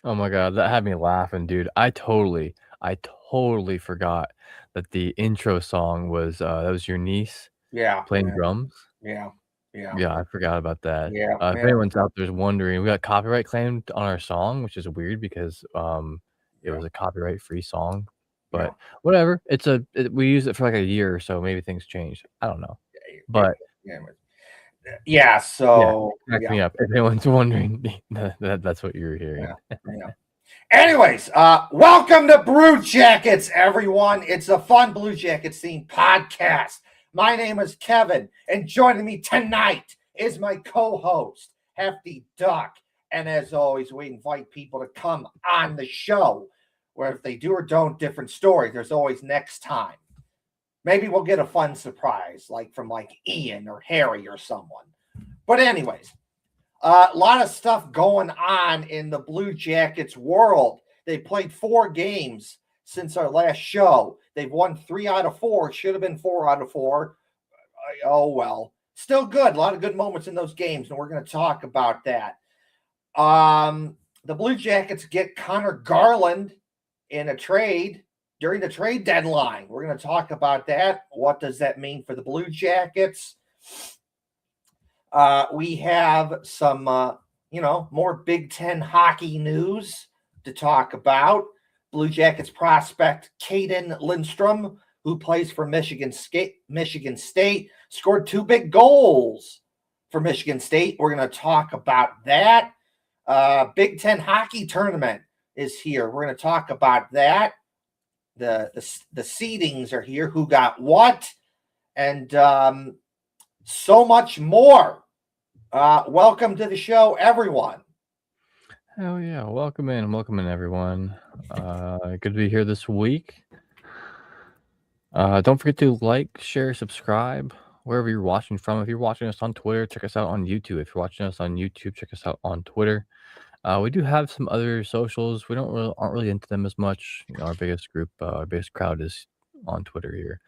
Oh my god, that had me laughing, dude. I totally forgot that the intro song was, that was your niece Yeah, playing yeah, drums. yeah, yeah, Yeah, I forgot about that. yeah, If yeah, anyone's out there's wondering, we got copyright claimed on our song, which is weird because, it yeah, was a copyright-free song, yeah. but whatever. We used it for, like, a year or so, maybe things changed. I don't know. Yeah, But, yeah, yeah. yeah, So cracked yeah, me up. If anyone's wondering, that's what you're yeah, hearing. yeah. Anyways, welcome to Blue Jackets, everyone. It's a fun Blue Jackets themed podcast. My name is Kevin, and joining me tonight is my co-host, Hefty Duck. And as always, we invite people to come on the show. Where if they do or don't, different story. There's always next time. Maybe we'll get a fun surprise, like from like Ian or Harry or someone. But anyways, a lot of stuff going on in the Blue Jackets world. They played 4 games since our last show. They've won 3 out of 4. Should have been 4 out of 4. Oh well, still good. A lot of good moments in those games, and we're going to talk about that. The Blue Jackets get Connor Garland in a trade during the trade deadline. We're going to talk about that. What does that mean for the Blue Jackets? We have some, more Big Ten hockey news to talk about. Blue Jackets prospect Caden Lindstrom, who plays for Michigan State, scored 2 big goals for Michigan State. We're going to talk about that. Big Ten hockey tournament is here. We're going to talk about that. The seedings are here. Who got what? And so much more. Welcome to the show, everyone. Hell yeah. Welcome in, everyone. Good to be here this week. Don't forget to like, share, subscribe wherever you're watching from. If you're watching us on Twitter, check us out on YouTube. If you're watching us on YouTube, check us out on Twitter. We do have some other socials. We aren't really into them as much. Our biggest group, our biggest crowd is on Twitter here.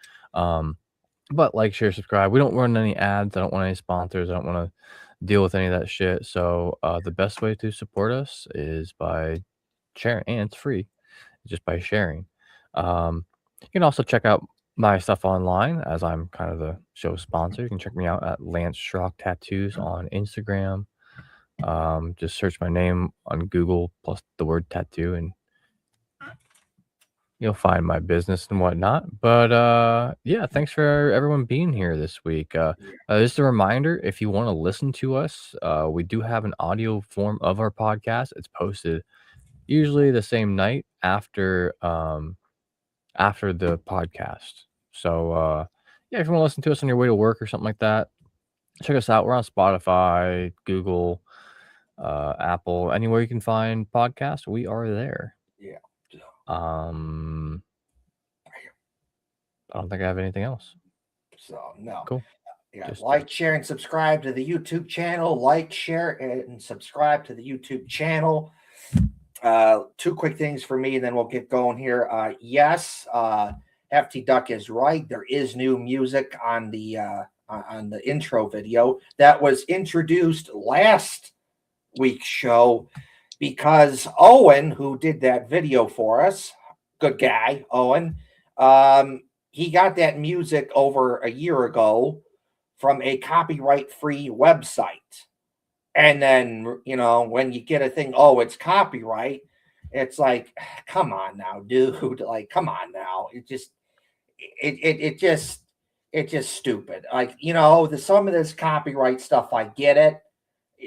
But like, share, subscribe. We don't run any ads. I don't want any sponsors. I don't want to deal with any of that shit. So the best way to support us is by sharing, and it's free, just by sharing. You can also check out my stuff online as I'm kind of the show sponsor. You can check me out at Lance Schrock Tattoos on Instagram. Just search my name on Google plus the word tattoo and you'll find my business and whatnot. But yeah, thanks for everyone being here this week. Just a reminder, if you want to listen to us, we do have an audio form of our podcast. It's posted usually the same night after the podcast. So yeah, if you want to listen to us on your way to work or something like that, check us out. We're on Spotify, Google, Apple, anywhere you can find podcasts, we are there. Yeah. Um, I don't think I have anything else. So no. Cool. Yeah. Just Like, share, and subscribe to the YouTube channel. Like, share, and subscribe to the YouTube channel. 2 quick things for me, and then we'll get going here. Yes, FT Duck is right. There is new music on the intro video that was introduced last week's show because Owen, who did that video for us, good guy, Owen, he got that music over a year ago from a copyright free website. And then, when you get a thing, oh, it's copyright, it's like, come on now, dude. Like, come on now. It's just stupid. Like, some of this copyright stuff, I get it.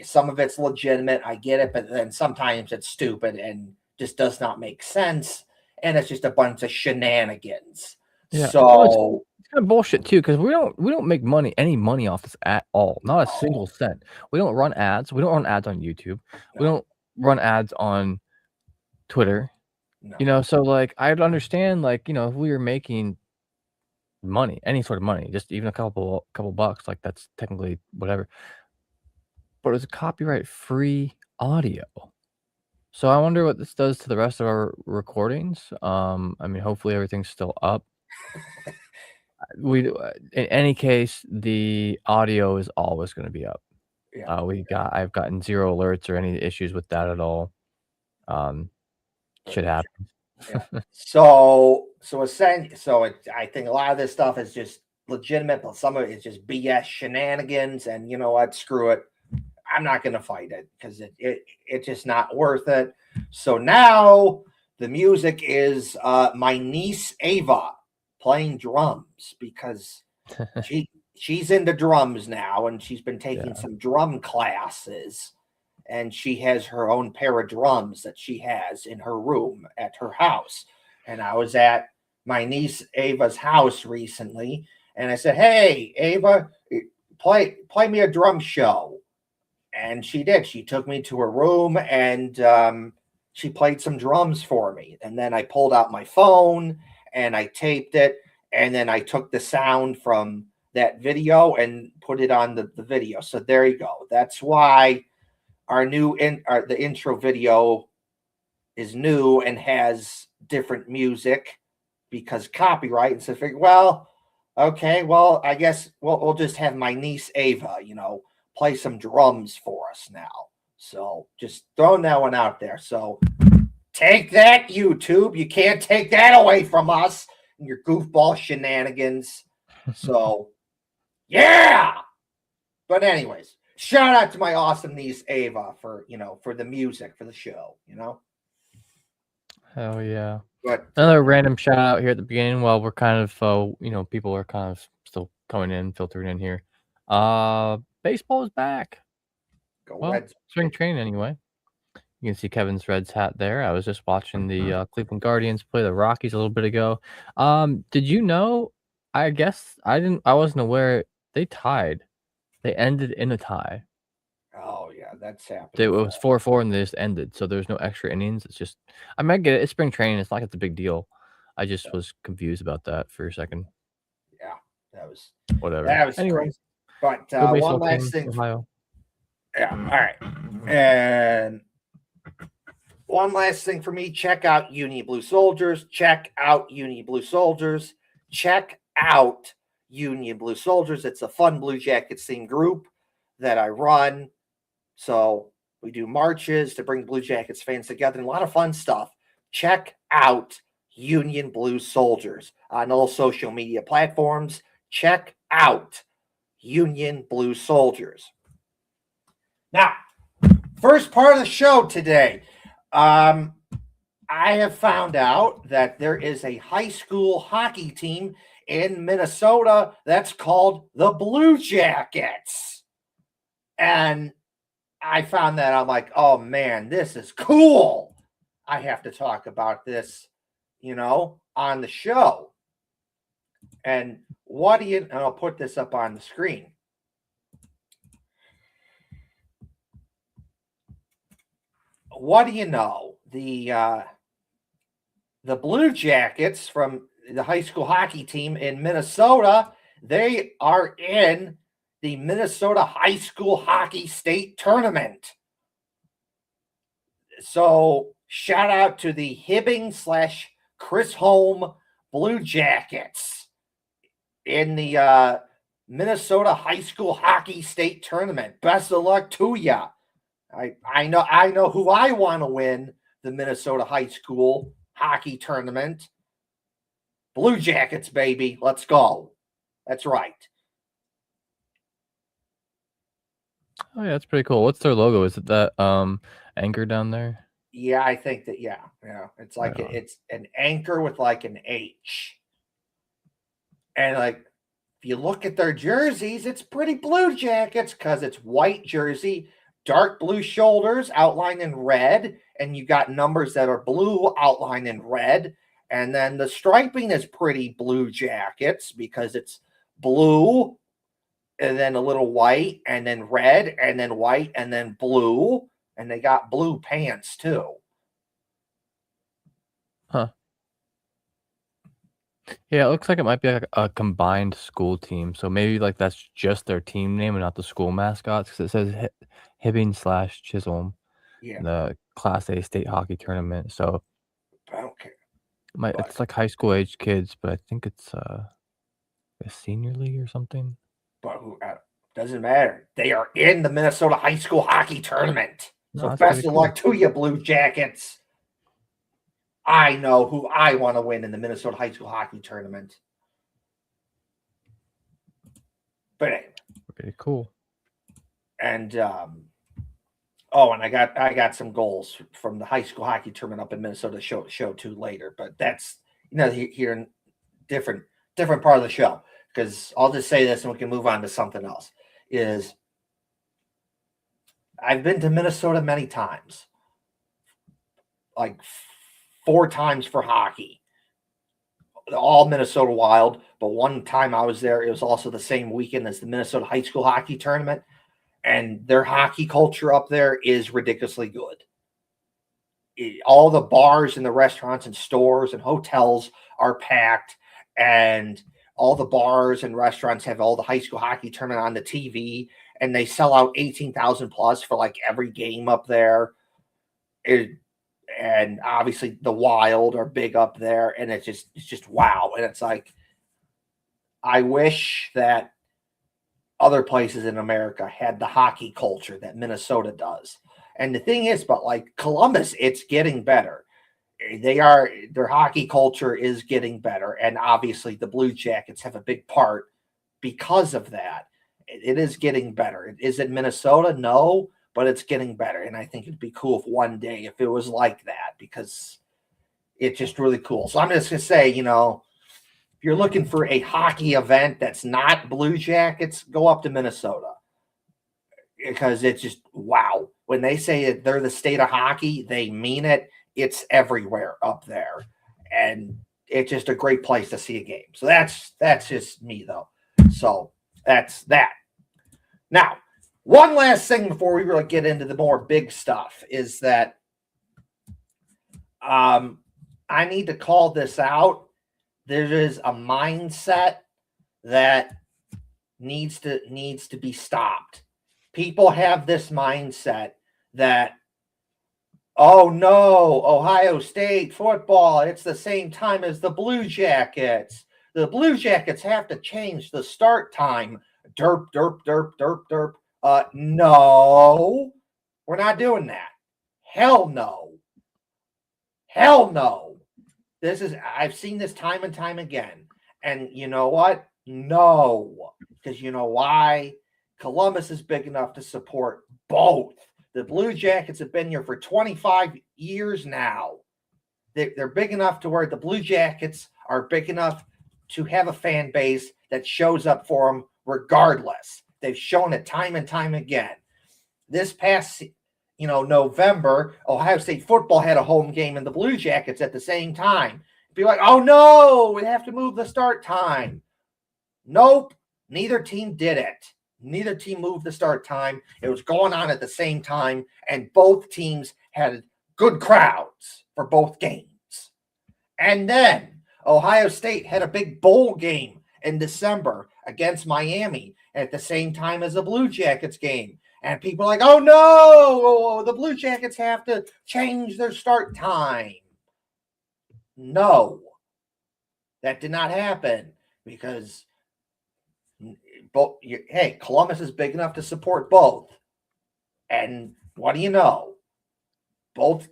Some of it's legitimate, I get it, but then sometimes it's stupid and just does not make sense. And it's just a bunch of shenanigans. yeah. Well, it's So, kind of bullshit too because we don't make any money off this at all. Not a single cent. We don't run ads. We don't run ads on YouTube. We no, don't run ads on Twitter. no. So like I'd understand like if we were making money, any sort of money, just even a couple bucks, like that's technically whatever. But it's a copyright free audio. So I wonder what this does to the rest of our recordings. I mean, hopefully everything's still up. In any case, the audio is always going to be up. Yeah. I've gotten zero alerts or any issues with that at all. Um, But shit happens. yeah. I think a lot of this stuff is just legitimate, but some of it is just BS shenanigans. And you know what? Screw it. I'm not going to fight it because it's just not worth it. So now the music is my niece Ava playing drums because she's into drums now, and she's been taking Yeah. some drum classes, and she has her own pair of drums that she has in her room at her house. And I was at my niece Ava's house recently, and I said, "Hey, Ava, play me a drum show." And she did. She took me to her room, and she played some drums for me. And then I pulled out my phone and I taped it, and then I took the sound from that video and put it on the video. So there you go. That's why the intro video is new and has different music because copyright. And so I figured, well, okay, well, I guess we'll just have my niece Ava, play some drums for us now. So just throwing that one out there. So take that, YouTube. You can't take that away from us and your goofball shenanigans. So yeah. But anyways, shout out to my awesome niece Ava for the music for the show. Hell yeah. But Another random shout out here at the beginning while we're kind of, people are kind of still coming in, filtering in here. Baseball is back. go Well, Reds. spring training anyway. You can see Kevin's Reds hat there. I was just watching the Cleveland Guardians play the Rockies a little bit ago. Did you know? I guess I didn't. I wasn't aware they tied. They ended in a tie. Oh yeah, that's happened It before. was 4-4 and they just ended. So there's no extra innings. It's just I mean, I get it. It's spring training. It's not like it's a big deal. I just was confused about that for a second. Yeah, that was Whatever. that was Anyway, crazy. But go one baseball last team, thing. Ohio. Yeah, all right. And one last thing for me, check out Uni Blue Soldiers. Check out Uni Blue Soldiers. Check out Union Blue Soldiers. It's a fun Blue Jackets themed group that I run. So we do marches to bring Blue Jackets fans together and a lot of fun stuff. Check out Union Blue Soldiers on all social media platforms. Check out Union Blue Soldiers. Now, first part of the show today. I have found out that there is a high school hockey team in Minnesota that's called the Blue Jackets. And I found that I'm like, oh man, this is cool. I have to talk about this, on the show. And and I'll put this up on the screen. What do you know? The Blue Jackets from the high school hockey team in Minnesota, they are in the Minnesota High School Hockey State Tournament. So shout out to the Hibbing/Chris Home Blue Jackets in the Minnesota High School Hockey State Tournament. Best of luck to ya. I know who I want to win the Minnesota High School Hockey Tournament. Blue Jackets, baby. Let's go. That's right. Oh yeah, that's pretty cool. What's their logo? Is it that anchor down there? Yeah, I think that. Yeah. It's like Right on. it's an anchor with like an H, and like if you look at their jerseys, it's pretty Blue Jackets because it's white jersey, dark blue shoulders outlined in red, and you got numbers that are blue outlined in red. And then the striping is pretty Blue Jackets because it's blue and then a little white and then red and then white and then blue. And they got blue pants too. Huh. Yeah, it looks like it might be like a combined school team. So maybe like that's just their team name and not the school mascots because it says Hibbing/Chisholm, Yeah, the Class A state hockey tournament. So I don't care. But it's like high school age kids, but I think it's a senior league or something. but who doesn't matter. They are in the Minnesota High School Hockey Tournament. No, So that's best pretty of cool. luck to you, Blue Jackets. I know who I want to win in the Minnesota High School Hockey Tournament. But anyway. Pretty cool. And and I got some goals from the high school hockey tournament up in Minnesota show too later. But that's here in different part of the show, because I'll just say this and we can move on to something else. Is I've been to Minnesota many times, like 4 times for hockey, all Minnesota Wild. But one time I was there, it was also the same weekend as the Minnesota High School Hockey Tournament. And their hockey culture up there is ridiculously good. All the bars and the restaurants and stores and hotels are packed, and all the bars and restaurants have all the high school hockey tournament on the TV, and they sell out 18,000 plus for like every game up there. And obviously the Wild are big up there, and it's just wow. And it's like, I wish that other places in America had the hockey culture that Minnesota does. And the thing is, but like Columbus, it's getting better. Their hockey culture is getting better. And obviously the Blue Jackets have a big part because of that. It is getting better. Is it Minnesota? No, but it's getting better. And I think it'd be cool if one day if it was like that, because it's just really cool. So I'm just going to say, if you're looking for a hockey event that's not Blue Jackets, go up to Minnesota, because it's just wow. When they say that they're the state of hockey, they mean it. It's everywhere up there, and it's just a great place to see a game. So that's just me, though. So that's that. Now, one last thing before we really get into the more big stuff is that I need to call this out. There is a mindset that needs to be stopped. People have this mindset that, oh no, Ohio State football, it's the same time as the Blue Jackets. The Blue Jackets have to change the start time. Derp, derp, derp, derp, derp. No, we're not doing that. Hell no. Hell no. I've seen this time and time again. And you know what? No. Because you know why? Columbus is big enough to support both. The Blue Jackets have been here for 25 years now. They're big enough to where the Blue Jackets are big enough to have a fan base that shows up for them regardless. They've shown it time and time again. This past November, Ohio State football had a home game and the Blue Jackets at the same time. Be like, oh no, we have to move the start time. Nope, neither team did it. Neither team moved the start time. It was going on at the same time, and both teams had good crowds for both games. And then Ohio State had a big bowl game in December against Miami at the same time as the Blue Jackets game. And people are like, oh no, the Blue Jackets have to change their start time. No, that did not happen, because Columbus is big enough to support both. And what do you know? Both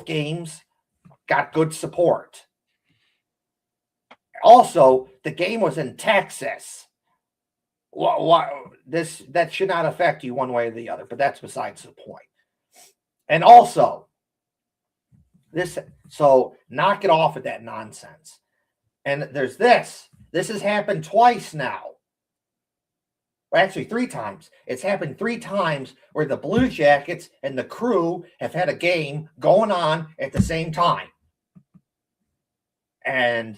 games got good support. Also, the game was in Texas. That should not affect you one way or the other, but that's besides the point. And also, so knock it off with that nonsense. And there's this. This has happened twice now. Well, actually 3 times. It's happened 3 times where the Blue Jackets and the Crew have had a game going on at the same time. And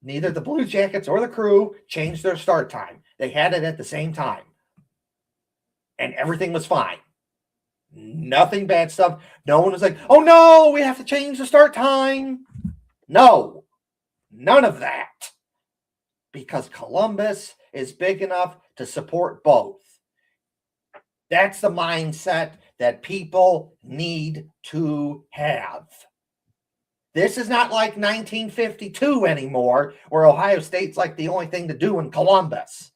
neither the Blue Jackets or the Crew changed their start time. They had it at the same time. And everything was fine. Nothing bad stuff. No one was like, oh no, we have to change the start time. No, none of that. Because Columbus is big enough to support both. That's the mindset that people need to have. This is not like 1952 anymore, where Ohio State's like the only thing to do in Columbus.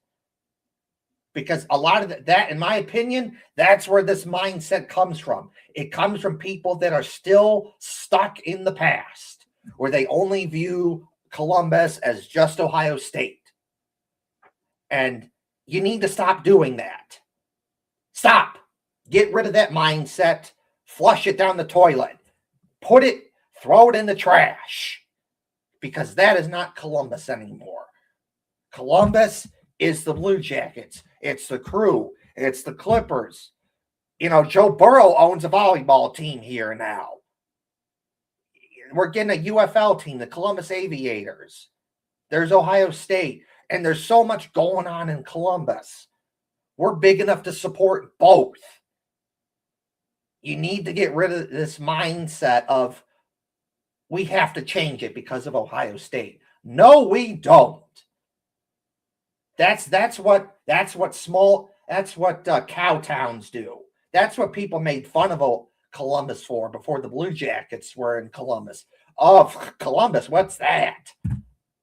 because a lot of that, in my opinion, that's where this mindset comes from. It comes from people that are still stuck in the past, where they only view Columbus as just Ohio State. And you need to stop doing that. Stop. Get rid of that mindset. Flush it down the toilet. Throw it in the trash. Because that is not Columbus anymore. Columbus is the Blue Jackets. It's the Crew. It's the Clippers. Joe Burrow owns a volleyball team here now. We're getting a UFL team, the Columbus Aviators. There's Ohio State. And there's so much going on in Columbus. We're big enough to support both. You need to get rid of this mindset of we have to change it because of Ohio State. No, we don't. That's what cow towns do. That's what people made fun of Columbus for before the Blue Jackets were in Columbus. Oh, Columbus, what's that?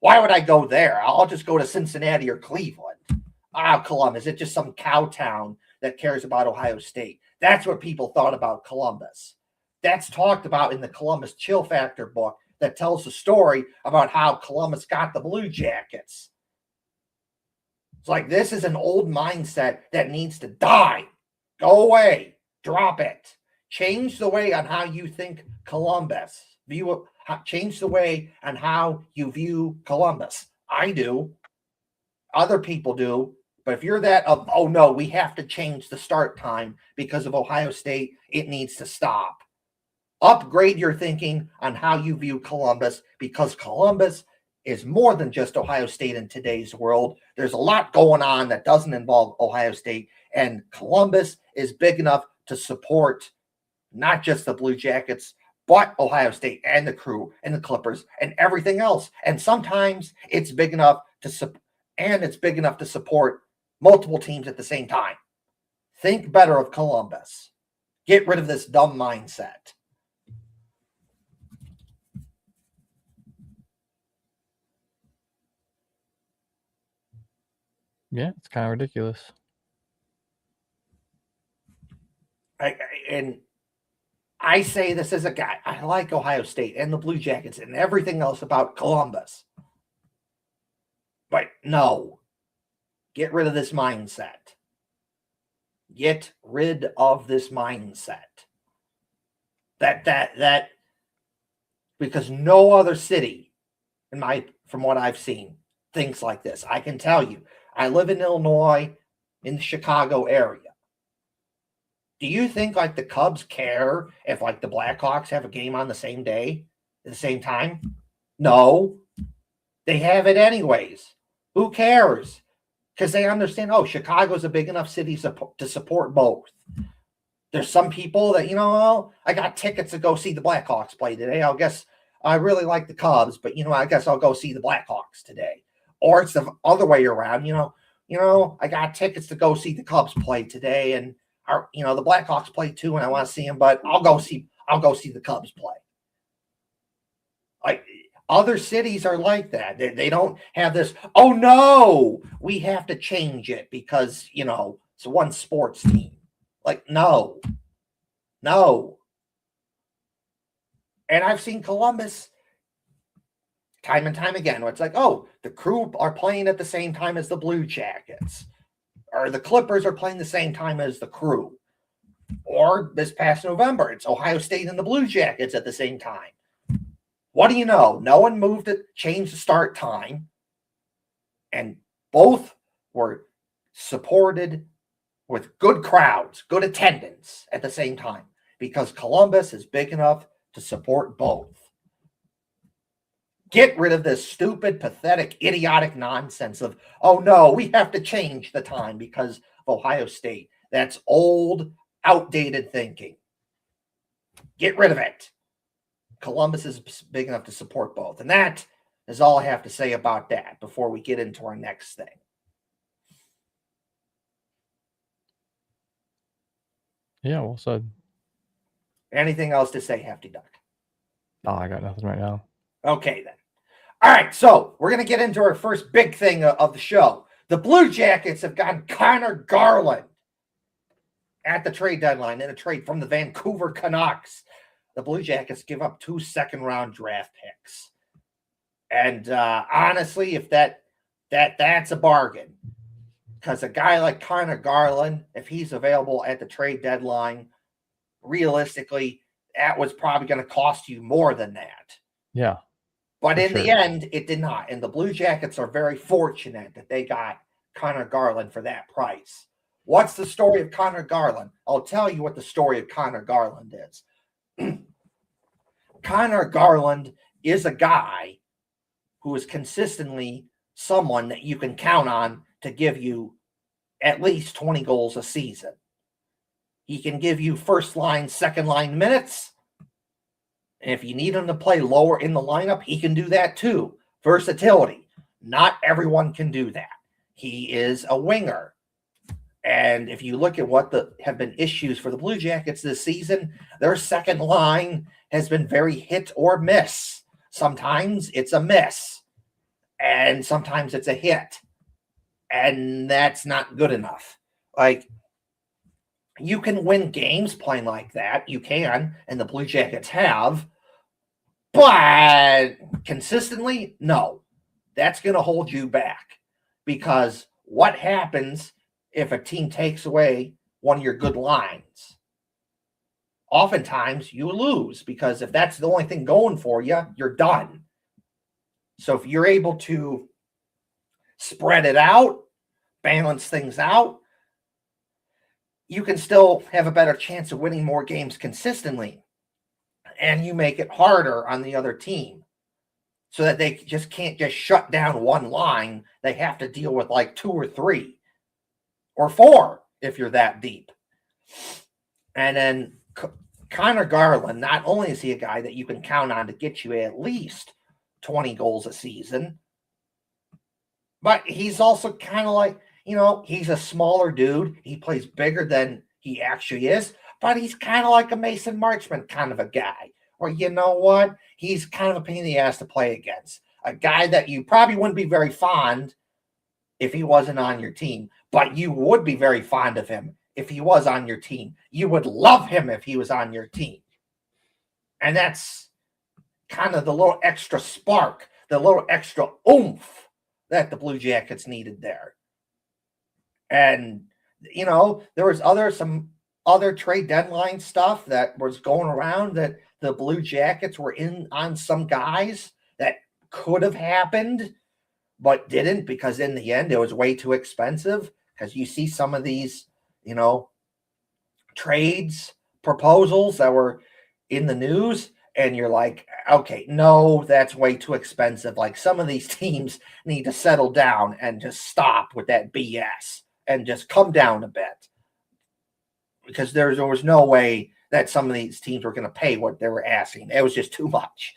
Why would I go there? I'll just go to Cincinnati or Cleveland. Columbus, it's just some cow town that cares about Ohio State. That's what people thought about Columbus. That's talked about in the Columbus Chill Factor book that tells the story about how Columbus got the Blue Jackets. It's like this is an old mindset that needs to die. Go away. Drop it. Change the way on how you think Columbus. Change the way on how you view Columbus. I do. Other people do. But if you're that of, oh no, we have to change the start time because of Ohio State, it needs to stop. Upgrade your thinking on how you view Columbus, because Columbus is more than just Ohio State in today's world. There's a lot going on that doesn't involve Ohio State, and Columbus is big enough to support not just the Blue Jackets, but Ohio State and the Crew and the Clippers and everything else. And sometimes it's big enough to support multiple teams at the same time. Think better of Columbus. Get rid of this dumb mindset. Yeah, it's kind of ridiculous. I say this as a guy. I like Ohio State and the Blue Jackets and everything else about Columbus. But no. Get rid of this mindset. Get rid of this mindset. That because no other city, from what I've seen, thinks like this. I can tell you, I live in Illinois, in the Chicago area. Do you think like the Cubs care if like the Blackhawks have a game on the same day, at the same time? No. They have it anyways. Who cares? Because they understand, Chicago's a big enough city to support both. There's some people that, I got tickets to go see the Blackhawks play today. I guess I really like the Cubs, but, I guess I'll go see the Blackhawks today. Or it's the other way around, I got tickets to go see the Cubs play today, and, the Blackhawks play too, and I want to see them, but I'll go see the Cubs play. Like, other cities are like that. They don't have this, oh no, we have to change it because, it's one sports team. Like, no. And I've seen Columbus time and time again where it's like, the Crew are playing at the same time as the Blue Jackets. Or the Clippers are playing the same time as the Crew. Or this past November, it's Ohio State and the Blue Jackets at the same time. What do you know? No one changed the start time. And both were supported with good crowds, good attendance at the same time. Because Columbus is big enough to support both. Get rid of this stupid, pathetic, idiotic nonsense of, oh no, we have to change the time because of Ohio State. That's old, outdated thinking. Get rid of it. Columbus is big enough to support both. And that is all I have to say about that before we get into our next thing. Yeah, well said. Anything else to say, Hefty Duck? Oh, I got nothing right now. Okay, then. All right, so we're going to get into our first big thing of the show. The Blue Jackets have gotten Connor Garland at the trade deadline in a trade from the Vancouver Canucks. The Blue Jackets give up 2 second-round draft picks. And honestly, if that's a bargain, because a guy like Connor Garland, if he's available at the trade deadline, realistically, that was probably going to cost you more than that. Yeah. But in the end, it did not. And the Blue Jackets are very fortunate that they got Connor Garland for that price. What's the story of Connor Garland? I'll tell you what the story of Connor Garland is. Connor Garland is a guy who is consistently someone that you can count on to give you at least 20 goals a season. He can give you first line, second line minutes. And if you need him to play lower in the lineup, he can do that too. Versatility. Not everyone can do that. He is a winger. And if you look at what have been issues for the Blue Jackets this season, their second line has been very hit or miss. Sometimes it's a miss, and sometimes it's a hit. And that's not good enough. Like, you can win games playing like that. You can, and the Blue Jackets have. But consistently, no. That's going to hold you back. Because what happens if a team takes away one of your good lines? Oftentimes, you lose. Because if that's the only thing going for you, you're done. So if you're able to spread it out, balance things out, you can still have a better chance of winning more games consistently. And you make it harder on the other team so that they just can't just shut down one line. They have to deal with like 2 or 3 or 4 if you're that deep. And then Connor Garland, not only is he a guy that you can count on to get you at least 20 goals a season, but he's also kind of like, he's a smaller dude. He plays bigger than he actually is. But he's kind of like a Mason Marchment kind of a guy. Or you know what? He's kind of a pain in the ass to play against. A guy that you probably wouldn't be very fond if he wasn't on your team. But you would be very fond of him if he was on your team. You would love him if he was on your team. And that's kind of the little extra spark, the little extra oomph that the Blue Jackets needed there. And, there was some other trade deadline stuff that was going around that the Blue Jackets were in on some guys that could have happened, but didn't, because in the end, it was way too expensive. Because you see some of these, trades proposals that were in the news, and you're like, okay, no, that's way too expensive. Like, some of these teams need to settle down and just stop with that BS and just come down a bit. Because there was no way that some of these teams were going to pay what they were asking. It was just too much.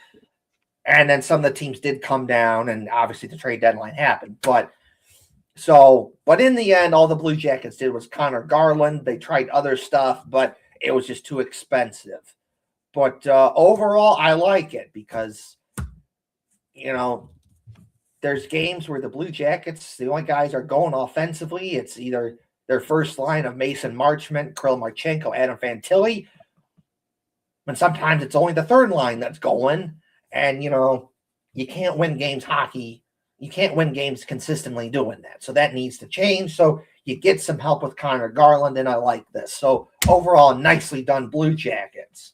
And then some of the teams did come down, and obviously the trade deadline happened. But in the end, all the Blue Jackets did was Connor Garland. They tried other stuff, but it was just too expensive. But overall, I like it because, there's games where the Blue Jackets, the only guys are going offensively. It's either their first line of Mason Marchment, Kirill Marchenko, Adam Fantilli. And sometimes it's only the third line that's going. And, you can't win games hockey. You can't win games consistently doing that. So that needs to change. So you get some help with Connor Garland, and I like this. So overall, nicely done, Blue Jackets.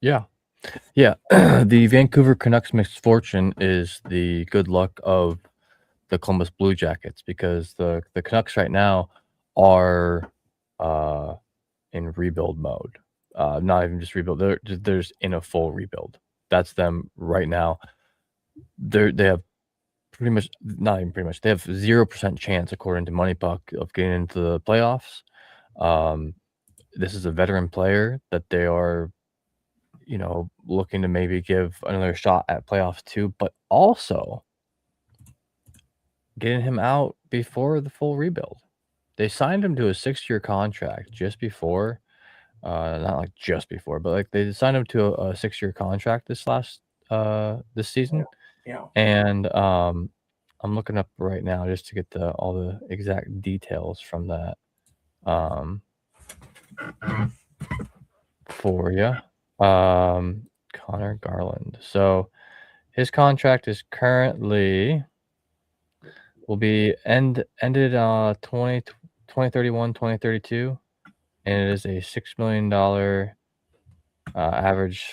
Yeah. Yeah. The Vancouver Canucks misfortune is the good luck of the Columbus Blue Jackets, because the Canucks right now are in rebuild mode. Not even just rebuild. They're just in a full rebuild. That's them right now. They have pretty much, not even pretty much, they have 0% chance, according to Money Puck, of getting into the playoffs. This is a veteran player that they are, looking to maybe give another shot at playoffs too, but also getting him out before the full rebuild. They signed him to a 6-year contract just before, not like just before, but like they signed him to a 6-year contract this season. Yeah. And I'm looking up right now just to get all the exact details from that, um, for you. Connor Garland. So his contract is currently will be ended 2031, 2032, and it is a $6 million average.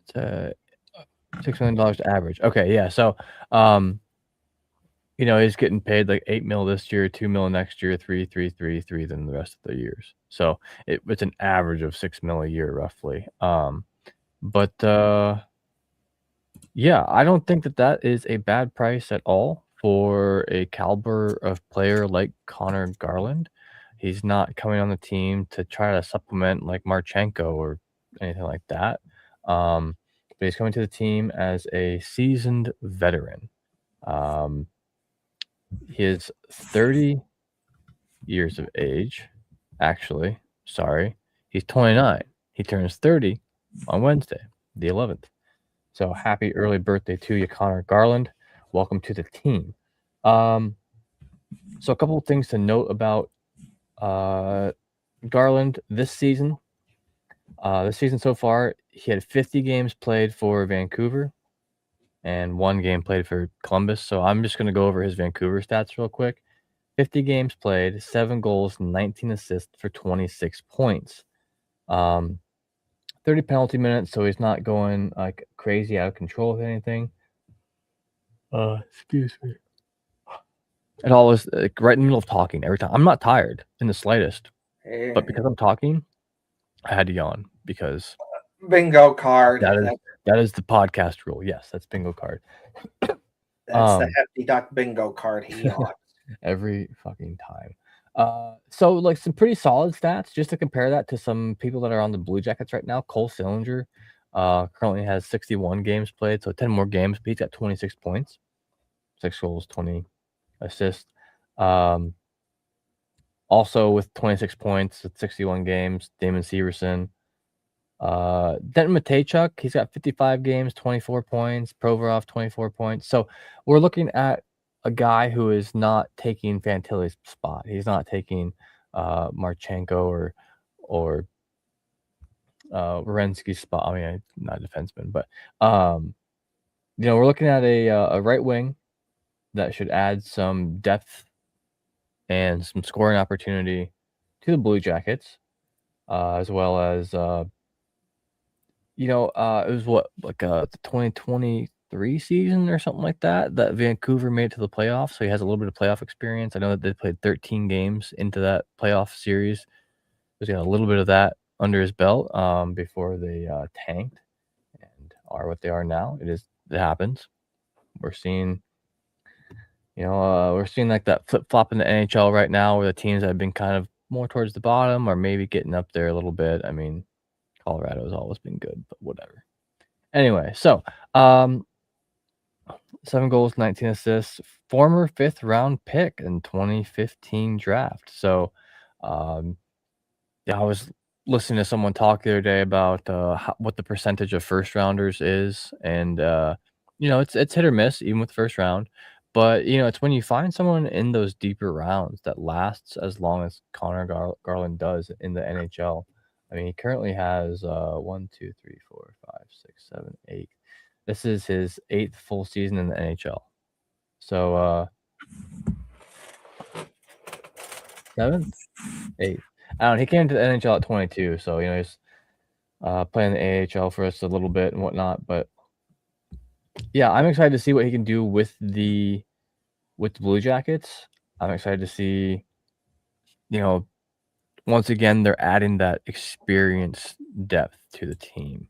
It's a $6 million average. Okay, yeah. So, he's getting paid like 8 mil this year, 2 mil next year, 3, 3, 3, 3, then the rest of the years. So it's an average of 6 mil a year, roughly. But yeah, I don't think that that is a bad price at all for a caliber of player like Connor Garland. He's not coming on the team to try to supplement like Marchenko or anything like that. But he's coming to the team as a seasoned veteran. Um, he is 30 years of age, actually. Sorry. He's 29. He turns 30 on Wednesday, the 11th. So happy early birthday to you, Connor Garland. Welcome to the team. So a couple of things to note about Garland this season. This season so far, he had 50 games played for Vancouver and 1 game played for Columbus. So I'm just going to go over his Vancouver stats real quick. 50 games played, 7 goals, 19 assists for 26 points. 30 penalty minutes, so he's not going like crazy out of control with anything. Excuse me. It always like right in the middle of talking every time. I'm not tired in the slightest, but because I'm talking, I had to yawn because bingo card. that is the podcast rule. Yes, that's bingo card. That's the hefty duck bingo card he yawns. Every fucking time. So like some pretty solid stats just to compare that to some people that are on the Blue Jackets right now. Cole Sillinger currently has 61 games played, so 10 more games, but he's got 26 points, 6 goals, 20 assists. Also with 26 points with 61 games, Damon Severson. Denton Mateychuk, he's got 55 games, 24 points. Provorov, 24 points. So we're looking at a guy who is not taking Fantilli's spot. He's not taking Marchenko or Werenski's spot. I mean, not a defenseman, but we're looking at a right wing that should add some depth and some scoring opportunity to the Blue Jackets, as well as it was the 2023 season or something like that Vancouver made it to the playoffs, so he has a little bit of playoff experience. I know that they played 13 games into that playoff series. He's got a little bit of that under his belt before they tanked and are what they are now. It happens. We're seeing like that flip-flop in the NHL right now where the teams that have been kind of more towards the bottom are maybe getting up there a little bit. I mean, Colorado has always been good, but whatever. Anyway, so 7 goals, 19 assists, former 5th round pick in 2015 draft. So, yeah, I was listening to someone talk the other day about what the percentage of first rounders is, and it's hit or miss even with first round. But it's when you find someone in those deeper rounds that lasts as long as Connor Garland does in the NHL. I mean, he currently has 1, 2, 3, 4, 5, 6, 7, 8. This is his 8th full season in the NHL. So 7th, 8th. I don't know. He came to the NHL at 22, so he's playing the AHL for us a little bit and whatnot. But yeah, I'm excited to see what he can do with the Blue Jackets. I'm excited to see, once again, they're adding that experience depth to the team.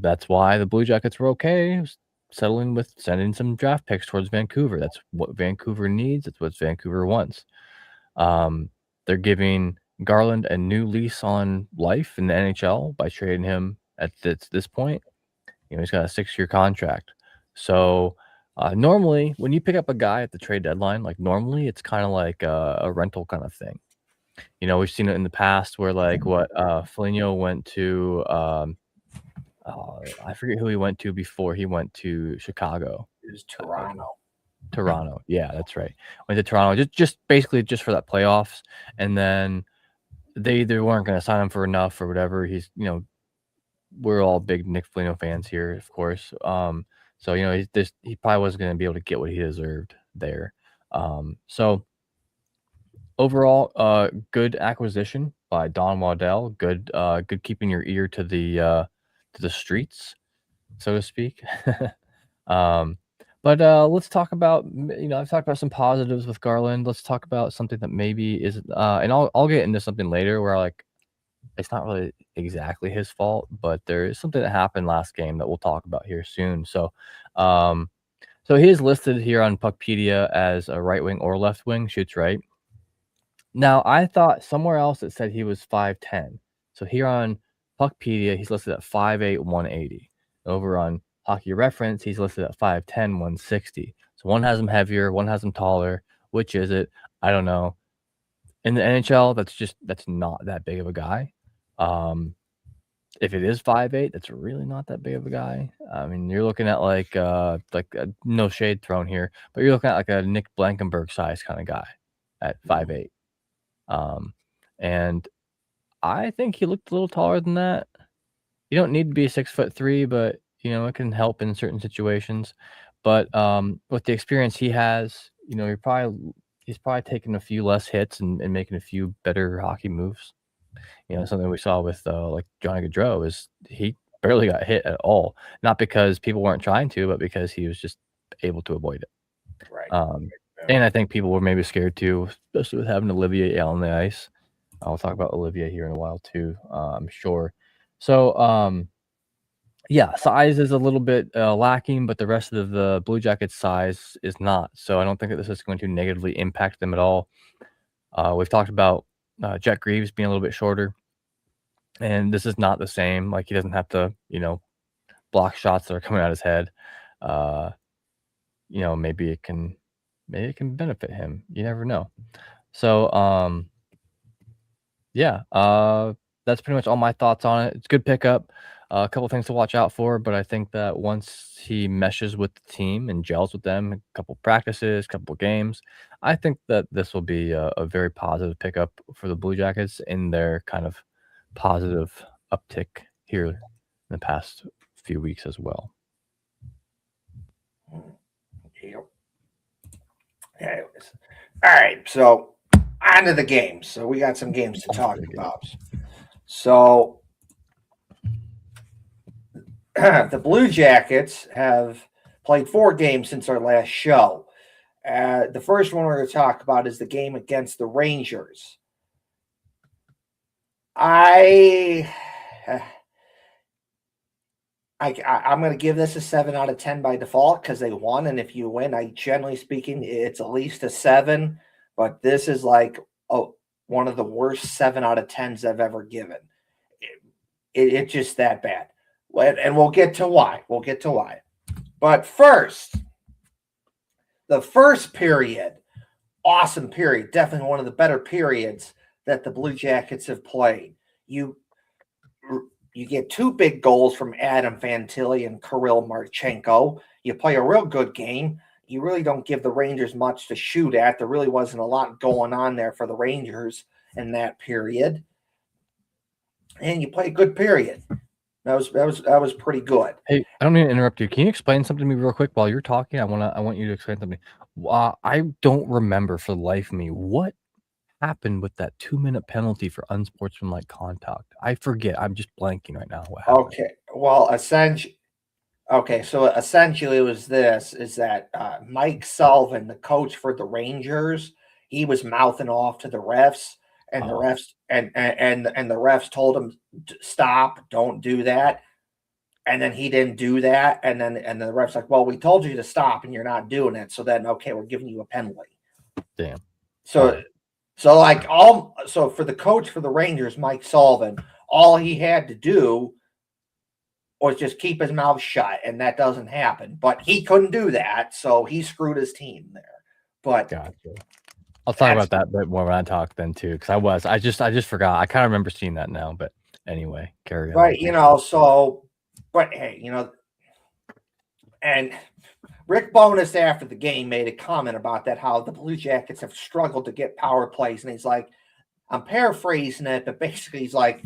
That's why the Blue Jackets were okay settling with sending some draft picks towards Vancouver. That's what Vancouver needs. That's what Vancouver wants. They're giving Garland a new lease on life in the NHL by trading him at this point. He's got a 6-year contract. So normally, when you pick up a guy at the trade deadline, like normally it's kind of like a rental kind of thing. We've seen it in the past where Foligno went to I forget who he went to before he went to Chicago. It was Toronto. Toronto. Yeah, that's right. Went to Toronto just basically just for that playoffs, and then they weren't gonna sign him for enough or whatever. We're all big Nick Foligno fans here, of course. So, he probably wasn't gonna be able to get what he deserved there. So overall, good acquisition by Don Waddell. Good keeping your ear to the streets, so to speak. Um, but let's talk about I've talked about some positives with Garland. Let's talk about something that maybe is and I'll get into something later where like it's not really exactly his fault, but there is something that happened last game that we'll talk about here soon. Um, so he is listed here on Puckpedia as a right wing or left wing, shoots right. Now, I thought somewhere else it said he was 5'10". So here on Puckpedia, he's listed at 5'8", 180. Over on Hockey Reference, he's listed at 5'10", 160. So one has him heavier, one has him taller. Which is it? I don't know. In the NHL, that's not that big of a guy. If it is 5'8", that's really not that big of a guy. I mean, you're looking at no shade thrown here, but you're looking at like a Nick Blankenberg size kind of guy at 5'8". And I think he looked a little taller than that. You don't need to be 6'3", but it can help in certain situations. But with the experience he has, he's probably taking a few less hits and making a few better hockey moves. Something we saw with like Johnny Gaudreau is he barely got hit at all. Not because people weren't trying to, but because he was just able to avoid it. Right. And I think people were maybe scared too, especially with having Olivier out on the ice. I'll talk about Olivier here in a while too, I'm sure. So, yeah, size is a little bit lacking, but the rest of the Blue Jackets' size is not. So I don't think that this is going to negatively impact them at all. We've talked about Jet Greaves being a little bit shorter, and this is not the same. Like he doesn't have to, block shots that are coming out his head. Maybe it can benefit him. You never know. So, yeah, that's pretty much all my thoughts on it. It's a good pickup. A couple things to watch out for, but I think that once he meshes with the team and gels with them, a couple practices, couple games, I think that this will be a very positive pickup for the Blue Jackets in their kind of positive uptick here in the past few weeks as well. Yep. Anyways. All right, so on to the games. So we got some games to talk about. So the Blue Jackets have played 4 games since our last show. The first one we're going to talk about is the game against the Rangers. I'm going to give this a 7 out of 10 by default because they won. And if you win, generally speaking, it's at least a 7. But this is like one of the worst 7 out of 10s I've ever given. It's just that bad. And we'll get to why. But first, the first period, awesome period. Definitely one of the better periods that the Blue Jackets have played. You get 2 big goals from Adam Fantilli and Kirill Marchenko. You play a real good game. You really don't give the Rangers much to shoot at. There really wasn't a lot going on there for the Rangers in that period. And you play a good period. That was pretty good. Hey, I don't mean to interrupt you. Can you explain something to me real quick while you're talking? I want you to explain something. I don't remember for the life of me what happened with that 2-minute penalty for unsportsmanlike contact. I forget. I'm just blanking right now. What happened? Okay. Well, essentially it was is that Mike Sullivan, the coach for the Rangers, he was mouthing off to the refs, and the refs and the refs told him stop, don't do that. And then he didn't do that, and the refs like, well, we told you to stop and you're not doing it. So then okay, we're giving you a penalty. Damn. So for the coach for the Rangers, Mike Sullivan, all he had to do was just keep his mouth shut, and that doesn't happen. But he couldn't do that, so he screwed his team there. But gotcha. I'll talk about that a bit more when I talk then too, because I just forgot. I kind of remember seeing that now, but anyway, carry on. Right, but hey, and Rick Bowness after the game made a comment about that, how the Blue Jackets have struggled to get power plays. And he's like, I'm paraphrasing it, but basically he's like,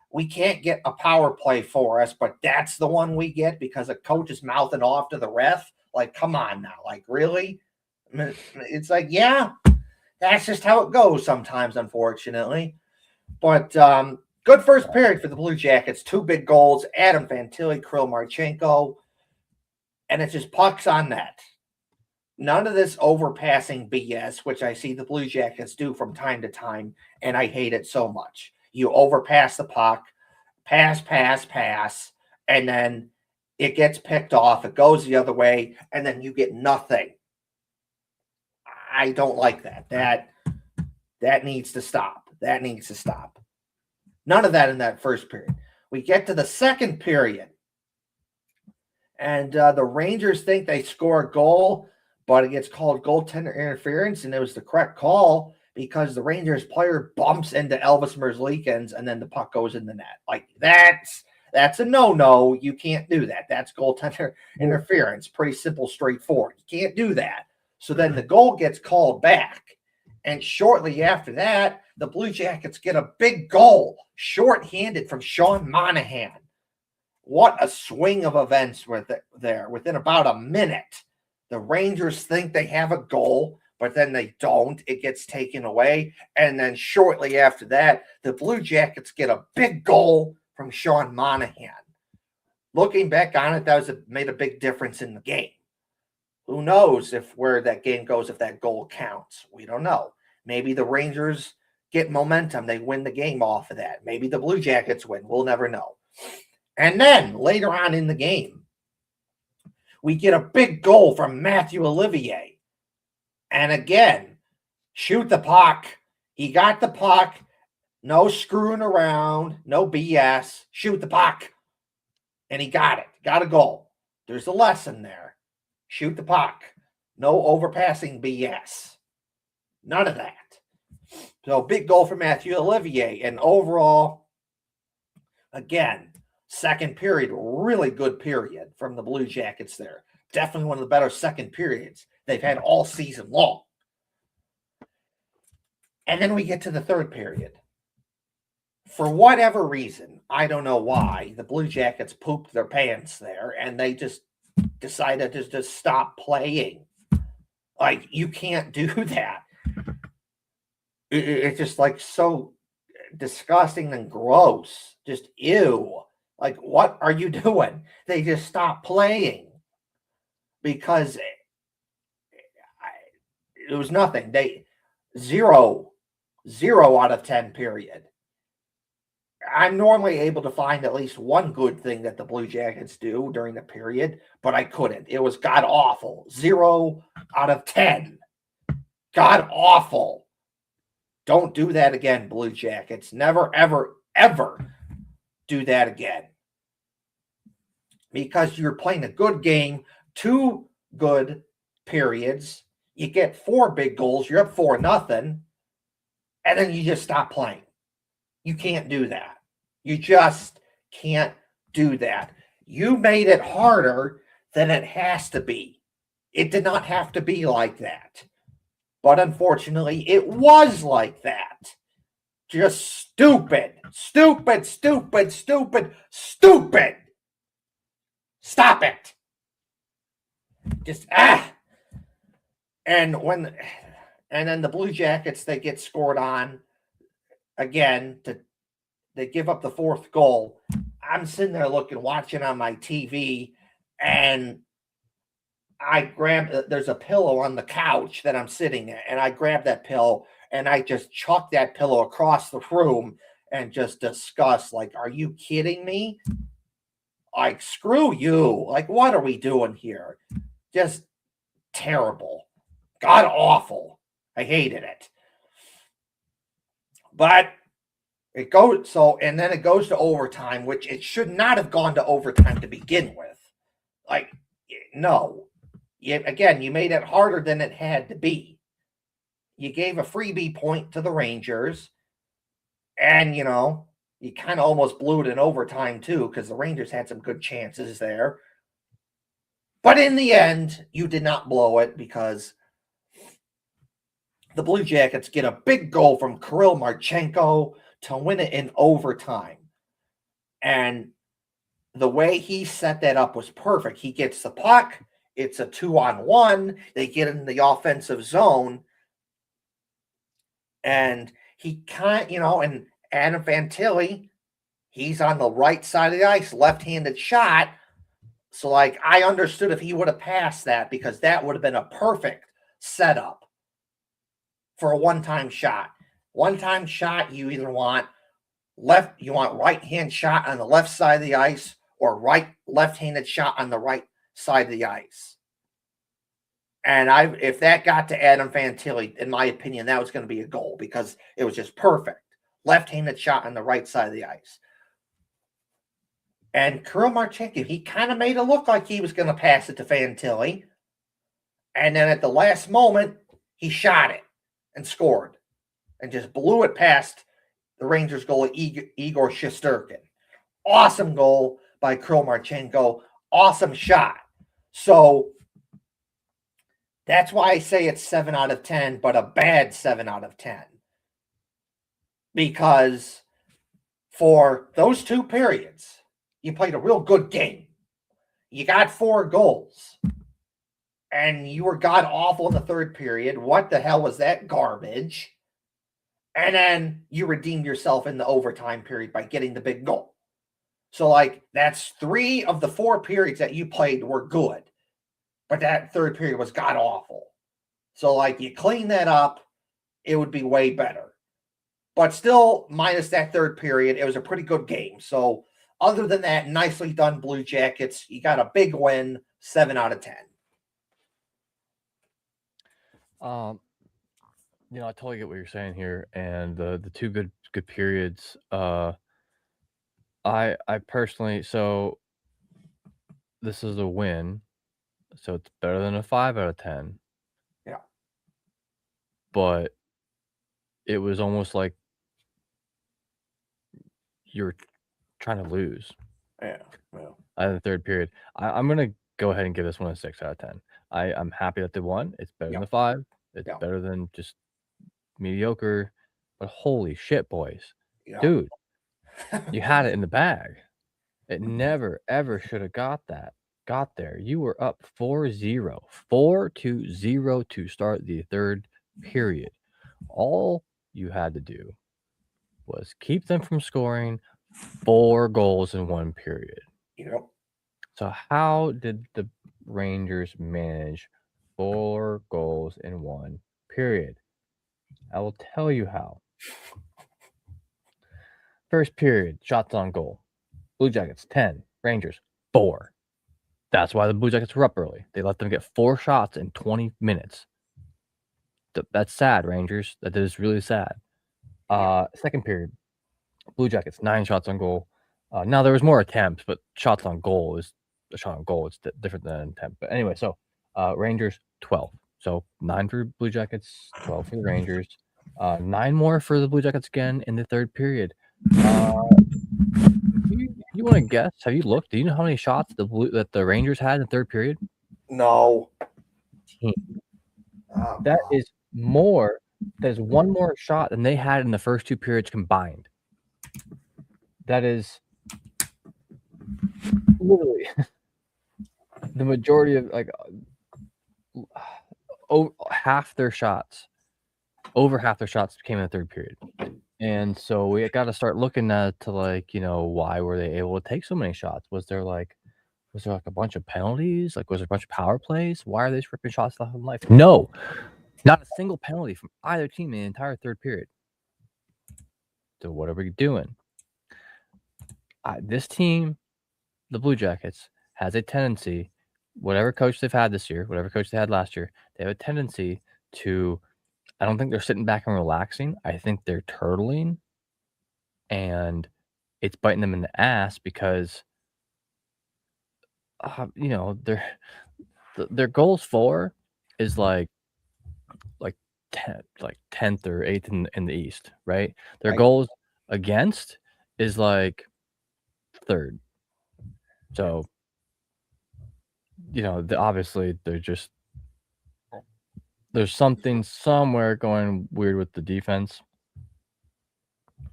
we can't get a power play for us, but that's the one we get because a coach is mouthing off to the ref. Like, come on now. Like, really? It's like, yeah, that's just how it goes sometimes, unfortunately. But good first period for the Blue Jackets. 2 big goals, Adam Fantilli, Kirill Marchenko, and it's just pucks on net. None of this overpassing BS, which I see the Blue Jackets do from time to time, and I hate it so much. You overpass the puck, pass, and then it gets picked off, it goes the other way, and then you get nothing. I don't like that. That needs to stop. That needs to stop. None of that in that first period. We get to the second period, and the Rangers think they score a goal, but it gets called goaltender interference, and it was the correct call because the Rangers player bumps into Elvis Merzlikins, and then the puck goes in the net. Like, that's a no-no. You can't do that. That's goaltender interference. Pretty simple, straightforward. You can't do that. So then the goal gets called back, and shortly after that, the Blue Jackets get a big goal, shorthanded from Sean Monahan. What a swing of events were there. Within about a minute, the Rangers think they have a goal, but then they don't. It gets taken away. And then shortly after that, the Blue Jackets get a big goal from Sean Monahan. Looking back on it, that made a big difference in the game. Who knows where that game goes, if that goal counts? We don't know. Maybe the Rangers get momentum. They win the game off of that. Maybe the Blue Jackets win. We'll never know. And then later on in the game, we get a big goal from Matthew Olivier. And again, shoot the puck. He got the puck. No screwing around. No BS. Shoot the puck. And he got it. Got a goal. There's a lesson there. Shoot the puck. No overpassing BS. None of that. So big goal for Matthew Olivier. And overall, again, second period, really good period from the Blue Jackets there. Definitely one of the better second periods they've had all season long. And then we get to the third period. For whatever reason, I don't know why, the Blue Jackets pooped their pants there, and they just decided to just stop playing. Like, you can't do that. It's just like so disgusting and gross. Just ew. Like, what are you doing? They just stopped playing because it was nothing. They zero out of 10 period. I'm normally able to find at least one good thing that the Blue Jackets do during the period, but I couldn't. It was god awful. 0 out of 10. God awful. Don't do that again, Blue Jackets. Never, ever, ever do that again. Because you're playing a good game, 2 good periods. You get 4 big goals. You're up 4-0. And then you just stop playing. You can't do that. You just can't do that. You made it harder than it has to be. It did not have to be like that. But unfortunately, it was like that. Just stupid. Stupid. Stop it. Just And then the Blue Jackets, they get scored on again. They give up the 4th goal. I'm sitting there watching on my TV, and I grab, there's a pillow on the couch that I'm sitting at, and I grab that pillow and I just chuck that pillow across the room and just discuss, like, are you kidding me? Like, screw you. Like, what are we doing here? Just terrible. God awful. I hated it. But it goes and then it goes to overtime, which it should not have gone to overtime to begin with. Like, no. Again, you made it harder than it had to be. You gave a freebie point to the Rangers, and you kind of almost blew it in overtime too, because the Rangers had some good chances there. But in the end, you did not blow it because the Blue Jackets get a big goal from Kirill Marchenko to win it in overtime. And the way he set that up was perfect. He gets the puck, it's a 2-on-1, they get in the offensive zone, and he can't, and Adam Fantilli, he's on the right side of the ice, left-handed shot. So, I understood if he would have passed that because that would have been a perfect setup for a one-time shot. One-time shot, you either want right-hand shot on the left side of the ice or left-handed shot on the right side of the ice. And if that got to Adam Fantilli, in my opinion, that was going to be a goal because it was just perfect. Left-handed shot on the right side of the ice. And Kirill Marchenko, he kind of made it look like he was going to pass it to Fantilli. And then at the last moment, he shot it and scored and just blew it past the Rangers goalie, Igor Shesterkin. Awesome goal by Kirill Marchenko. Awesome shot. So that's why I say it's 7 out of 10, but a bad 7 out of 10. Because for those two periods, you played a real good game. You got 4 goals. And you were god awful in the third period. What the hell was that garbage? And then you redeemed yourself in the overtime period by getting the big goal. So, that's 3 of the 4 periods that you played were good. But that third period was god awful. So, you clean that up, it would be way better. But still, minus that third period, it was a pretty good game. So, other than that, nicely done, Blue Jackets. You got a big win, 7 out of 10. I totally get what you're saying here, and the two good periods. I personally, so this is a win, so it's better than a 5 out of 10. Yeah. But it was almost like you're trying to lose. Yeah. Well. In the third period. I'm gonna go ahead and give this one a 6 out of 10. I'm happy that they won. It's better than Yeah. the 5. It's Yeah. better than just mediocre. But holy shit, boys. Yeah. Dude, you had it in the bag. It never, ever should have got there. You were up 4-0. 4-0 to start the third period. All you had to do was keep them from scoring 4 goals in one period. Yep. So how did the Rangers manage 4 goals in one period? I will tell you how. First period, shots on goal. Blue Jackets 10, Rangers 4. That's why the Blue Jackets were up early. They let them get 4 shots in 20 minutes. That's sad, Rangers. That is really sad. Second period, Blue Jackets 9 shots on goal. Now there was more attempts, but shots on goal is a shot on goal. It's different than an attempt. But anyway, so Rangers 12. So 9 for Blue Jackets, 12 for the Rangers. 9 more for the Blue Jackets again in the third period. You want to guess? Have you looked? Do you know how many shots that the Rangers had in the third period? No. That is more. That is 1 more shot than they had in the first 2 periods combined. That is literally the majority of half their shots. Over half their shots came in the third period. And so we got to start looking to why were they able to take so many shots? Was there a bunch of penalties? Was there a bunch of power plays? Why are they ripping shots left and life? No, not a single penalty from either team in the entire third period. So what are we doing? This team, the Blue Jackets, has a tendency, whatever coach they've had this year, whatever coach they had last year, they have a tendency to, I don't think they're sitting back and relaxing. I think they're turtling, and it's biting them in the ass because, their goals for is like 10th or 8th in the East, right? Their Right. goals against is like 3rd. So Obviously there's something somewhere going weird with the defense.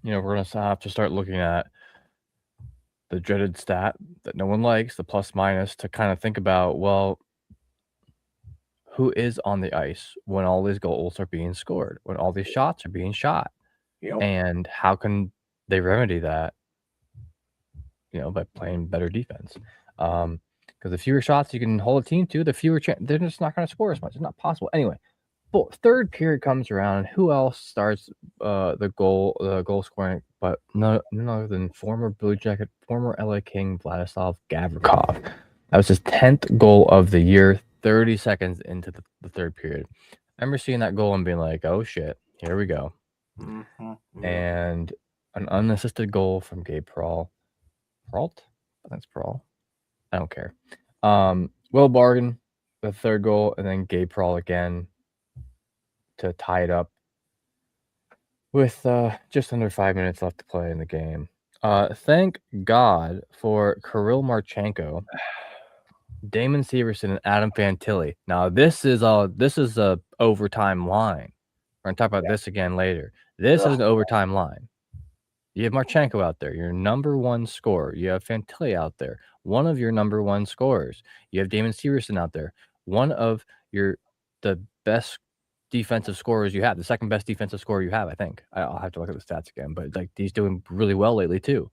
We're gonna have to start looking at the dreaded stat that no one likes, the plus minus, to kind of think about, well, who is on the ice when all these goals are being scored, when all these shots are being shot, Yep. and how can they remedy that, by playing better defense. Because the fewer shots you can hold a team to, the fewer they're just not going to score as much. It's not possible. Anyway, but third period comes around, and who else starts the goal scoring but none other than former Blue Jacket, former LA King Vladislav Gavrikov. That was his 10th goal of the year, 30 seconds into the third period. I remember seeing that goal and being like, "Oh shit, here we go." And an unassisted goal from Gabe Peralt. Peralt? I think it's Peralt. I don't care. Will Bargan, the third goal, and then Gabe Peralt again to tie it up with just under 5 minutes left to play in the game. Thank God for Kirill Marchenko, Damon Severson, and Adam Fantilli. Now this is a overtime line. We're gonna talk about this again later. This is an overtime line. You have Marchenko out there, your number one scorer. You have Fantilli out there, one of your number one scorers. You have Damon Severson out there, one of the best defensive scorers you have, the second best defensive scorer you have, I think. I'll have to look at the stats again, but like he's doing really well lately too.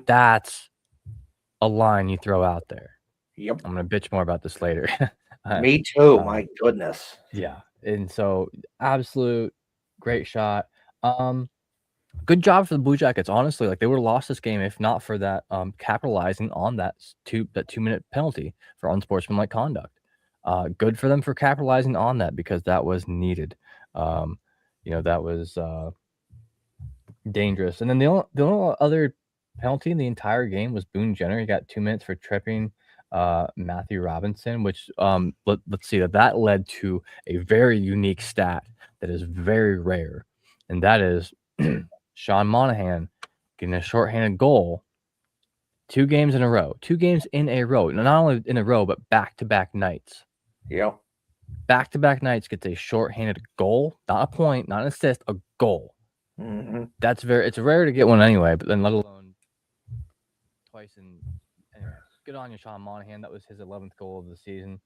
That's a line you throw out there. Yep. I'm gonna bitch more about this later. Me too. My goodness. Yeah, and so absolute great shot. Good job for the Blue Jackets, honestly. Like, they would've lost this game if not for that, capitalizing on that 2-minute penalty for unsportsmanlike conduct. Good for them for capitalizing on that because that was needed. That was, dangerous. And then the only other penalty in the entire game was Boone Jenner. He got 2 minutes for tripping, Matthew Robinson, which, let's see, that led to a very unique stat that is very rare, and that is Sean Monahan getting a shorthanded goal 2 games in a row. 2 games in a row. Not only in a row, but back-to-back nights. Yep. Back-to-back nights gets a shorthanded goal, not a point, not an assist, a goal. It's rare to get one anyway, but then let alone twice in. Anyway, good on you, Sean Monahan. That was his 11th goal of the season.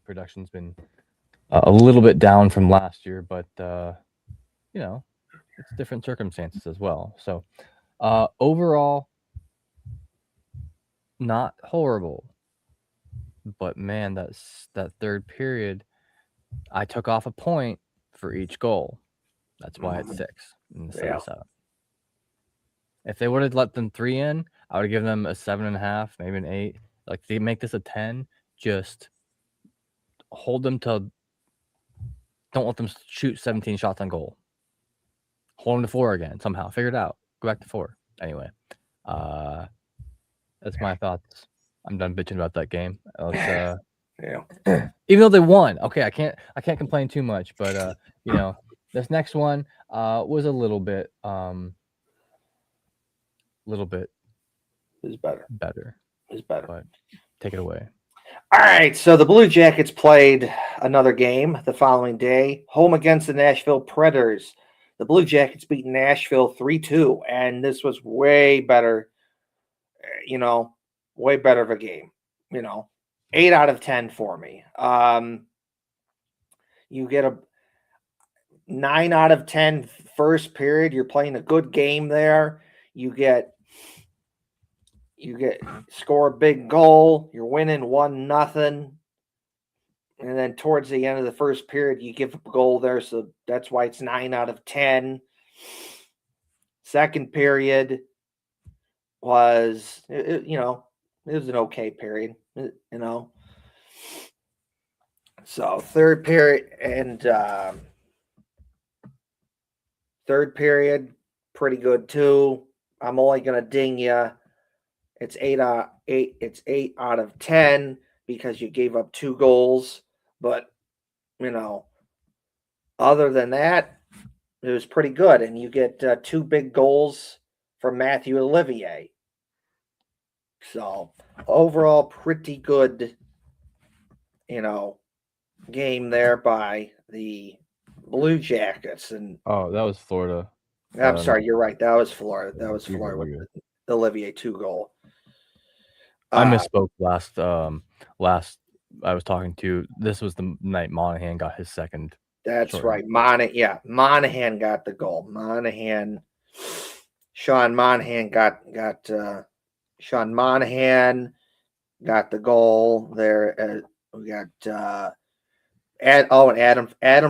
Production's been a little bit down from last year, but it's different circumstances as well. So overall, not horrible, but man, that third period, I took off a point for each goal. That's why it's 6 instead of 7. If they would have let them 3 in, I would have given them a 7.5, maybe an 8. Like, they make this a 10, just hold them to. Don't let them shoot 17 shots on goal. Hold them to 4 again somehow. Figure it out. Go back to 4. Anyway, that's my thoughts. I'm done bitching about that game. Let's, even though they won, okay, I can't complain too much, but this next one was a little bit Is better. Is better. But take it away. All right, so the Blue Jackets played another game the following day, home against the Nashville Predators. The Blue Jackets beat Nashville 3-2, and this was way better, way better of a game. 8 out of 10 for me. You get a 9 out of 10 first period. You're playing a good game there. You score a big goal. You're winning 1-0. And then towards the end of the first period, you give up a goal there. So that's why it's 9 out of 10. Second period was, it was an okay period, So third period third period, pretty good too. I'm only going to ding you. It's 8 out of 10 because you gave up 2 goals. But, other than that, it was pretty good. And you get 2 big goals from Matthew Olivier. So overall, pretty good, you know, game there by the Blue Jackets. And Oh, that was Florida. I'm Not sorry, you're right. That was Florida. That was you're good, Florida with you're good. the Olivier two goal. I Uh, misspoke last I was talking to this was the night Monahan got his second that's shortened right. goal. Monahan got the goal. Sean Monahan Sean Monahan got the goal there. We got and Adam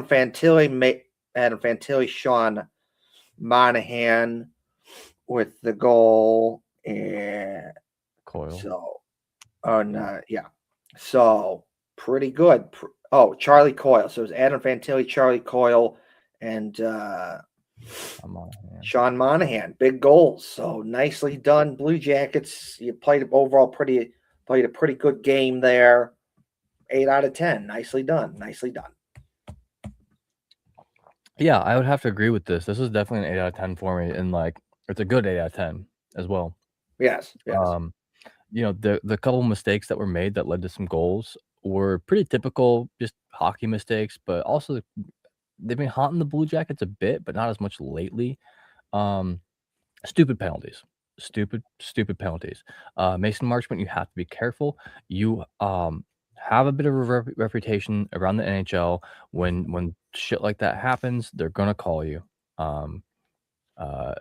Fantilli, Sean Monahan with the goal, and Coil. so yeah, so pretty good. Oh, Charlie Coyle. So it was Adam Fantilli, Charlie Coyle, and Sean Monahan. Sean Monahan. Big goals. So nicely done, Blue Jackets. You played a pretty good game there. 8 out of 10. Nicely done. Nicely done. Yeah, I would have to agree with this. This is definitely an 8 out of 10 for me, and, like, it's a good 8 out of 10 as well. Yes, yes. Um, the couple mistakes that were made that led to some goals were pretty typical, just hockey mistakes, but also they've been haunting the Blue Jackets a bit, but not as much lately. Um, stupid penalties. Stupid penalties. Mason Marchment, you have to be careful. You, have a bit of a reputation around the NHL. When shit like that happens, they're gonna call you. Um,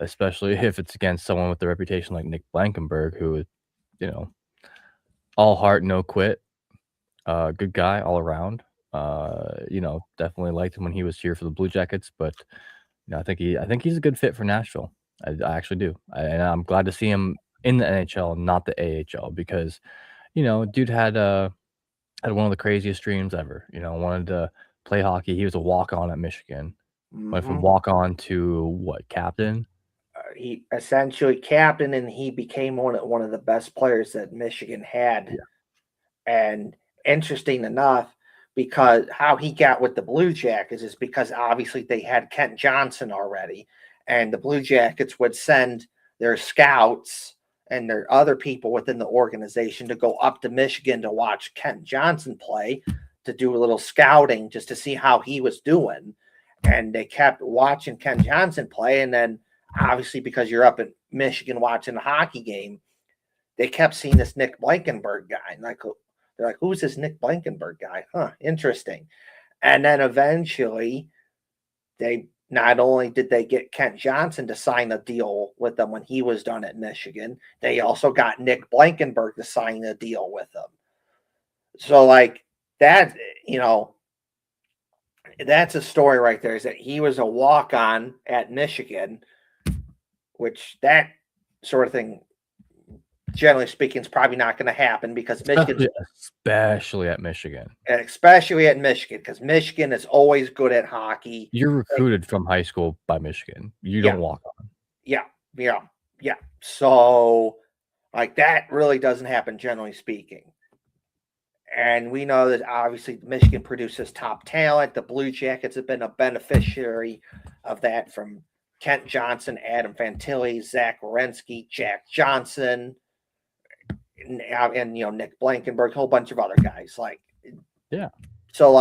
especially if it's against someone with a reputation like Nick Blankenburg, who is, you know, all heart, no quit. Good guy all around. Definitely liked him when he was here for the Blue Jackets, but I think he's a good fit for Nashville. I actually do, and I'm glad to see him in the NHL, not the AHL, because dude had one of the craziest dreams ever. Wanted to play hockey. He was a walk on at Michigan. Went from Hmm. walk on to what, captain? He essentially captain, and he became one of the best players that Michigan had. Yeah, And interesting enough, because how he got with the Blue Jackets is because obviously they had Kent Johnson already, and the Blue Jackets would send their scouts and their other people within the organization to go up to Michigan to watch Kent Johnson play, to do a little scouting just to see how he was doing. And they kept watching Kent Johnson play, and then obviously because you're up in Michigan watching a hockey game, they kept seeing this Nick Blankenburg guy. And they're like, who's this Nick Blankenburg guy? Huh, interesting. And then eventually, they not only did they get Kent Johnson to sign a deal with them when he was done at Michigan, they also got Nick Blankenburg to sign a deal with them. So, like, that, you know, that's a story right there, is that he was a walk on at Michigan, which that sort of thing, generally speaking, is probably not going to happen because Michigan's, especially at Michigan. especially at Michigan, because Michigan is always good at hockey. You're Like, recruited from high school by Michigan. You yeah, don't walk on. yeah, yeah, yeah. So, like, that really doesn't happen, generally speaking. And we know that obviously Michigan produces top talent. The Blue Jackets have been a beneficiary of that, from Kent Johnson, Adam Fantilli, Zach Wierenski, Jack Johnson, and Nick Blankenburg, a whole bunch of other guys. Yeah. So,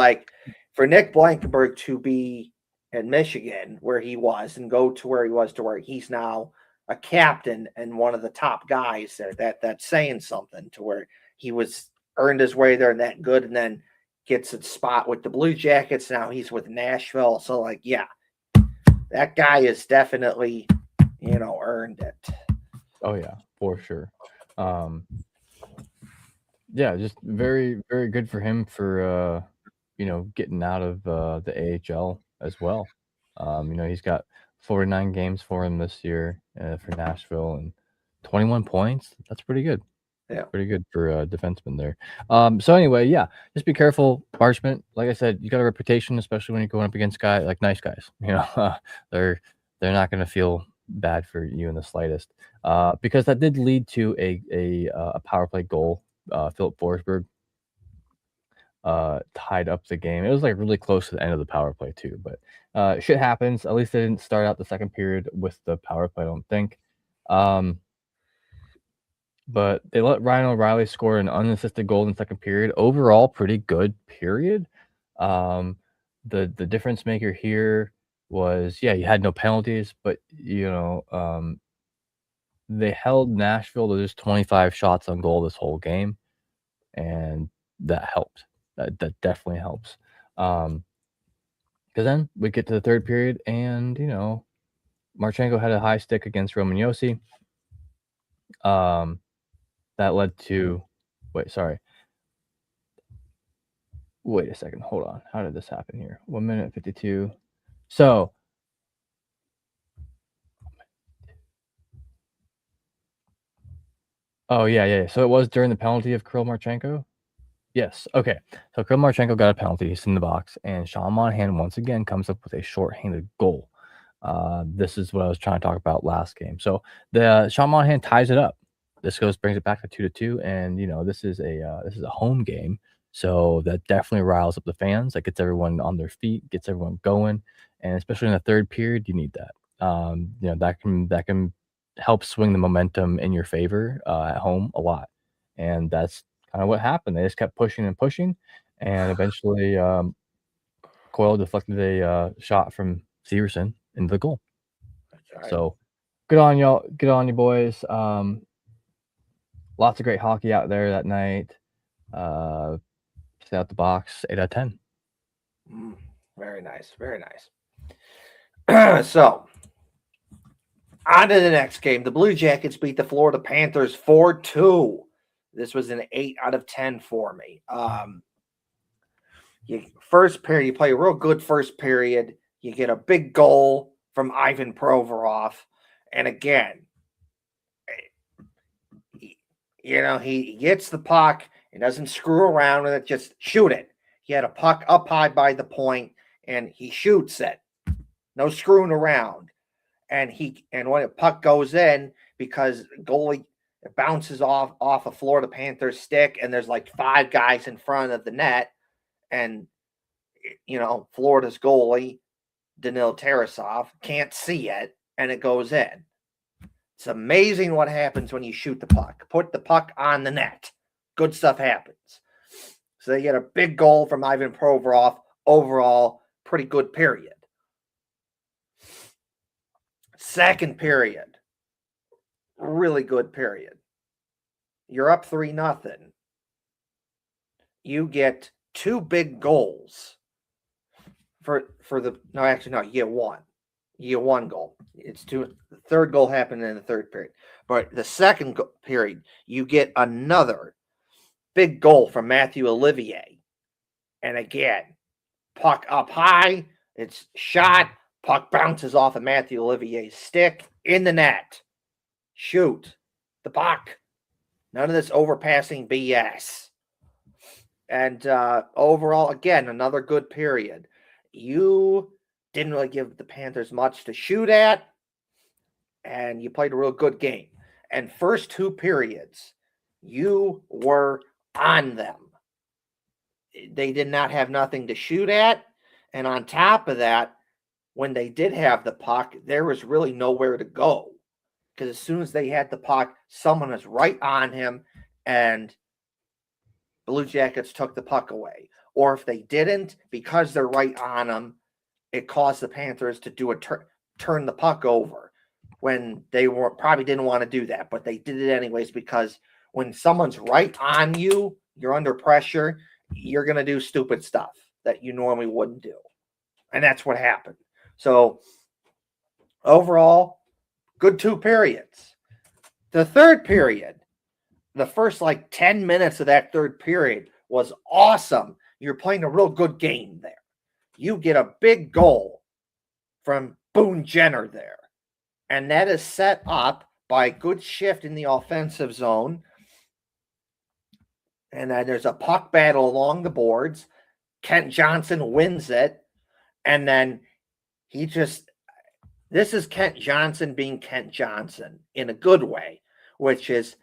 for Nick Blankenburg to be in Michigan where he was and go to where he was to where he's now a captain and one of the top guys there, that's saying something, to where he was earned his way there and that good, and then gets a spot with the Blue Jackets. Now he's with Nashville. So, yeah, that guy is definitely, earned it. Oh yeah, for sure. Um, yeah, just very, very good for him for getting out of the AHL as well. He's got 49 games for him this year for Nashville and 21 points. That's pretty good. Yeah. Pretty good for a defenseman there. So anyway, yeah, just be careful, Marchment. Like I said, you got a reputation, especially when you're going up against nice guys. They're they're not gonna feel bad for you in the slightest. Because that did lead to a power play goal. Philip Forsberg tied up the game. It was like really close to the end of the power play too, but shit happens. At least they didn't start out the second period with the power play, I don't think. Um, but they let Ryan O'Reilly score an unassisted goal in the second period. Overall, pretty good period. Um, the difference maker here was, yeah, you had no penalties, but, they held Nashville to just 25 shots on goal this whole game, and that helped. That definitely helps. Because then we get to the third period, and, Marchenko had a high stick against Roman Josi. That led to wait, sorry. Wait a second, hold on. How did this happen here? 1 minute 52. So oh, yeah. So it was during the penalty of Kirill Marchenko? Yes, okay. So Kirill Marchenko got a penalty, he's in the box, and Sean Monahan once again comes up with a shorthanded goal. This is what I was trying to talk about last game. So the Sean Monahan ties it up. This brings it back to 2-2, and, this is a home game, so that definitely riles up the fans. That gets everyone on their feet, gets everyone going, and especially in the third period, you need that. That can help swing the momentum in your favor, at home a lot, and that's kinda what happened. They just kept pushing and pushing, and eventually, Coyle deflected a, shot from Severson into the goal. That's right. So, good on y'all. Good on you boys. Lots of great hockey out there that night. Stay out the box, 8 out of 10. Very nice. Very nice. So, on to the next game. The Blue Jackets beat the Florida Panthers 4-2. This was an 8 out of 10 for me. First period, you play a real good first period. You get a big goal from Ivan Provorov. And again, he gets the puck. He doesn't screw around with it. Just shoot it. He had a puck up high by the point, and he shoots it. No screwing around. And when a puck goes in, because goalie it bounces off a Florida Panthers stick, and there's like 5 guys in front of the net, and Florida's goalie Danil Tarasov can't see it, and it goes in. It's amazing what happens when you shoot the puck. Put the puck on the net. Good stuff happens. So they get a big goal from Ivan Provorov. Overall, pretty good period. Second period, really good period. You're up 3-0. You get 2 big goals you get one. You get 1 goal. It's 2. The third goal happened in the third period. But the second period, you get another big goal from Matthew Olivier. And again, puck up high, it's shot, puck bounces off of Matthew Olivier's stick in the net. Shoot the puck. None of this overpassing BS. And overall, again, another good period. You didn't really give the Panthers much to shoot at, and you played a real good game. And first 2 periods, you were on them. They did not have nothing to shoot at. And on top of that, when they did have the puck, there was really nowhere to go. Because as soon as they had the puck, someone was right on him, and Blue Jackets took the puck away. Or if they didn't, because they're right on them, it caused the Panthers to do turn the puck over when they probably didn't want to do that, but they did it anyways, because when someone's right on you, you're under pressure, you're going to do stupid stuff that you normally wouldn't do. And that's what happened. So overall, good 2 periods. The third period, the first 10 minutes of that third period was awesome. You're playing a real good game there. You get a big goal from Boone Jenner there. And that is set up by a good shift in the offensive zone. And then there's a puck battle along the boards. Kent Johnson wins it. And then this is Kent Johnson being Kent Johnson in a good way, which is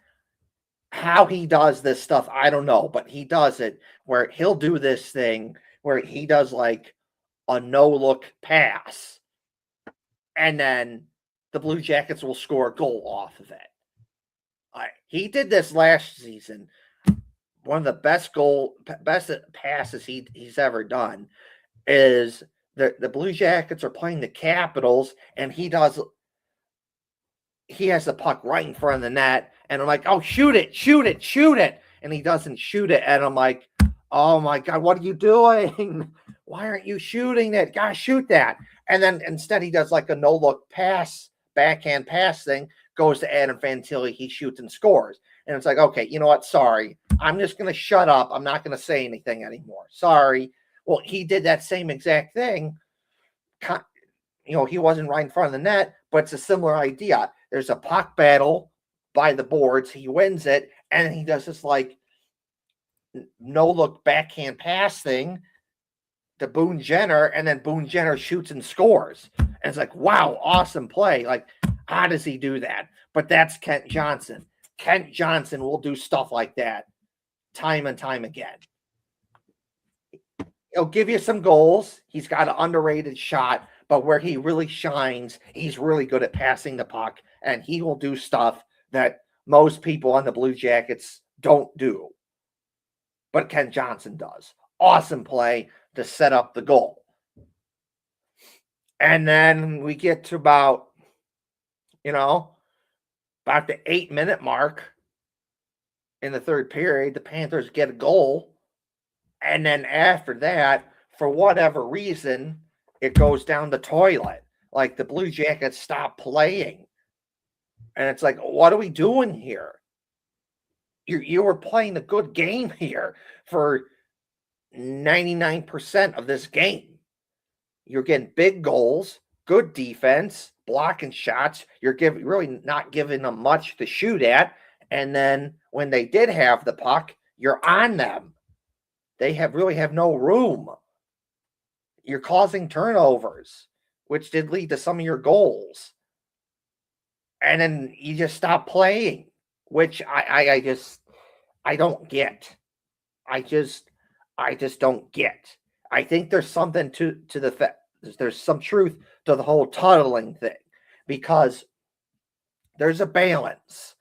how he does this stuff. I don't know, but he does it where he'll do this thing where he does a no-look pass, and then the Blue Jackets will score a goal off of it. He did this last season. One of the best passes he's ever done is the Blue Jackets are playing the Capitals, and he has the puck right in front of the net, and I'm like, oh, shoot it, shoot it, shoot it, and he doesn't shoot it, and I'm like, oh my God, what are you doing? Why aren't you shooting it? Gotta shoot that. And then instead he does like a no-look pass, backhand pass thing, goes to Adam Fantilli, he shoots and scores. And it's like, okay, you know what? Sorry. I'm just going to shut up. I'm not going to say anything anymore. Sorry. Well, he did that same exact thing. He wasn't right in front of the net, but it's a similar idea. There's a puck battle by the boards. He wins it, and he does this like no-look backhand pass thing to Boone Jenner, and then Boone Jenner shoots and scores. And it's like, wow, awesome play. Like, how does he do that? But that's Kent Johnson. Kent Johnson will do stuff like that time and time again. He'll give you some goals. He's got an underrated shot, but where he really shines, he's really good at passing the puck, and he will do stuff that most people on the Blue Jackets don't do. But Kent Johnson does. Awesome play to set up the goal. And then we get to about the 8-minute mark in the third period, the Panthers get a goal. And then after that, for whatever reason, it goes down the toilet. Like the Blue Jackets stop playing. And it's like, what are we doing here? You were playing a good game here for 99% of this game. You're getting big goals, good defense, blocking shots. You're really not giving them much to shoot at. And then when they did have the puck, you're on them. They really have no room. You're causing turnovers, which did lead to some of your goals. And then you just stop playing, which I don't get. I just don't get. I think there's something to the fact. There's some truth to the whole tunnelling thing, because there's a balance.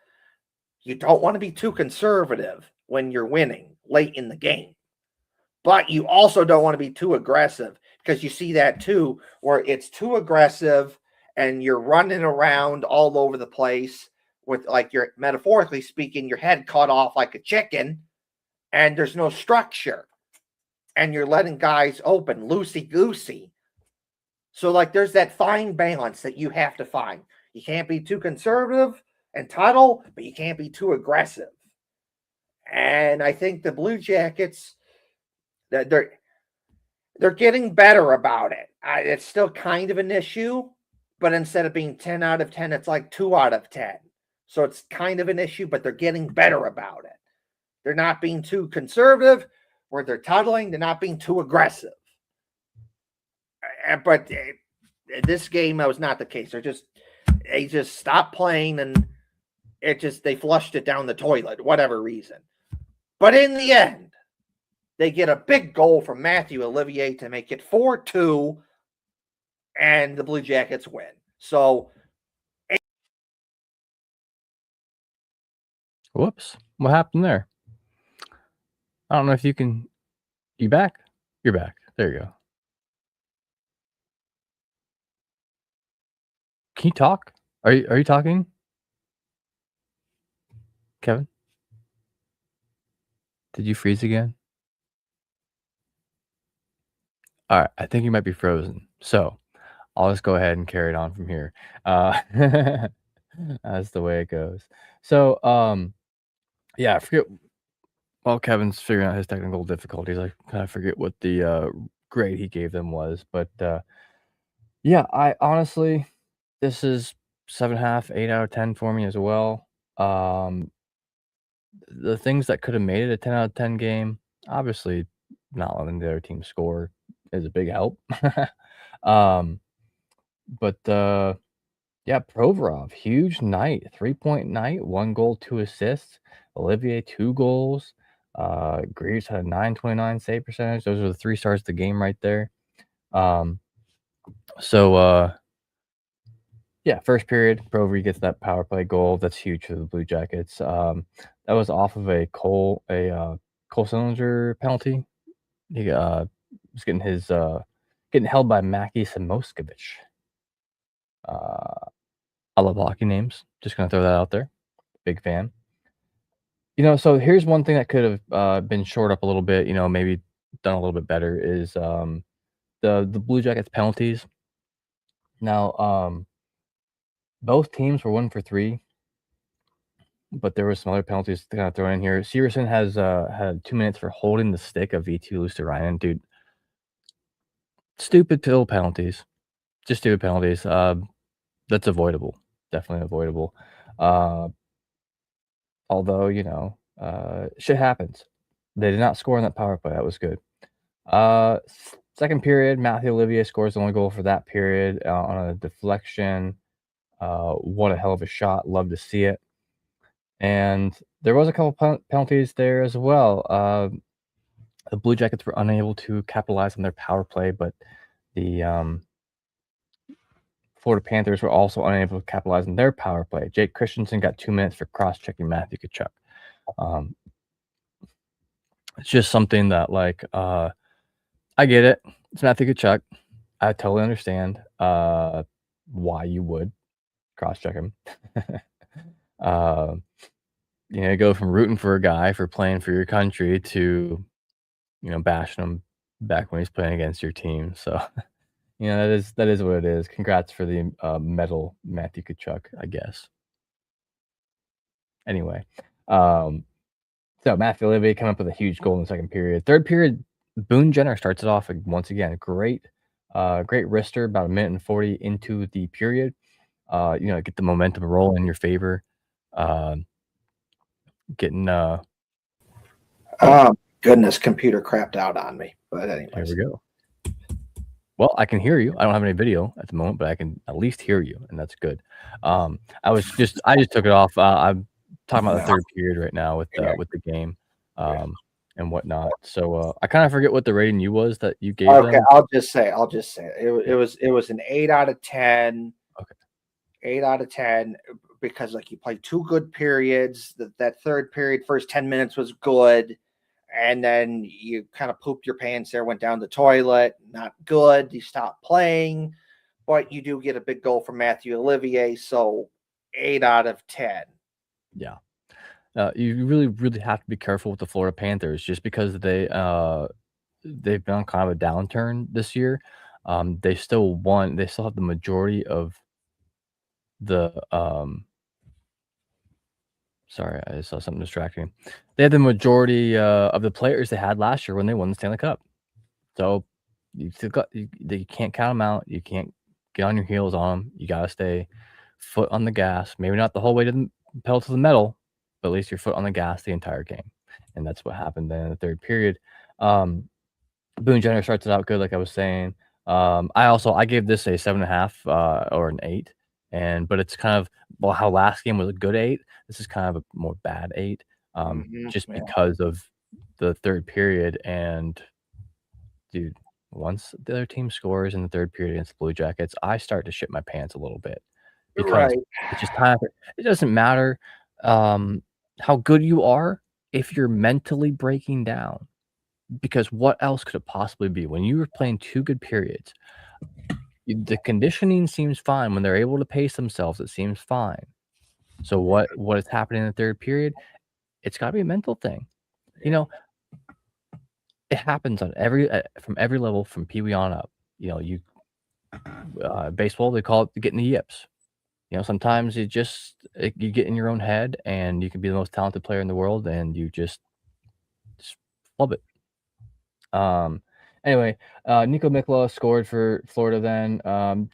You don't want to be too conservative when you're winning late in the game, but you also don't want to be too aggressive, because you see that too, where it's too aggressive and you're running around all over the place with, like, you're metaphorically speaking, your head cut off like a chicken, and there's no structure, and you're letting guys open loosey-goosey. So, like, there's that fine balance that you have to find. You can't be too conservative and tunnel, but you can't be too aggressive. And I think the Blue Jackets, they're getting better about it. It's still kind of an issue, but instead of being 10 out of 10, it's like 2 out of 10. So it's kind of an issue, but they're getting better about it. They're not being too conservative, where they're tunneling. They're not being too aggressive. But this game, that was not the case. They just stopped playing, and they flushed it down the toilet, whatever reason. But in the end, they get a big goal from Matthew Olivier to make it 4-2, and the Blue Jackets win. So, whoops, what happened there? I don't know if you can. You back? You're back. There you go. Can you talk? Are you talking, Kevin? Did you freeze again? All right, I think you might be frozen. So I'll just go ahead and carry it on from here. That's the way it goes. So, yeah, I forget. While Kevin's figuring out his technical difficulties, I kind of forget what the grade he gave them was. But yeah, I honestly, this is 7.5, 8 out of 10 for me as well. The things that could have made it a 10 out of 10 game, obviously, not letting the other team score is a big help. But yeah, Provorov, huge night, 3-point night, 1 goal, 2 assists. Olivier, 2 goals. Greaves had a 929 save percentage. Those are the 3 stars of the game right there. So Yeah, first period, Brovary gets that power play goal. That's huge for the Blue Jackets. That was off of Cole Sillinger penalty. He was getting held by Mackie Samoskevich. Uh, I love hockey names. Just gonna throw that out there. Big fan. So here's one thing that could have been shored up a little bit. Maybe done a little bit better is the Blue Jackets penalties. Now, both teams were 1 for 3, but there was some other penalties to kinda throw in here. Severson has, had 2 minutes for holding the stick of V2 Luostarinen. Dude, stupid little penalties. Just stupid penalties. That's avoidable. Definitely avoidable. Uh, although, shit happens. They did not score on that power play. That was good. Second period, Matthew Olivier scores the only goal for that period, on a deflection. What a hell of a shot. Love to see it. And there was a couple penalties there as well. The Blue Jackets were unable to capitalize on their power play, but the Florida Panthers were also unable to capitalize on their power play. Jake Christensen got 2 minutes for cross-checking Matthew Tkachuk. Um, it's just something that, I get it. It's Matthew Tkachuk. I totally understand why you would cross-check him. uh, go from rooting for a guy for playing for your country to bashing him back when he's playing against your team. So, that is what it is. Congrats for the medal, Matthew Tkachuk, I guess. Anyway, so Matthew Olivier came up with a huge goal in the second period. Third period, Boone Jenner starts it off once again. Great wrister, about 1:40 into the period. Get the momentum rolling in your favor. Uh, getting Oh, goodness, computer crapped out on me. But Here we anyways, go. Well, I can hear you. I don't have any video at the moment, but I can at least hear you, and that's good. I just took it off. I'm talking about the third period right now with yeah. the game, and whatnot. So I kind of forget what the rating you was that you gave Okay, them. I'll just say it. Yeah. It was an 8 out of 10. Okay. 8 out of 10 because like you played two good periods. That third period, first 10 minutes was good, and then you kind of pooped your pants there, went down the toilet. Not good. You stopped playing, but you do get a big goal from Matthew Olivier, so 8 out of 10. Yeah. You really, really have to be careful with the Florida Panthers just because they've been on kind of a downturn this year. They still won. They still have the majority of the sorry, I saw something distracting. They had the majority of the players they had last year when they won the Stanley Cup. So you can't count them out. You can't get on your heels on them. You gotta stay foot on the gas. Maybe not the whole way to the pedal to the metal, but at least your foot on the gas the entire game. And that's what happened then in the third period. Um, Boone Jenner starts it out good, like I was saying. I gave this a 7.5 or an 8, but it's kind of how last game was a good 8. This is kind of a more bad 8, just Yeah. because of the third period. And dude, once the other team scores in the third period against the Blue Jackets, I start to shit my pants a little bit because Right. it's just time. It doesn't matter how good you are if you're mentally breaking down. Because what else could it possibly be? When you were playing 2 good periods, the conditioning seems fine. When they're able to pace themselves, it seems fine. So what is happening in the third period? It's gotta be a mental thing. You know, it happens on from every level from Pee Wee on up. Baseball, they call it getting the yips. Sometimes you get in your own head, and you can be the most talented player in the world, and you just flub it. Um, anyway, Nico Mikla scored for Florida then,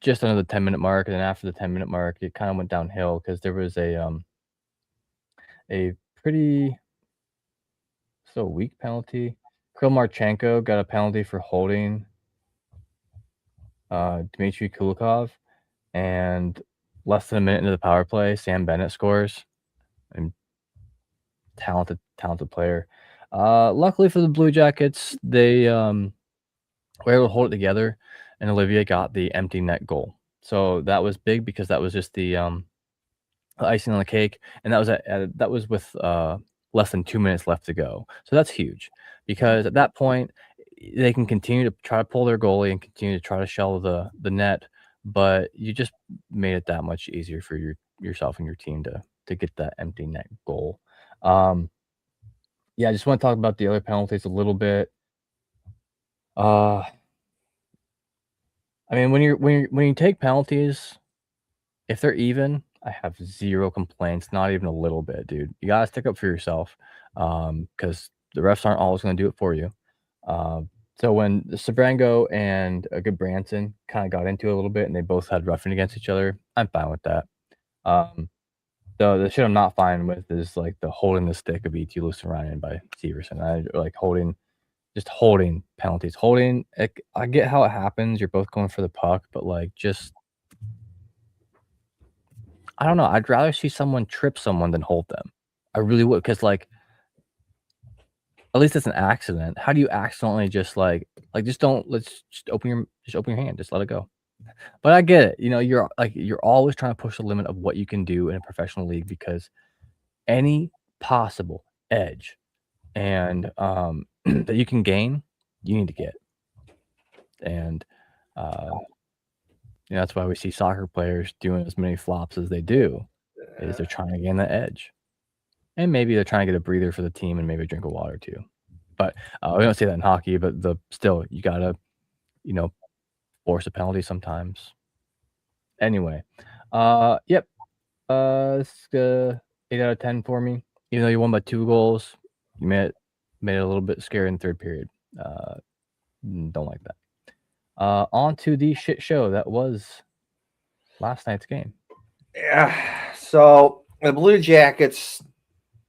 just under the 10-minute mark, and then after the 10-minute mark, it kinda went downhill because there was a pretty weak penalty. Kirill Marchenko got a penalty for holding, Dmitry Kulikov, and less than a minute into the power play, Sam Bennett scores, and talented player. Luckily for the Blue Jackets, they, were able to hold it together, and Olivier got the empty net goal. So that was big because that was just the icing on the cake, and that was that was with, less than 2 minutes left to go. So that's huge because at that point, they can continue to try to pull their goalie and continue to try to shell the net, but you just made it that much easier for yourself and your team to get that empty net goal. Um, yeah, I just wanna talk about the other penalties a little bit. Uh, I mean, when you take penalties, if they're even, I have 0 complaints, not even a little bit, dude. You gotta stick up for yourself, because the refs aren't always gonna do it for you. So when Sabrango and, Branson kinda got into it a little bit and they both had roughing against each other, I'm fine with that. Um, the shit I'm not fine with is, like, the holding the stick of E.T. Ryan by Severson. I like holding penalties. Holding, like, I get how it happens, you're both going for the puck, but, like, just I don't know, I'd rather see someone trip someone than hold them. I really would, because like, at least it's an accident. How do you accidentally just, just don't let's just open your hand, just let it go. But I get it, you're always trying to push the limit of what you can do in a professional league because any possible edge and, that you can gain, you need to get. And, uh, that's why we see soccer players doing as many flops as they do, is they're trying to gain the edge. And maybe they're trying to get a breather for the team and maybe a drink of water too. But, we don't say that in hockey, but still, you gotta, you know, force a penalty sometimes. Anyway, yep, it's, 8 out of 10 for me. Even though you won by 2 goals, you made it a little bit scary in the 3rd period. Uh, don't like that. On to the shit show that was last night's game. Yeah. So the Blue Jackets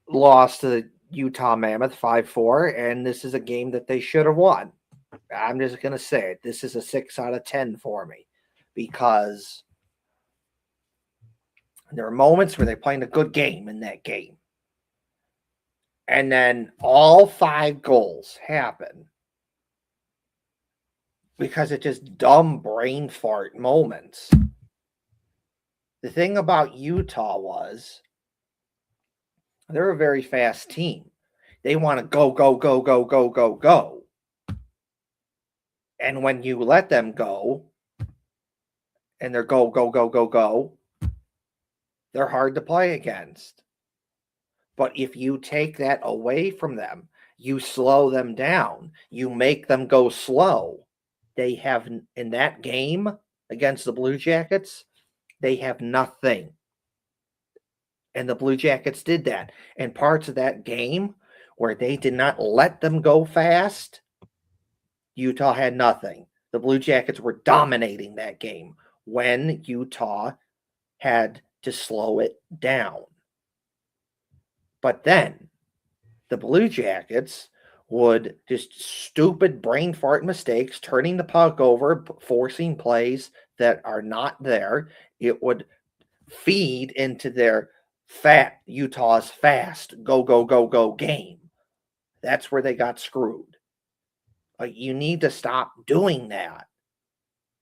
lost to the Utah Mammoth 5-4, and this is a game that they should have won. I'm just going to say it. This is a 6 out of 10 for me because there are moments where they're playing a good game in that game. And then all 5 goals happen because it's just dumb brain fart moments. The thing about Utah was they're a very fast team. They want to go, go, go, go, go, go, go. And when you let them go and they're go, go, go, go, go, they're hard to play against. But if you take that away from them, you slow them down, you make them go slow. They have, in that game against the Blue Jackets, they have nothing. And the Blue Jackets did that. And parts of that game where they did not let them go fast, Utah had nothing. The Blue Jackets were dominating that game when Utah had to slow it down. But then the Blue Jackets would just stupid brain fart mistakes, turning the puck over, forcing plays that are not there. It would feed into their Utah's fast go, go, go, go game. That's where they got screwed. You need to stop doing that.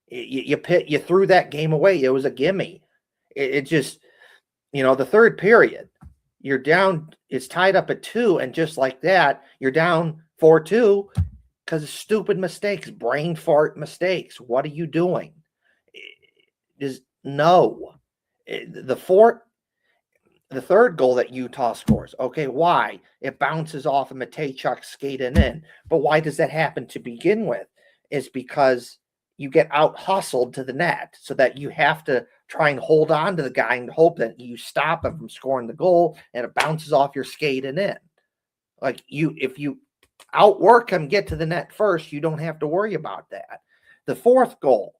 You threw that game away. It was a gimme. It just, the 3rd period, you're down, it's tied up at 2, and just like that, you're down 4-2 because of stupid mistakes, brain fart mistakes. What are you doing? No. The 3rd goal that Utah scores, okay, why? It bounces off of Matejchuk skating in. But why does that happen to begin with? Is because you get out hustled to the net so that you have to try and hold on to the guy and hope that you stop him from scoring the goal, and it bounces off your skating in. Like, if you outwork him, get to the net first, you don't have to worry about that. The 4th goal,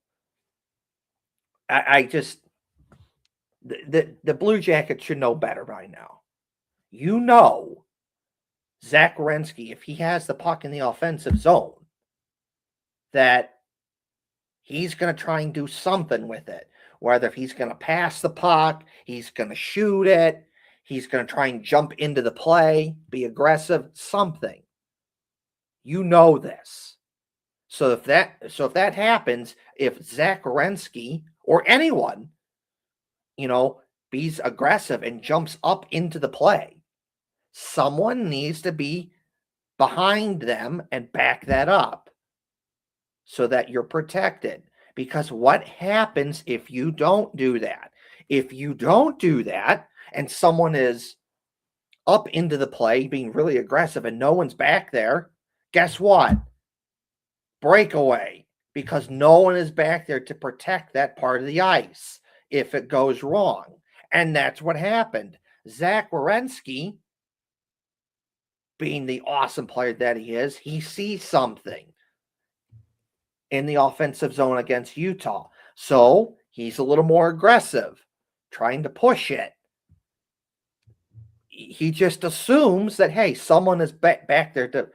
the Blue Jackets should know better by now. Zach Werenski, if he has the puck in the offensive zone, that he's going to try and do something with it. Whether if he's going to pass the puck, he's going to shoot it, he's going to try and jump into the play, be aggressive, something. You know this. So if that happens, if Zach Werenski or anyone, be's aggressive and jumps up into the play, someone needs to be behind them and back that up so that you're protected. Because what happens if you don't do that? If you don't do that and someone is up into the play being really aggressive and no one's back there, guess what? Breakaway, because no one is back there to protect that part of the ice if it goes wrong. And that's what happened. Zach Werenski, being the awesome player that he is, he sees something in the offensive zone against Utah. So he's a little more aggressive, trying to push it. He just assumes that, hey, someone is back there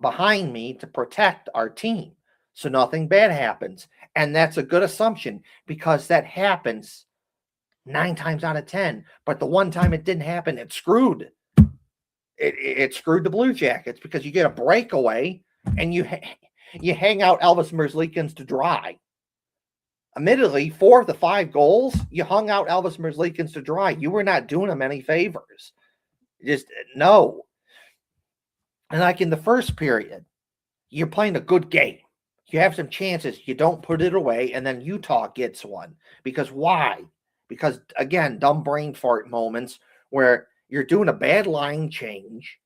behind me to protect our team so nothing bad happens. And that's a good assumption because that happens 9 times out of 10. But the one time it didn't happen, it screwed. It screwed the Blue Jackets because you get a breakaway and you hang out Elvis Merzlikins to dry. Admittedly, 4 of the 5 goals, you hung out Elvis Merzlikins to dry. You were not doing him any favors. Just no. And like in the first period, you're playing a good game. You have some chances. You don't put it away, and then Utah gets one. Because why? Because, again, dumb brain fart moments where you're doing a bad line change,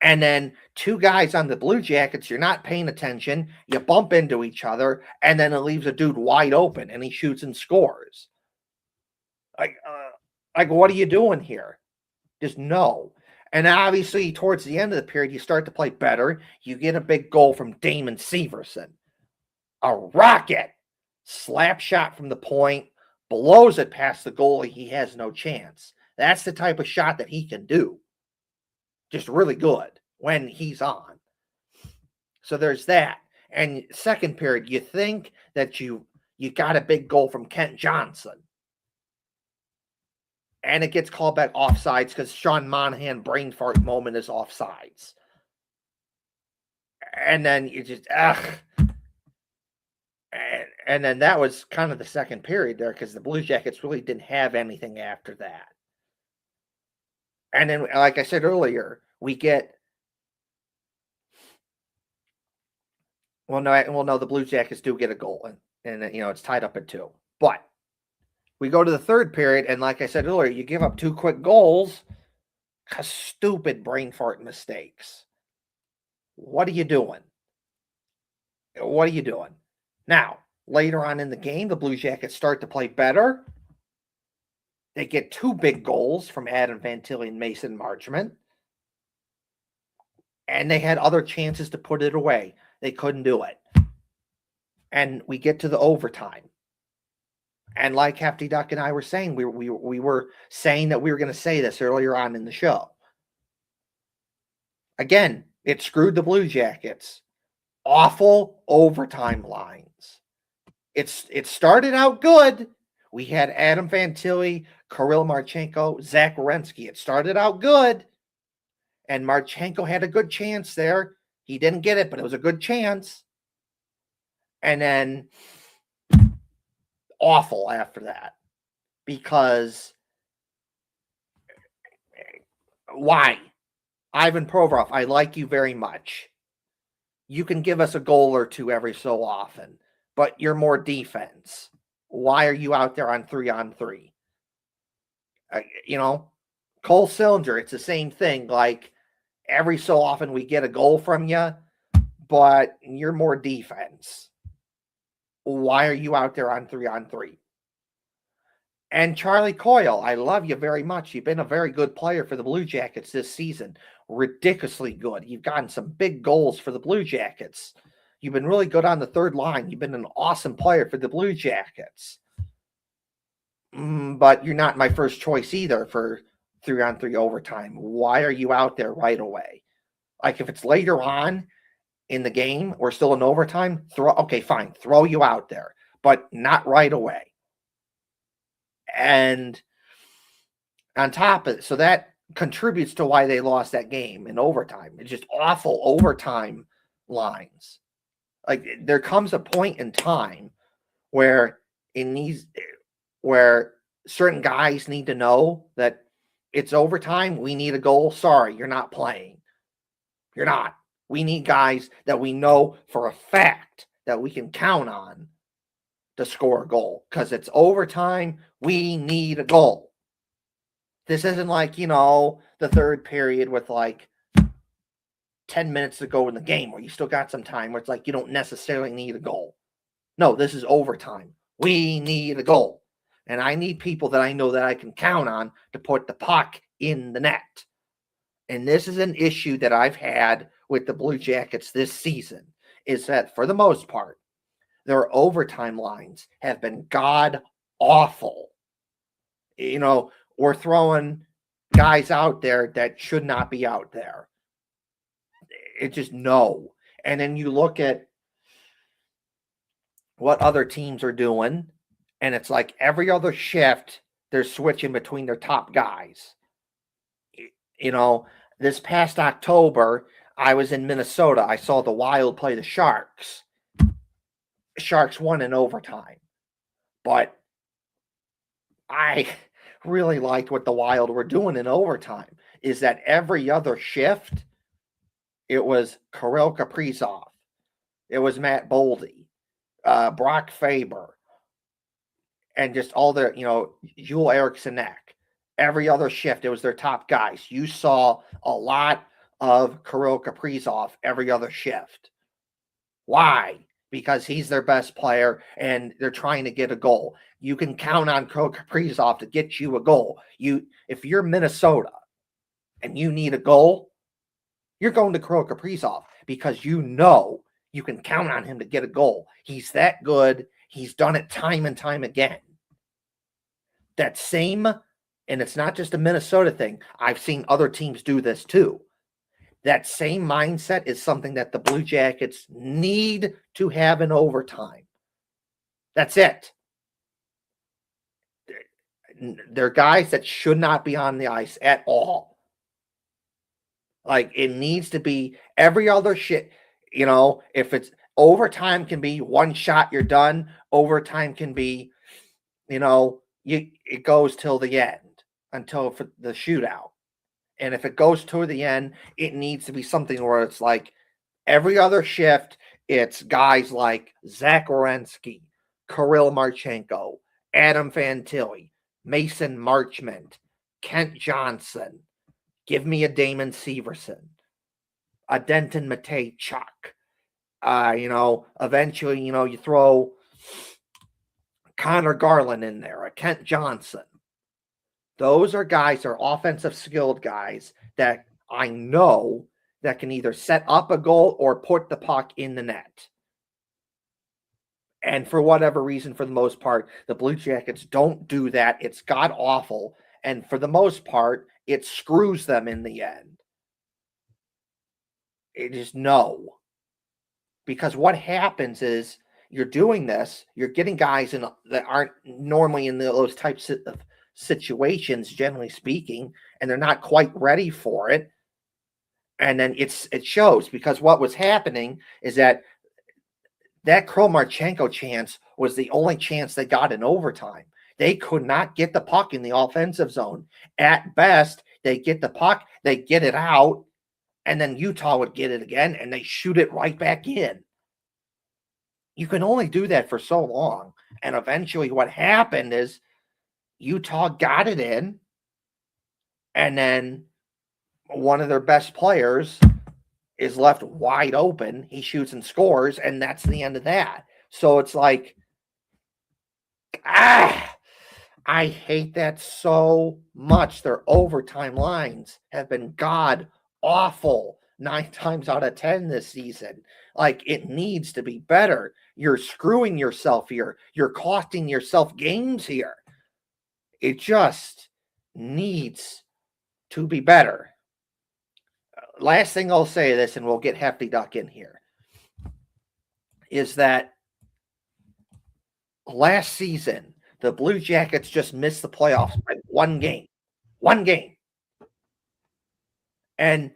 and then 2 guys on the Blue Jackets, you're not paying attention, you bump into each other, and then it leaves a dude wide open, and he shoots and scores. Like what are you doing here? Just no. And obviously, towards the end of the period, you start to play better. You get a big goal from Damon Severson. A rocket. Slap shot from the point. Blows it past the goalie. He has no chance. That's the type of shot that he can do. Just really good when he's on. So there's that. And second period, you think that you got a big goal from Kent Johnson. And it gets called back offsides because Sean Monahan brain fart moment is offsides. And then you just, And then that was kind of the second period there because the Blue Jackets really didn't have anything after that. And then, like I said earlier, we get, the Blue Jackets do get a goal. And it's tied up at 2. But we go to the third period, and like I said earlier, you give up 2 quick goals because stupid brain fart mistakes. What are you doing? What are you doing? Now, later on in the game, the Blue Jackets start to play better. They get 2 big goals from Adam Fantilli and Mason Marchment. And they had other chances to put it away. They couldn't do it. And we get to the overtime. And like Hefty Duck and I were saying, we were saying that we were going to say this earlier on in the show. Again, it screwed the Blue Jackets. Awful overtime lines. It started out good. We had Adam Fantilli, Kirill Marchenko, Zach Werenski. It started out good. And Marchenko had a good chance there. He didn't get it, but it was a good chance. And then awful after that. Because why? Ivan Provorov, I like you very much. You can give us a goal or 2 every so often, but you're more defense. Why are you out there on 3-on-3? Cole Sillinger, it's the same thing. Like, every so often we get a goal from you, but you're more defense. Why are you out there on 3-on-3? And Charlie Coyle, I love you very much. You've been a very good player for the Blue Jackets this season. Ridiculously good. You've gotten some big goals for the Blue Jackets. You've been really good on the third line. You've been an awesome player for the Blue Jackets. But you're not my first choice either for 3-on-3 overtime. Why are you out there right away? Like, if it's later on in the game or still in overtime, fine, throw you out there, but not right away. And on top of it, so that contributes to why they lost that game in overtime. It's just awful overtime lines. Like, there comes a point in time where in these where certain guys need to know that it's overtime. We need a goal. Sorry, you're not playing. You're not. We need guys that we know for a fact that we can count on to score a goal because it's overtime. We need a goal. This isn't like, the third period with like 10 minutes to go in the game where you still got some time where it's like you don't necessarily need a goal. No, this is overtime. We need a goal. And I need people that I know that I can count on to put the puck in the net. And this is an issue that I've had with the Blue Jackets this season, is that for the most part, their overtime lines have been god awful. We're throwing guys out there that should not be out there. It just no. And then you look at what other teams are doing, and it's like every other shift, they're switching between their top guys. This past October, I was in Minnesota. I saw the Wild play the Sharks. Sharks won in overtime. But I really liked what the Wild were doing in overtime, is that every other shift, it was Kirill Kaprizov. It was Matt Boldy, Brock Faber, and just all their, Joel Eriksson-Ek. Every other shift, it was their top guys. You saw a lot of Kirill Kaprizov every other shift. Why? Because he's their best player and they're trying to get a goal. You can count on Kirill Kaprizov to get you a goal. If you're Minnesota and you need a goal, you're going to Kirill Kaprizov because you can count on him to get a goal. He's that good. He's done it time and time again. That same, and it's not just a Minnesota thing. I've seen other teams do this too. That same mindset is something that the Blue Jackets need to have in overtime. That's it. They're guys that should not be on the ice at all. Like, it needs to be every other shit. If it's overtime, can be one shot, you're done. Overtime can be, it goes till the end, until the shootout. And if it goes to the end, it needs to be something where it's like every other shift, it's guys like Zach Werenski, Kirill Marchenko, Adam Fantilli, Mason Marchment, Kent Johnson. Give me a Damon Severson, a Denton Mateychuk. Eventually, you throw Connor Garland in there, a Kent Johnson. Those are guys, are offensive skilled guys that I know that can either set up a goal or put the puck in the net. And for whatever reason, for the most part, the Blue Jackets don't do that. It's god awful. And for the most part, it screws them in the end. It is no. Because what happens is you're doing this, you're getting guys that aren't normally in those types of situations, generally speaking, and they're not quite ready for it. And then it shows, because what was happening is that Kirill Marchenko chance was the only chance they got in overtime. They could not get the puck in the offensive zone. At best, they get the puck, they get it out, and then Utah would get it again, and they shoot it right back in. You can only do that for so long. And eventually what happened is Utah got it in, and then one of their best players is left wide open. He shoots and scores, and that's the end of that. So it's like, I hate that so much. Their overtime lines have been god awful 9 times out of 10 this season. Like, it needs to be better. You're screwing yourself here. You're costing yourself games here. It just needs to be better. Last thing I'll say this, and we'll get Hefty Duck in here, is that last season, the Blue Jackets just missed the playoffs by one game. One game. And,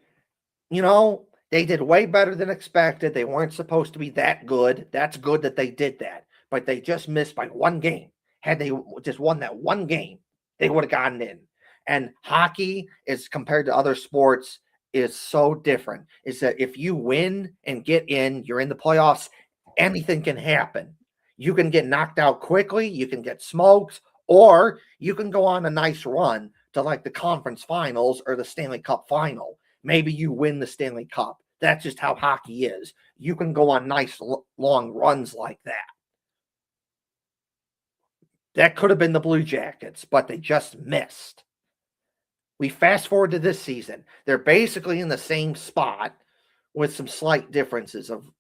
they did way better than expected. They weren't supposed to be that good. That's good that they did that. but they just missed by one game. Had they just won that one game, they would have gotten in. And hockey is compared to other sports is so different. Is that if you win and get in, you're in the playoffs, anything can happen. You can get knocked out quickly, you can get smoked, or you can go on a nice run to like the conference finals or the Stanley Cup final. Maybe you win the Stanley Cup. That's just how hockey is. You can go on nice long runs like that. That could have been the Blue Jackets, but they just missed. We fast forward to this season. They're basically in the same spot with some slight differences of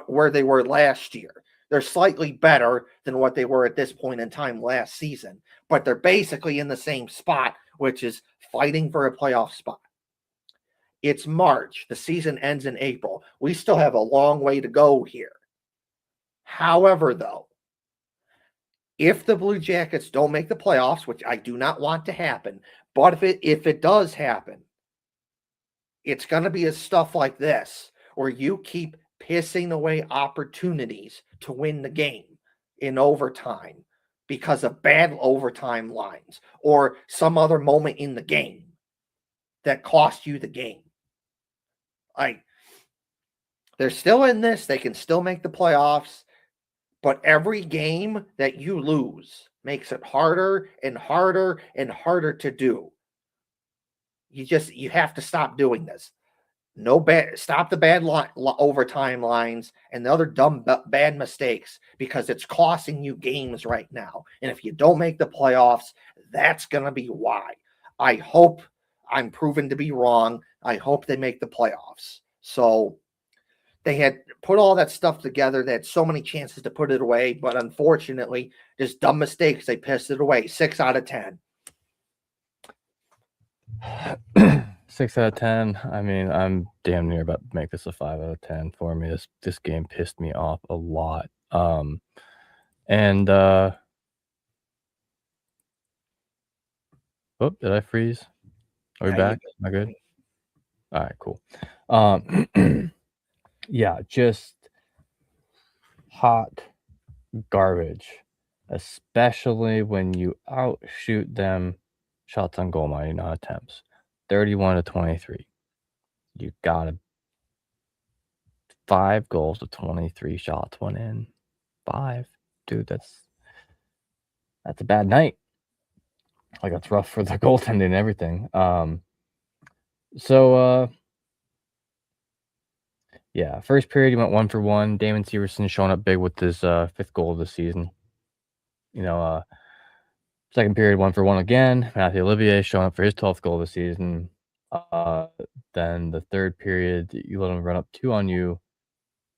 where they were last year. They're slightly better than what they were at this point in time last season, but they're basically in the same spot, which is fighting for a playoff spot. It's March. The season ends in April. We still have a long way to go here. However, though, if the Blue Jackets don't make the playoffs, which I do not want to happen, but if it does happen, it's going to be a stuff like this where you keep pissing away opportunities to win the game in overtime because of bad overtime lines or some other moment in the game that cost you the game. Like, they're still in this. They can still make the playoffs. But every game that you lose makes it harder and harder and harder to do. You have to stop doing this. Stop the bad overtime lines and the other dumb bad mistakes because it's costing you games right now. And if you don't make the playoffs, that's going to be why. I hope I'm proven to be wrong. I hope they make the playoffs. So they had put all that stuff together. They had so many chances to put it away, but unfortunately, just dumb mistakes. They pissed it away. 6 out of 10. 6 out of 10. I mean, I'm damn near about to make this a 5 out of 10 for me. This game pissed me off a lot. Oh, did I freeze? Are we back? Am I good? All right, cool. Yeah, just hot garbage, especially when you outshoot them shots on goal, not attempts. 31-23. You got 5 goals to 23 shots went in. 5. Dude, that's a bad night. Like, that's rough for the goaltending and everything. Yeah, first period, he went 1 for 1. Damon Severson showing up big with his 5th goal of the season. Second period, 1 for 1 again. Matthew Olivier showing up for his 12th goal of the season. Then the third period, you let him run up 2 on you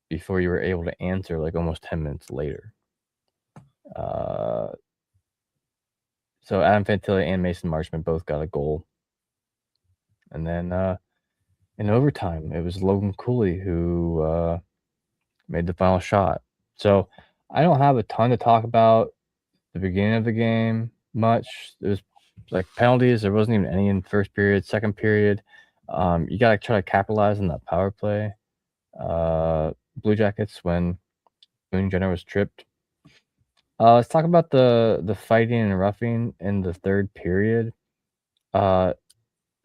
before you were able to answer, like, almost 10 minutes later. So Adam Fantilli and Mason Marchment both got a goal. And then in overtime, it was Logan Cooley who made the final shot. So I don't have a ton to talk about the beginning of the game much. It was like penalties. There wasn't even any in the first period. Second period, you got to try to capitalize on that power play. Blue Jackets when Boone Jenner was tripped. Let's talk about the fighting and roughing in the third period.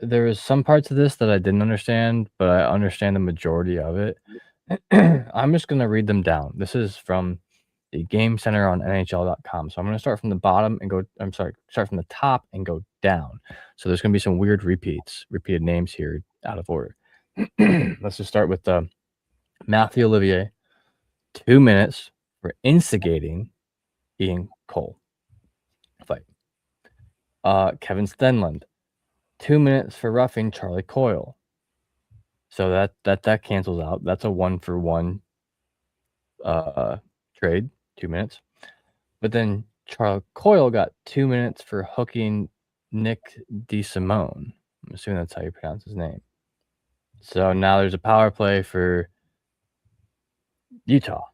There was some parts of this that I didn't understand, but I understand the majority of it. I'm just going to read them down. This is from the Game Center on NHL.com. So I'm going to start from the bottom and start from the top and go down. So there's going to be some weird repeated names here out of order. Let's just start with Matthew Olivier, 2 minutes for instigating Ian Cole fight. Kevin Stenlund, 2 minutes for roughing Charlie Coyle. So that cancels out. That's a 1-for-1 trade, 2 minutes. But then Charlie Coyle got 2 minutes for hooking Nick DeSimone. I'm assuming that's how you pronounce his name. So now there's a power play for Utah.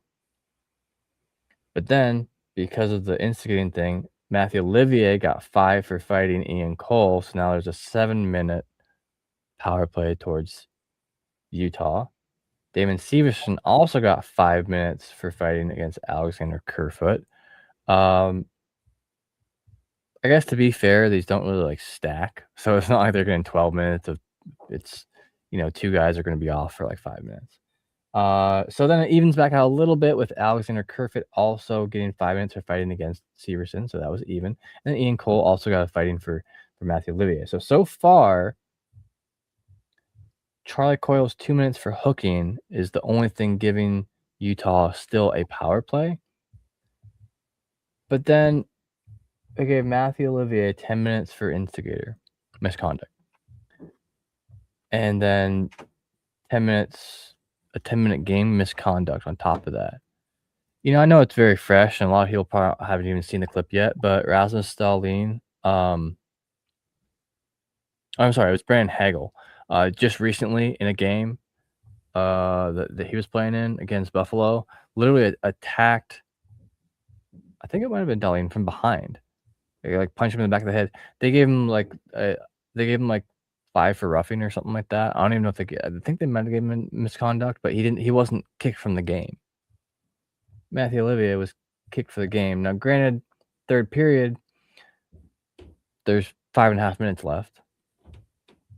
But then, because of the instigating thing, Matthew Olivier got 5 for fighting Ian Cole. So now there's a 7-minute power play towards Utah. Damon Severson also got 5 minutes for fighting against Alexander Kerfoot. I guess to be fair, these don't really, like, stack, so it's not like they're getting 12 minutes of it's 2 guys are gonna be off for, like, 5 minutes. So then it evens back out a little bit with Alexander Kerfoot also getting 5 minutes for fighting against Severson, so that was even, and then Ian Cole also got a fighting for Matthew Olivier. So far, Charlie Coyle's 2 minutes for hooking is the only thing giving Utah still a power play. But then they gave Matthew Olivier 10 minutes for instigator misconduct. And then 10 minutes, a 10-minute game misconduct on top of that. I know it's very fresh, and a lot of people probably haven't even seen the clip yet, but Rasmus Dahlin, I'm sorry, it was Brandon Hagel, just recently in a game, that he was playing in against Buffalo, literally attacked, I think it might have been Dahlin from behind. They, like, punched him in the back of the head. They gave him, like, 5 for roughing or something like that. I don't even know if I think they might have given him misconduct, but he wasn't kicked from the game. Matthew Olivier was kicked for the game. Now, granted, third period, there's 5.5 minutes left.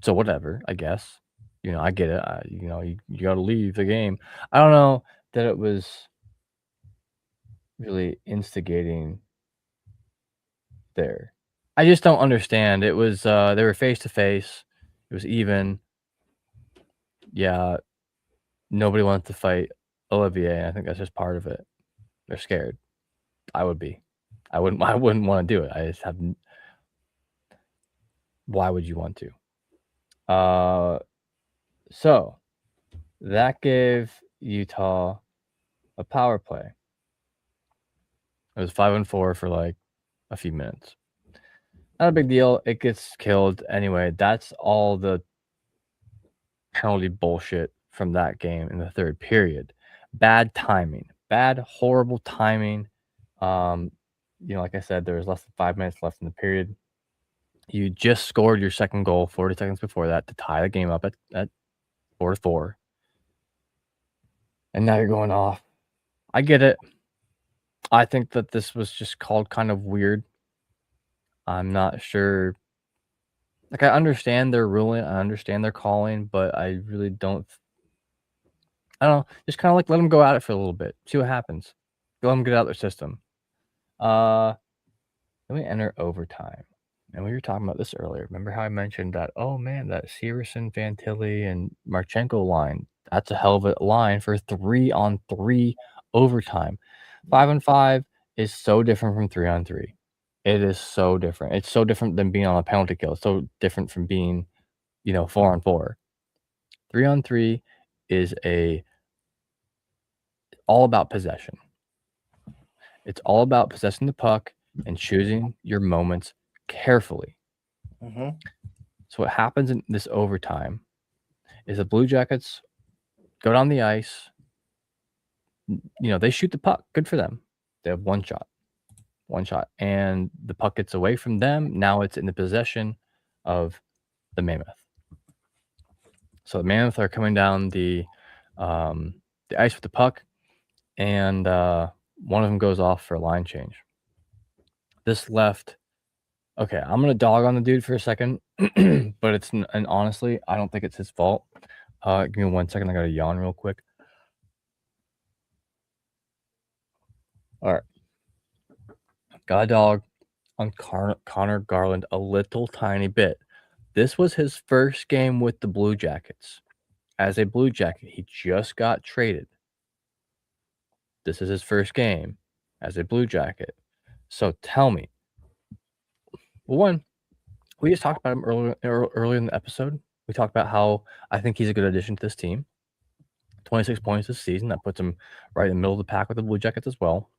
So whatever, I guess. I get it. You gotta leave the game. I don't know that it was really instigating there. I just don't understand. It was, they were face to face. It was even. Yeah, nobody wants to fight Olivier. I think that's just part of it. They're scared. I would be. I wouldn't wanna do it. I just have why would you want to? So that gave Utah a power play. It was 5-4 for, like, a few minutes. Not a big deal. It gets killed anyway. That's all the penalty bullshit from that game in the third period. Bad timing. Bad, horrible timing. Like I said, there was less than 5 minutes left in the period. You just scored your second goal 40 seconds before that to tie the game up at 4-4. And now you're going off. I get it. I think that this was just called kind of weird. I'm not sure. Like, I understand their ruling, I understand their calling, but I really don't. I don't know. Just kind of like let them go at it for a little bit, see what happens. Let them get out of their system. Then we enter overtime, and we were talking about this earlier. Remember how I mentioned that? Oh man, that Severson, Fantilli, and Marchenko line. That's a hell of a line for 3-on-3 overtime. 5-on-5 is so different from 3-on-3. It is so different. It's so different than being on a penalty kill. It's so different from being, 4-on-4. 3-on-3 is all about possession. It's all about possessing the puck and choosing your moments carefully. Mhm. So what happens in this overtime is the Blue Jackets go down the ice. They shoot the puck. Good for them. They have one shot, and the puck gets away from them. Now it's in the possession of the Mammoth. So the Mammoth are coming down the ice with the puck, and one of them goes off for a line change. This left. Okay, I'm gonna dog on the dude for a second, but and honestly, I don't think it's his fault. Give me 1 second. I gotta yawn real quick. All right, got a dog on Connor Garland a little tiny bit. This was his first game with the Blue Jackets. As a Blue Jacket, he just got traded. This is his first game as a Blue Jacket. So tell me, one, we just talked about him earlier in the episode. We talked about how I think he's a good addition to this team. 26 points this season. That puts him right in the middle of the pack with the Blue Jackets as well.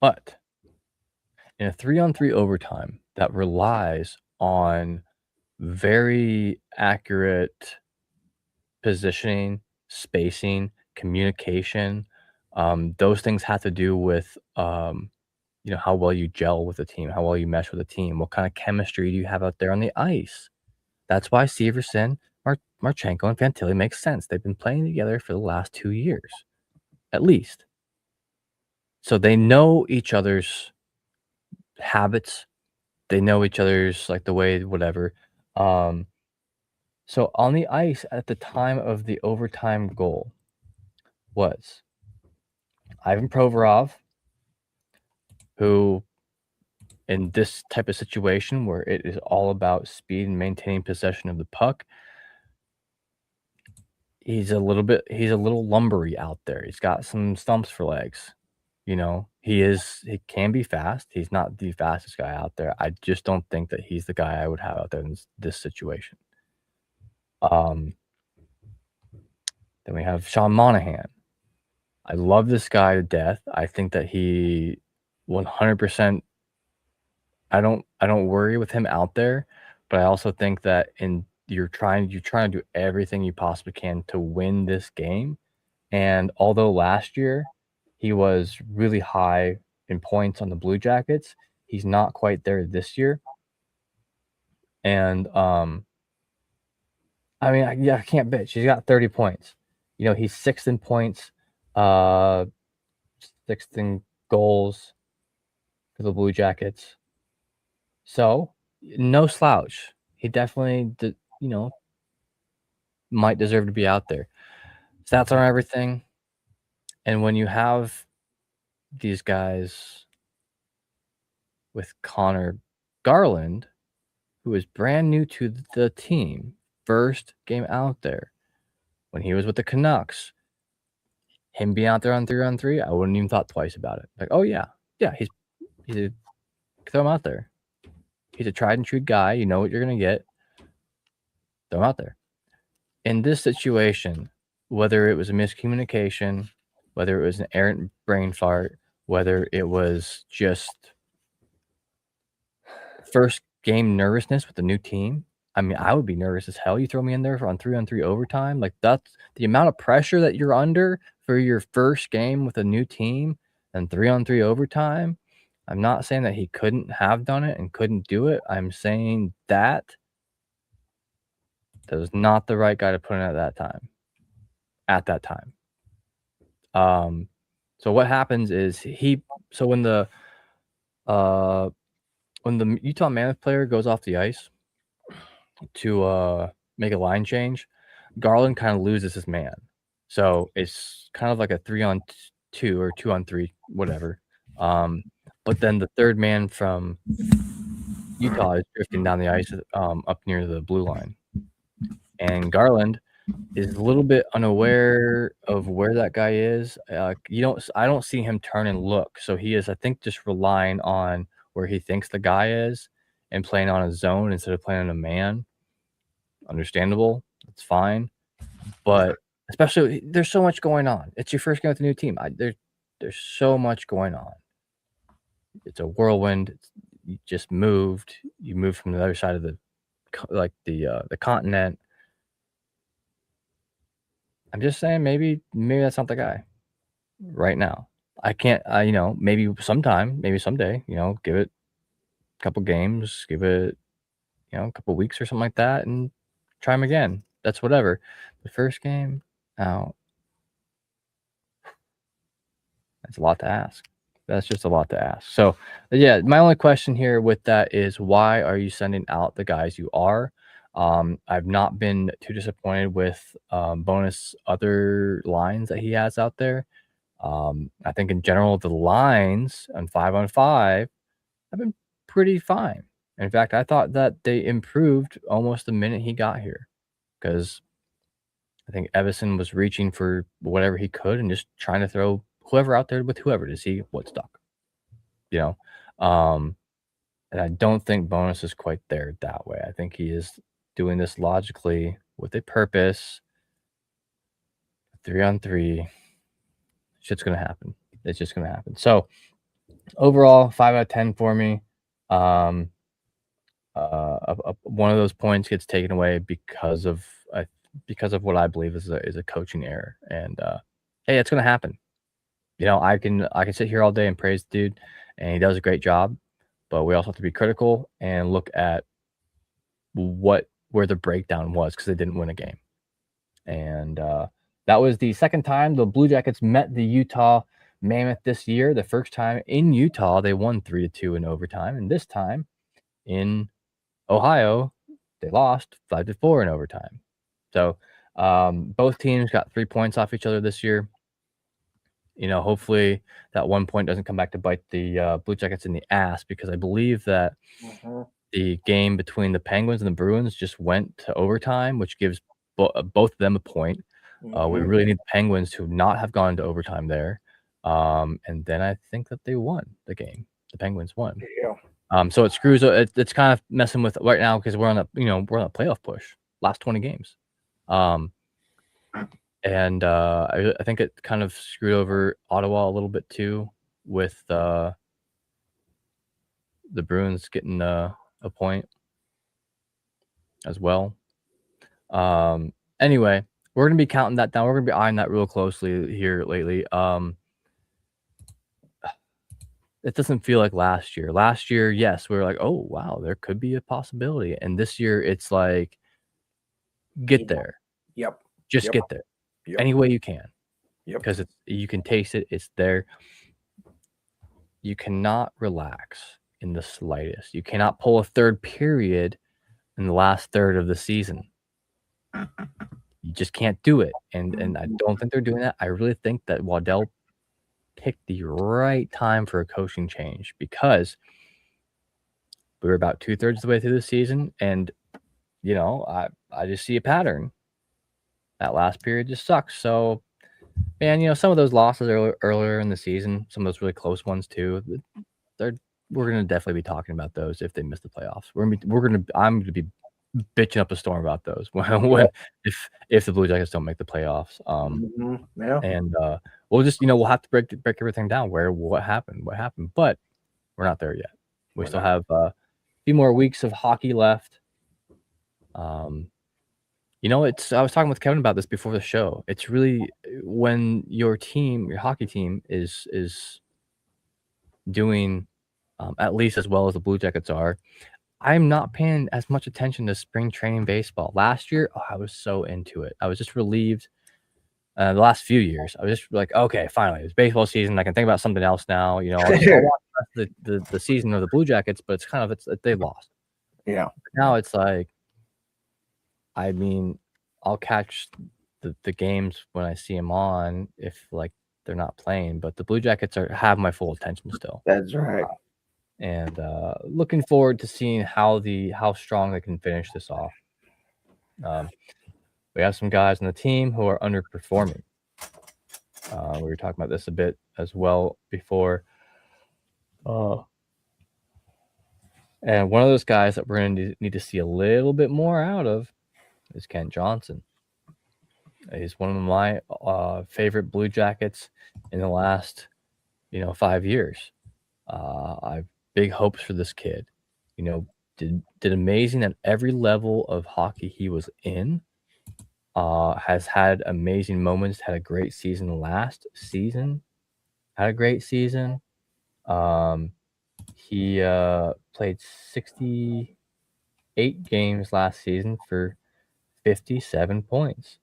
But in a 3-on-3 overtime that relies on very accurate positioning, spacing, communication, those things have to do with how well you gel with the team, how well you mesh with the team, what kind of chemistry do you have out there on the ice. That's why Severson Marchenko and Fantilli makes sense. They've been playing together for the last 2 years, at least. So they know each other's habits. They know each other's, like, the way whatever. Um, so on the ice at the time of the overtime goal was Ivan Provorov, who in this type of situation where it is all about speed and maintaining possession of the puck, he's a little lumbery out there. He's got some stumps for legs. You know, he can be fast. He's not the fastest guy out there. I just don't think that he's the guy I would have out there in this situation. Um, then we have Sean Monahan. I love this guy to death. I think that he 100%. I don't worry with him out there, but I also think that you're trying to do everything you possibly can to win this game. And although last year he was really high in points on the Blue Jackets, he's not quite there this year. And I mean, I can't bitch. He's got 30 points. You know, he's sixth in points, uh, sixth in goals for the Blue Jackets. So, no slouch. He definitely, might deserve to be out there. Stats aren't everything. And when you have these guys with Connor Garland, who is brand new to the team, first game out there, when he was with the Canucks, him being out there on 3-on-3, I wouldn't even thought twice about it. Like, oh yeah, he's a throw him out there. He's a tried and true guy. You know what you're gonna get. Throw him out there. In this situation, whether it was a miscommunication, whether it was an errant brain fart, whether it was just first game nervousness with the new team, I mean, I would be nervous as hell. You throw me in there on 3-on-3 overtime. Like, that's the amount of pressure that you're under for your first game with a new team and 3-on-3 overtime. I'm not saying that he couldn't have done it and couldn't do it. I'm saying that was not the right guy to put in at that time. At that time. So what happens is when the Utah Mammoth player goes off the ice to make a line change, Garland kind of loses his man. So it's kind of like a 3-on-2 or 2-on-3, whatever. But then the third man from Utah is drifting down the ice up near the blue line. And Garland is a little bit unaware of where that guy is. I don't see him turn and look. So he is, I think, just relying on where he thinks the guy is and playing on a zone instead of playing on a man. Understandable. It's fine. But especially, there's so much going on. It's your first game with a new team. There's so much going on. It's a whirlwind. You just moved. You moved from the other side of the continent. I'm just saying maybe that's not the guy right now. I can't, maybe sometime, maybe someday, give it a couple games, give it, a couple weeks or something like that and try him again. That's whatever. The first game out. That's a lot to ask. That's just a lot to ask. So, yeah, my only question here with that is why are you sending out the guys you are? I've not been too disappointed with Bonus other lines that he has out there. I think in general, the lines on 5-on-5 have been pretty fine. In fact, I thought that they improved almost the minute he got here because I think Evison was reaching for whatever he could and just trying to throw whoever out there with whoever to see what stuck. And I don't think Bonus is quite there that way. I think he is doing this logically with a purpose. 3-on-3. Shit's gonna happen. It's just gonna happen. So overall, 5 out of 10 for me. One of those points gets taken away because of what I believe is a coaching error. And hey, it's gonna happen. I can sit here all day and praise the dude, and he does a great job. But we also have to be critical and look at what where the breakdown was because they didn't win a game. And that was the second time the Blue Jackets met the Utah Mammoth this year. The first time in Utah, they won 3-2 in overtime. And this time in Ohio, they lost 5-4 in overtime. So both teams got 3 points off each other this year. Hopefully that 1 point doesn't come back to bite the Blue Jackets in the ass, because I believe that the game between the Penguins and the Bruins just went to overtime, which gives both of them a point. We really need the Penguins to not have gone to overtime there. And then I think that they won the game. The Penguins won. Yeah. So it screws. It's kind of messing with right now because we're on a playoff push, last 20 games. And I think it kind of screwed over Ottawa a little bit too, with the Bruins getting a point as well. Anyway, we're gonna be counting that down. We're gonna be eyeing that real closely here lately. It doesn't feel like last year. Last year, yes, we were like, oh wow, there could be a possibility. And this year, it's like, get there. Yep. Just get there. Yep. Any way you can. Yep. Because you can taste it. It's there. You cannot relax in the slightest. You cannot pull a third period in the last third of the season. You just can't do it. And I don't think they're doing that. I really think that Waddell picked the right time for a coaching change, because we were about 2/3 of the way through the season, and I just see a pattern. That last period just sucks. So, man, some of those losses earlier in the season, some of those really close ones too, we're gonna definitely be talking about those if they miss the playoffs. I'm gonna be bitching up a storm about those if the Blue Jackets don't make the playoffs. Yeah. And we'll just we'll have to break everything down. What happened, but we're not there yet. We still have a few more weeks of hockey left. I was talking with Kevin about this before the show. It's really, when your hockey team is doing at least as well as the Blue Jackets are, I'm not paying as much attention to spring training baseball. Last year, I was so into it. I was just relieved. The last few years, I was just like, okay, finally, it's baseball season. I can think about something else now. I'll watch the season of the Blue Jackets, but it's kind of they lost. Yeah. Now it's like, I mean, I'll catch the games when I see them on, if they're not playing, but the Blue Jackets have my full attention still. That's right. And looking forward to seeing how strong they can finish this off. We have some guys on the team who are underperforming. We were talking about this a bit as well before. And one of those guys that we're going to need to see a little bit more out of is Kent Johnson. He's one of my favorite Blue Jackets in the last 5 years. I have big hopes for this kid. Did amazing at every level of hockey he was in. Has had amazing moments. Had a great season last season. Had a great season. He played 68 games last season for 57 points.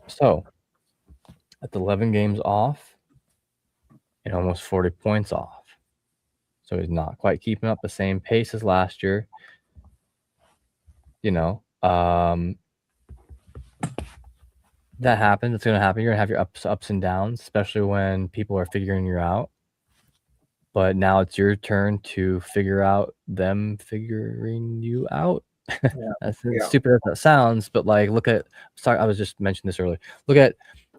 So that's 11 games off and almost 40 points off. So he's not quite keeping up the same pace as last year. That happens. It's going to happen. You're going to have your ups and downs, especially when people are figuring you out. But now it's your turn to figure out them figuring you out. As stupid as that sounds, but I was just mentioning this earlier. Look at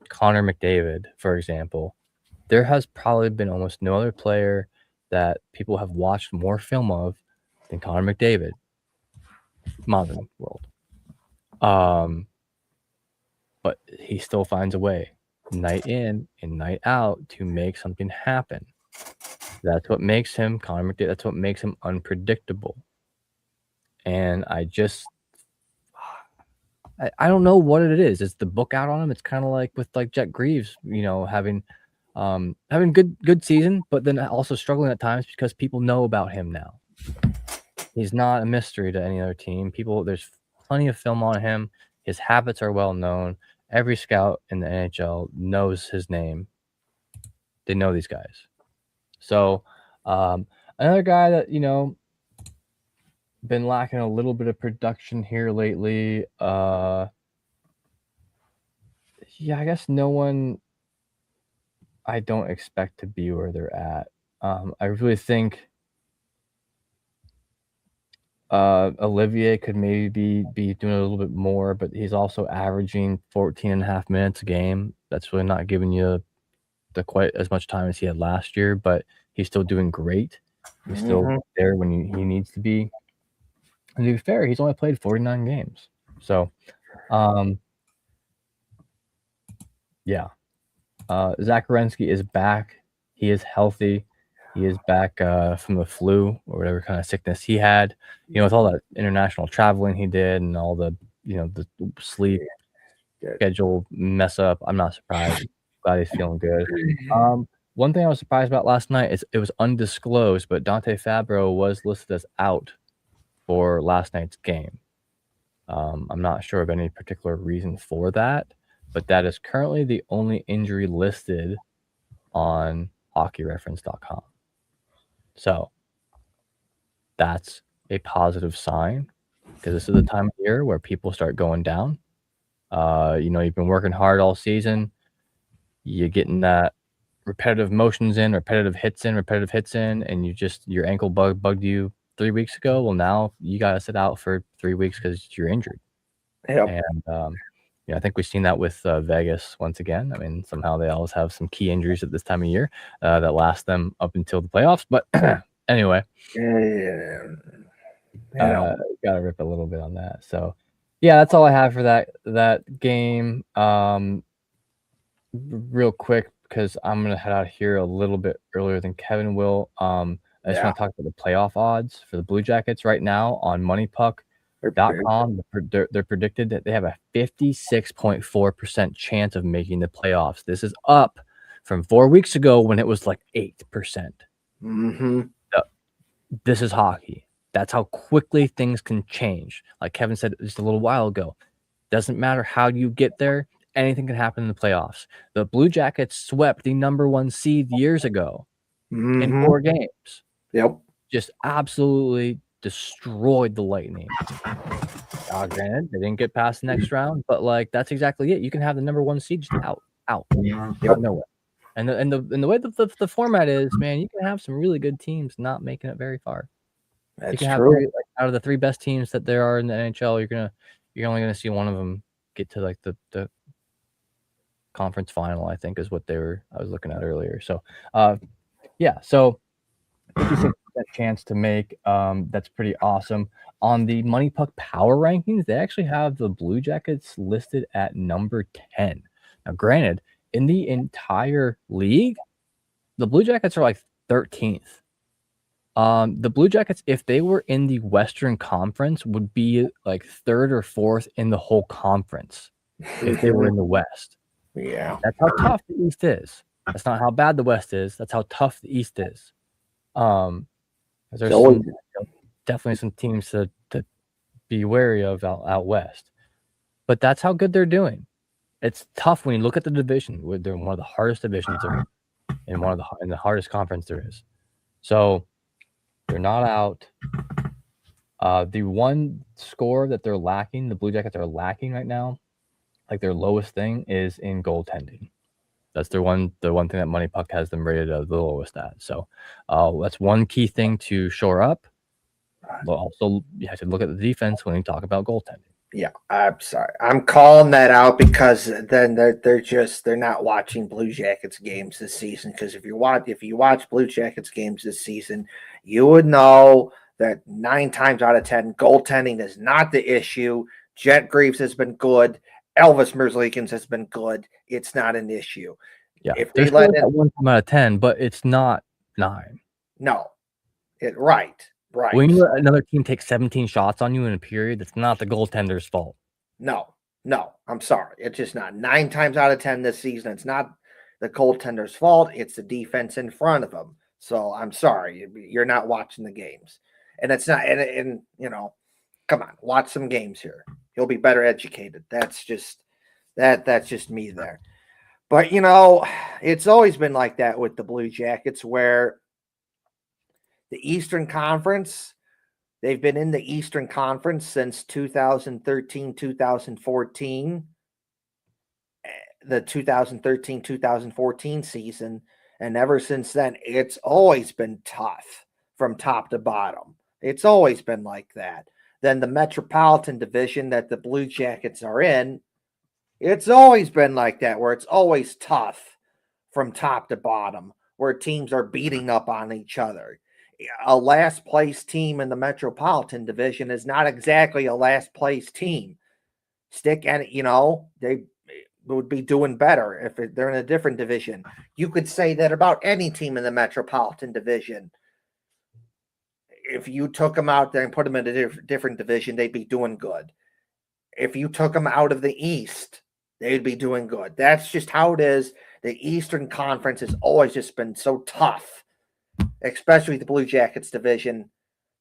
Connor McDavid, for example. There has probably been almost no other player that people have watched more film of than Connor McDavid. Modern world. But he still finds a way, night in and night out, to make something happen. That's what makes him Connor McDavid. That's what makes him unpredictable. And I don't know what it is. It's the book out on him. It's kind of like with Jet Greaves, having good season, but then also struggling at times because people know about him now. He's not a mystery to any other team. There's plenty of film on him. His habits are well known. Every scout in the NHL knows his name. They know these guys. So, another guy that, been lacking a little bit of production here lately. Yeah, I guess no one I don't expect to be where they're at. I really think Olivier could maybe be doing a little bit more, but he's also averaging 14.5 minutes a game. That's really not giving you the quite as much time as he had last year, but he's still doing great. He's still there when he needs to be. And to be fair, he's only played 49 games. So, yeah. Zach Werenski is back. He is healthy. He is back from the flu or whatever kind of sickness he had. With all that international traveling he did and all the sleep schedule mess up, I'm not surprised. Glad he's feeling good. One thing I was surprised about last night is it was undisclosed, but Dante Fabro was listed as out for last night's game. I'm not sure of any particular reason for that, but that is currently the only injury listed on hockeyreference.com. So that's a positive sign because this is the time of year where people start going down. You've been working hard all season. You're getting that repetitive motions in, repetitive hits in, and your ankle bugged you 3 weeks ago. Well, now you got to sit out for 3 weeks because you're injured. Yep. And I think we've seen that with Vegas once again. I mean, somehow they always have some key injuries at this time of year that last them up until the playoffs. But anyway, gotta rip a little bit on that. So, yeah, that's all I have for that game. Real quick, because I'm gonna head out here a little bit earlier than Kevin will. I just want to talk about the playoff odds for the Blue Jackets right now on MoneyPuck.com. They're predicted that they have a 56.4% chance of making the playoffs. This is up from 4 weeks ago when it was like 8%. This is hockey. That's how quickly things can change. Like Kevin said just a little while ago, doesn't matter how you get there. Anything can happen in the playoffs. The Blue Jackets swept the number 1 seed years ago in 4 games. Yep. Just absolutely destroyed the Lightning. Granted, they didn't get past the next round, but that's exactly it. You can have the number 1 seed just out of nowhere. And the way the format is, man, you can have some really good teams not making it very far. That's you can have true. Out of the 3 best teams that there are in the NHL, you're only gonna see one of them get to the conference final, I think is what I was looking at earlier. So, yeah, so 56% chance to make. That's pretty awesome. On the Money Puck Power Rankings, they actually have the Blue Jackets listed at number 10. Now, granted, in the entire league, the Blue Jackets are like 13th. The Blue Jackets, if they were in the Western Conference, would be like 3rd or 4th in the whole conference if they were in the West. Yeah. That's how tough the East is. That's not how bad the West is. That's how tough the East is. There's definitely some teams to be wary of out West. But that's how good they're doing. It's tough when you look at the division. They're in one of the hardest divisions there is, in the hardest conference there is. So they're not out. The one score that they're lacking, the Blue Jackets are lacking right now, like their lowest thing is in goaltending. That's the one thing that Money Puck has them rated the lowest at. So that's one key thing to shore up. But also, you have to look at the defense when you talk about goaltending. Yeah, I'm sorry. I'm calling that out because then they're not watching Blue Jackets games this season. Because if you watch Blue Jackets games this season, you would know that 9 times out of 10, goaltending is not the issue. Jet Greaves has been good. Elvis Merzlikins has been good. It's not an issue. Yeah, if they let that 1 time out of 10, but it's not 9. No, right. When you let another team take 17 shots on you in a period, that's not the goaltender's fault. No, I'm sorry. It's just not. 9 times out of 10 this season, it's not the goaltender's fault. It's the defense in front of them. So I'm sorry. You're not watching the games. And it's not, and come on, watch some games here. He'll be better educated. That's just me there. But it's always been like that with the Blue Jackets, where the Eastern Conference, they've been in the Eastern Conference since 2013, 2014, the 2013, 2014 season. And ever since then, it's always been tough from top to bottom. It's always been like that. Then the Metropolitan Division that the Blue Jackets are in, it's always been like that, where it's always tough from top to bottom, where teams are beating up on each other. A last place team in the Metropolitan Division is not exactly a last place team. Stick and they would be doing better if they're in a different division. You could say that about any team in the Metropolitan Division. If you took them out there and put them in a different division, they'd be doing good. If you took them out of the East, they'd be doing good. That's just how it is. The Eastern Conference has always just been so tough, especially the Blue Jackets division,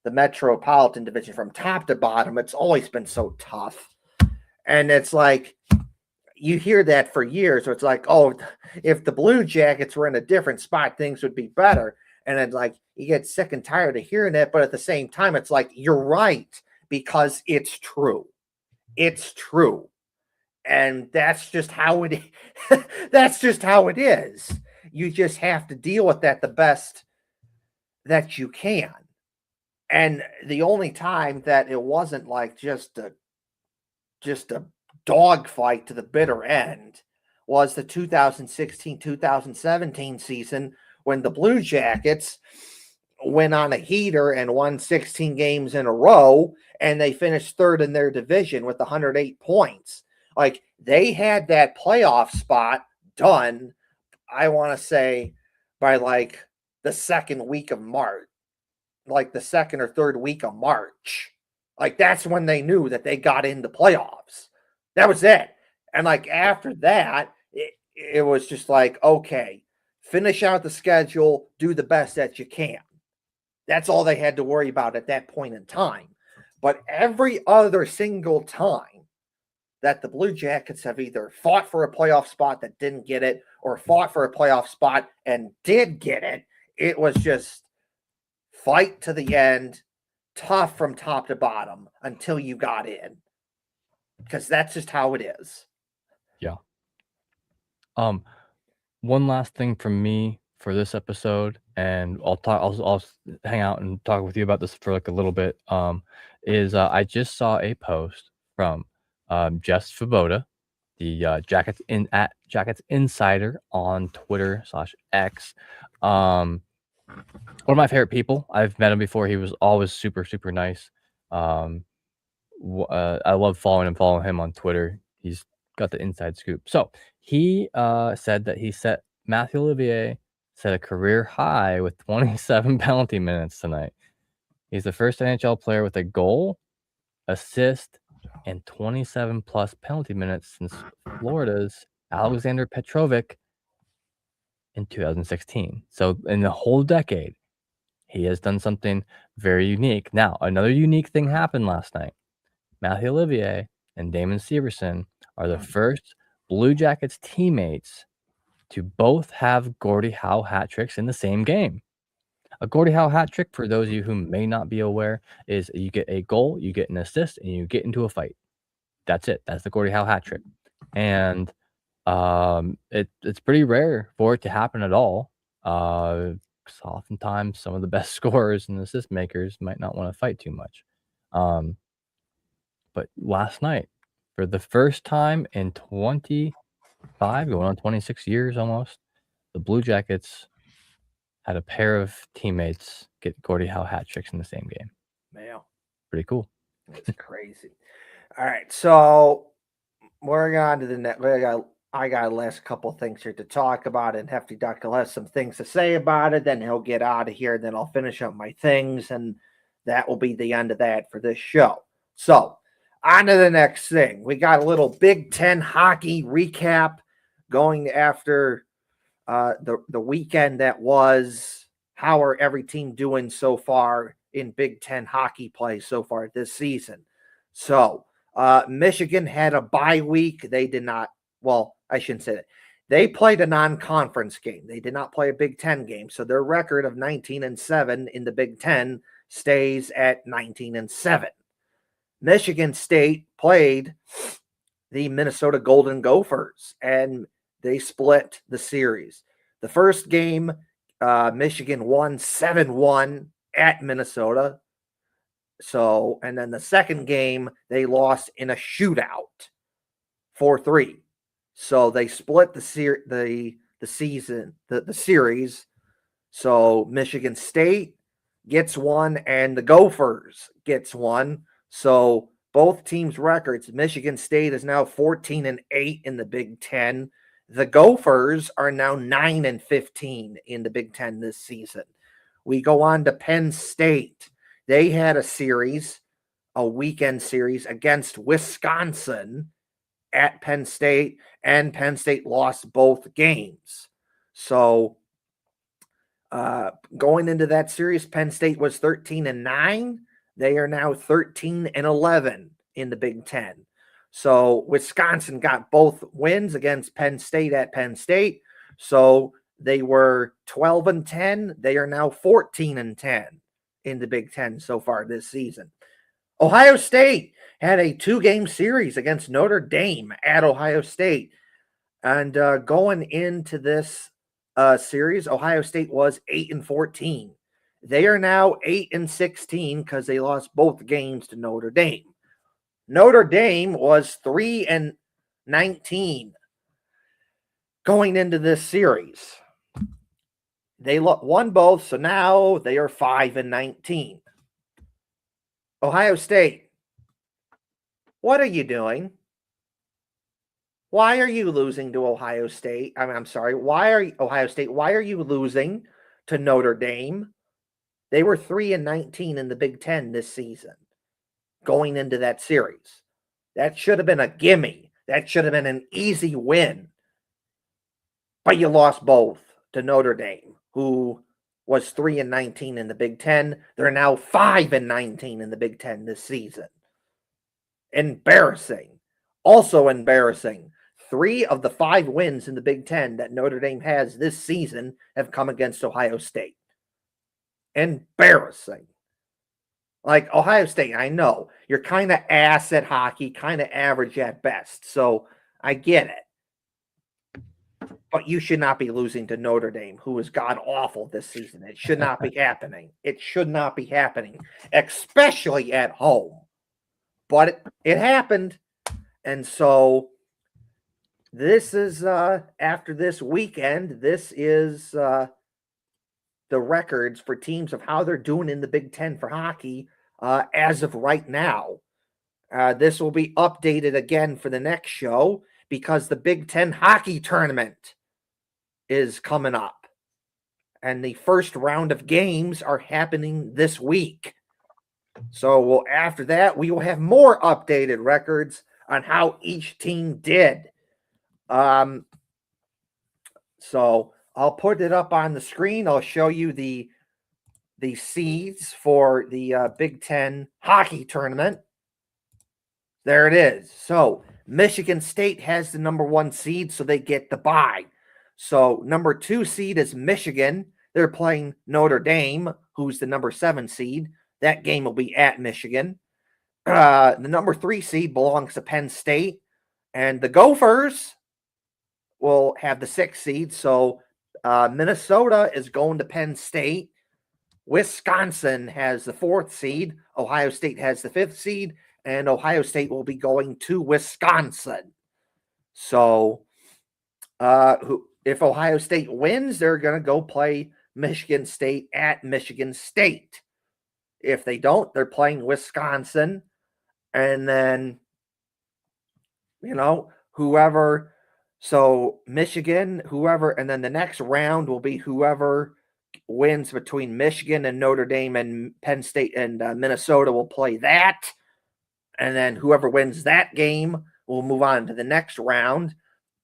the Metropolitan Division, from top to bottom. It's always been so tough. And it's like, you hear that for years, so it's like, oh, if the Blue Jackets were in a different spot, things would be better. And then, like, you get sick and tired of hearing it, but at the same time, it's like, you're right, because it's true. It's true. And that's just how it that's just how it is. You just have to deal with that the best that you can. And the only time that it wasn't like just a dogfight to the bitter end was the 2016-2017 season, when the Blue Jackets went on a heater and won 16 games in a row, and they finished third in their division with 108 points. Like, they had that playoff spot done, I want to say, by like the second week of March, like the second or third week of March. Like, that's when they knew that they got into playoffs. That was it. And like after that, it was just like, okay, finish out the schedule, do the best that you can. That's all they had to worry about at that point in time. But every other single time that the Blue Jackets have either fought for a playoff spot that didn't get it, or fought for a playoff spot and did get it, it was just fight to the end, tough from top to bottom until you got in. Because that's just how it is. Yeah. One last thing from me for this episode, and I'll hang out and talk with you about this for like a little bit. Is I just saw a post from Jess Svoboda, the Jackets Insider on Twitter/X. One of my favorite people. I've met him before. He was always super, super nice. I love following him on Twitter. He's got the inside scoop. So he said that Matthew Olivier set a career high with 27 penalty minutes tonight. He's the first NHL player with a goal, assist, and 27 plus penalty minutes since Florida's Alexander Petrovic in 2016. So in the whole decade, he has done something very unique. Now, another unique thing happened last night. Matthew Olivier and Damon Severson are the first Blue Jackets teammates to both have Gordie Howe hat tricks in the same game. A Gordie Howe hat trick, for those of you who may not be aware, is you get a goal, you get an assist, and you get into a fight. That's it. That's the Gordie Howe hat trick. And it's pretty rare for it to happen at all. Because oftentimes some of the best scorers and assist makers might not want to fight too much. But last night, for the first time in 25, going on 26 years almost, the Blue Jackets had a pair of teammates get Gordie Howe hat tricks in the same game. Man, pretty cool. It's crazy. All right, so we're on to the next. I got a last couple things here to talk about, and Hefty Duck will have some things to say about it. Then he'll get out of here. Then I'll finish up my things, and that will be the end of that for this show. So on to the next thing. We got a little Big Ten hockey recap going after the weekend that was. How are every team doing so far in Big Ten hockey play so far this season. So Michigan had a bye week. They did not, well, I shouldn't say that. They played a non-conference game. They did not play a Big Ten game. So their record of 19-7 in the Big Ten stays at 19-7. Michigan State played the Minnesota Golden Gophers, and they split the series. The first game, Michigan won 7-1 at Minnesota. So, and then the second game, they lost in a shootout, 4-3. So they split the series. So Michigan State gets one, and the Gophers gets one. So both teams' records, Michigan State is now 14-8 in the Big Ten. The Gophers are now 9-15 in the Big Ten this season. We go on to Penn State. They had a weekend series against Wisconsin at Penn State, and Penn State lost both games. So going into that series, Penn State was 13-9. They are now 13-11 in the Big Ten. So Wisconsin got both wins against Penn State at Penn State. So they were 12-10. They are now 14-10 in the Big Ten so far this season. Ohio State had a 2-game series against Notre Dame at Ohio State. And going into this series, Ohio State was 8-14. They are now 8-16 because they lost both games to Notre Dame. Notre Dame was 3-19 going into this series. They won both, so now they are 5-19. Ohio State, what are you doing? Why are you losing to Ohio State? I'm sorry. Ohio State? Why are you losing to Notre Dame? They were 3-19 in the Big Ten this season, going into that series. That should have been a gimme. That should have been an easy win. But you lost both to Notre Dame, who was 3-19 in the Big Ten. They're now 5-19 in the Big Ten this season. Embarrassing. Also embarrassing. 3 of the 5 wins in the Big Ten that Notre Dame has this season have come against Ohio State. Embarrassing. Like Ohio State, I know you're kind of ass at hockey, kind of average at best. So I get it. But you should not be losing to Notre Dame, who is god awful this season. It should not be happening. It should not be happening, especially at home. But it happened. And so this is, after this weekend, this is the records for teams of how they're doing in the Big Ten for hockey as of right now. This will be updated again for the next show because the Big Ten hockey tournament is coming up. And the first round of games are happening this week. So after that, we will have more updated records on how each team did. So I'll put it up on the screen. I'll show you the seeds for the Big Ten hockey tournament. There it is. So Michigan State has the number 1 seed, so they get the bye. So number 2 seed is Michigan. They're playing Notre Dame, who's the number 7 seed. That game will be at Michigan. The number 3 seed belongs to Penn State. And the Gophers will have the 6th seed. So Minnesota is going to Penn State. Wisconsin has the 4th seed. Ohio State has the 5th seed. And Ohio State will be going to Wisconsin. So if Ohio State wins, they're going to go play Michigan State at Michigan State. If they don't, they're playing Wisconsin. And then, whoever. So Michigan, whoever. And then the next round will be whoever wins between Michigan and Notre Dame and Penn State and Minnesota will play that. And then whoever wins that game will move on to the next round,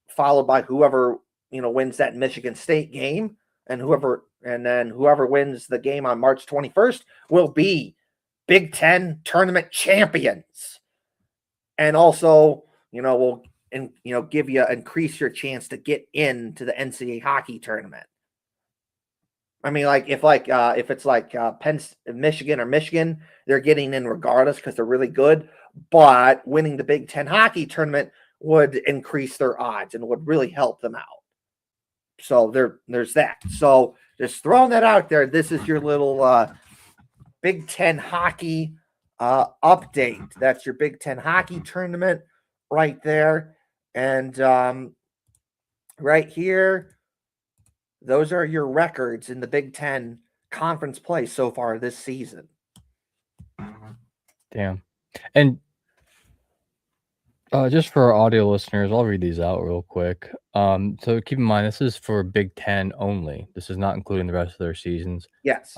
followed by whoever, wins that Michigan State game. And whoever And then whoever wins the game on March 21st will be Big Ten tournament champions. And also, will give you increase your chance to get into the NCAA hockey tournament. I mean, like if it's like Michigan or Michigan, they're getting in regardless because they're really good. But winning the Big Ten hockey tournament would increase their odds and would really help them out. So there's that. So just throwing that out there. This is your little Big Ten hockey update. That's your Big Ten hockey tournament right there. And right here, those are your records in the Big Ten conference play so far this season. Damn. And just for our audio listeners, I'll read these out real quick. So keep in mind, this is for Big Ten only. This is not including the rest of their seasons. Yes.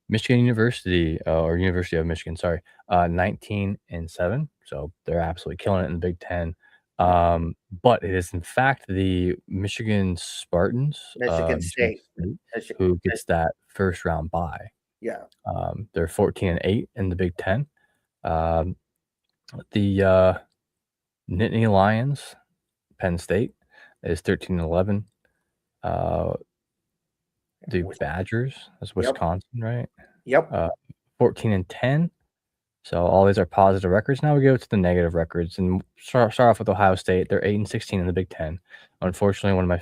Michigan University, or University of Michigan, sorry, 19-7. So they're absolutely killing it in the Big Ten. But it is in fact the Michigan Spartans, Michigan State, who gets that first round bye. Yeah. They're 14-8 in the Big Ten. The Nittany Lions, Penn State, is 13-11. The Badgers, that's Wisconsin, right? Yep. 14-10. So all these are positive records. Now we go to the negative records, and start off with Ohio State. They're 8-16 in the Big Ten. Unfortunately, one of my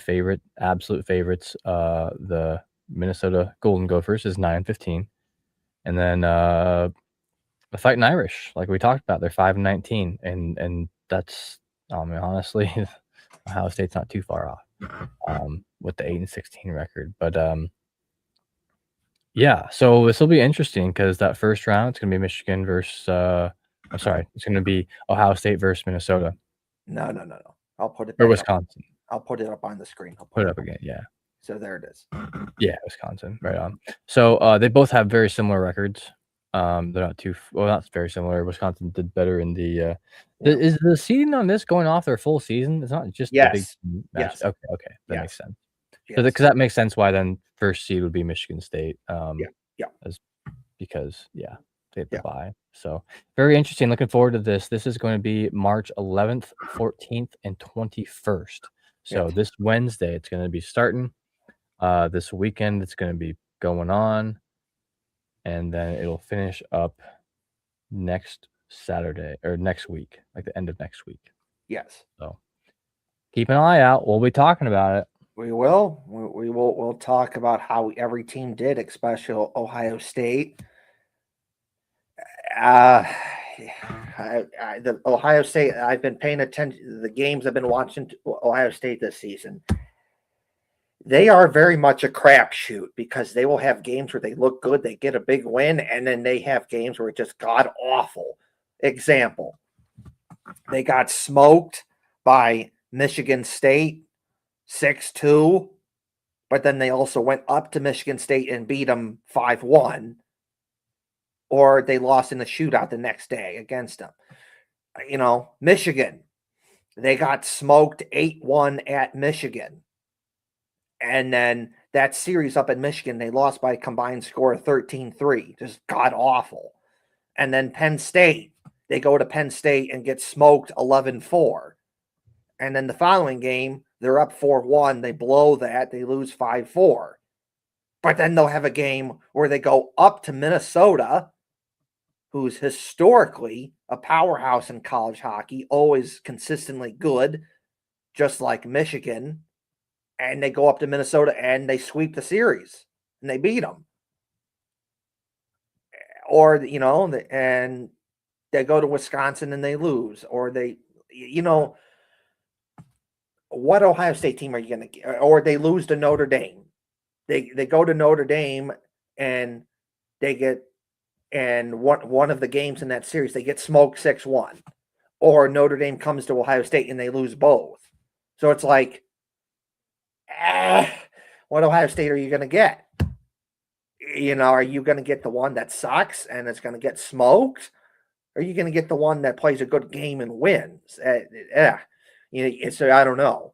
absolute favorites, the Minnesota Golden Gophers, is 9-15, and then the Fighting Irish, like we talked about, they're 5-19, and that's, I mean, honestly, Ohio State's not too far off with the 8-16 record, but yeah, so this will be interesting because that first round, it's going to be Michigan versus, I'm sorry, it's going to be Ohio State versus Minnesota. No. I'll put it or Wisconsin. I'll put it up on the screen. I'll put it up again, yeah. So there it is. Yeah, Wisconsin, right on. So they both have very similar records. They're not not very similar. Wisconsin did better in the. Is the seeding on this going off their full season? It's not just the big match. Yes. Okay, that makes sense. Yes. Because that makes sense why then first seed would be Michigan State. Because they have to bye. So very interesting. Looking forward to this. This is going to be March 11th, 14th, and 21st. So this Wednesday, it's going to be starting. This weekend, it's going to be going on, and then it'll finish up next Saturday or next week, like the end of next week. Yes. So keep an eye out. We'll be talking about it. We will. We'll talk about how every team did, especially Ohio State. The Ohio State, I've been paying attention to the games I've been watching Ohio State this season. They are very much a crapshoot because they will have games where they look good, they get a big win, and then they have games where it's just god awful. Example, they got smoked by Michigan State 6-2, but then they also went up to Michigan State and beat them 5-1, or they lost in the shootout the next day against them. Michigan, they got smoked 8-1 at Michigan. And then that series up in Michigan, they lost by a combined score of 13-3. Just god awful. And then Penn State, they go to Penn State and get smoked 11-4. And then the following game, they're up 4-1. They blow that. They lose 5-4. But then they'll have a game where they go up to Minnesota, who's historically a powerhouse in college hockey, always consistently good, just like Michigan. And they go up to Minnesota and they sweep the series and they beat them. Or, and they go to Wisconsin and they lose. Or what Ohio State team are you going to get? Or they lose to Notre Dame. They go to Notre Dame and they get, and one of the games in that series, they get smoked 6-1. Or Notre Dame comes to Ohio State and they lose both. So it's like, what Ohio State are you going to get? Are you going to get the one that sucks and it's going to get smoked? Or are you going to get the one that plays a good game and wins? So I don't know.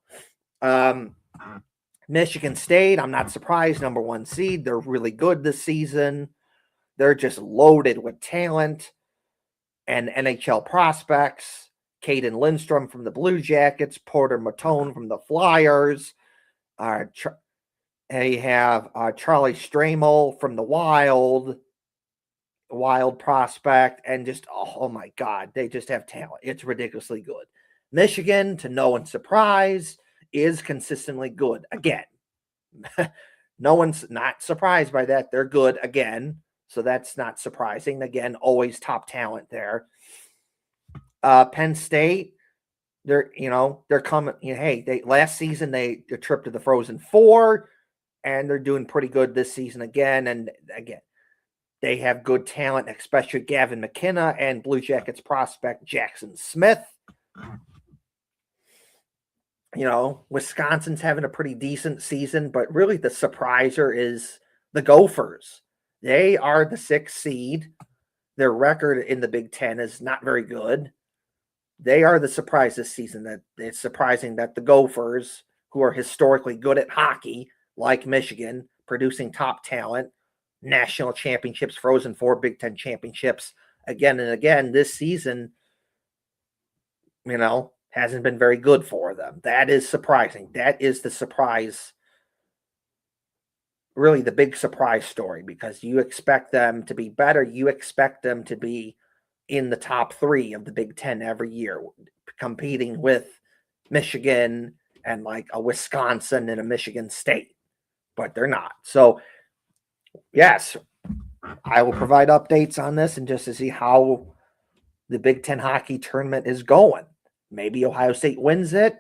Michigan State, I'm not surprised, number 1 seed. They're really good this season. They're just loaded with talent and NHL prospects. Caden Lindstrom from the Blue Jackets, Porter Matone from the Flyers. They have Charlie Stramel from the Wild prospect, and just, oh my God, they just have talent. It's ridiculously good. Michigan, to no one's surprise, is consistently good again. No one's not surprised by that. They're good again, so that's not surprising. Again, always top talent there. Penn State, they're coming. Hey, last season they trip to the Frozen Four, and they're doing pretty good this season again. And again, they have good talent, especially Gavin McKenna and Blue Jackets prospect Jackson Smith. Wisconsin's having a pretty decent season, but really the surpriser is the Gophers. They are the 6th seed. Their record in the Big Ten is not very good. They are the surprise this season. That it's surprising that the Gophers, who are historically good at hockey, like Michigan, producing top talent, national championships, Frozen Four, Big Ten championships, again and again this season, hasn't been very good for them. That is surprising. That is the surprise, really the big surprise story, because you expect them to be better. You expect them to be in the top 3 of the Big Ten every year, competing with Michigan and like a Wisconsin and a Michigan State, but they're not. So, yes, I will provide updates on this and just to see how the Big Ten hockey tournament is going. Maybe Ohio State wins it.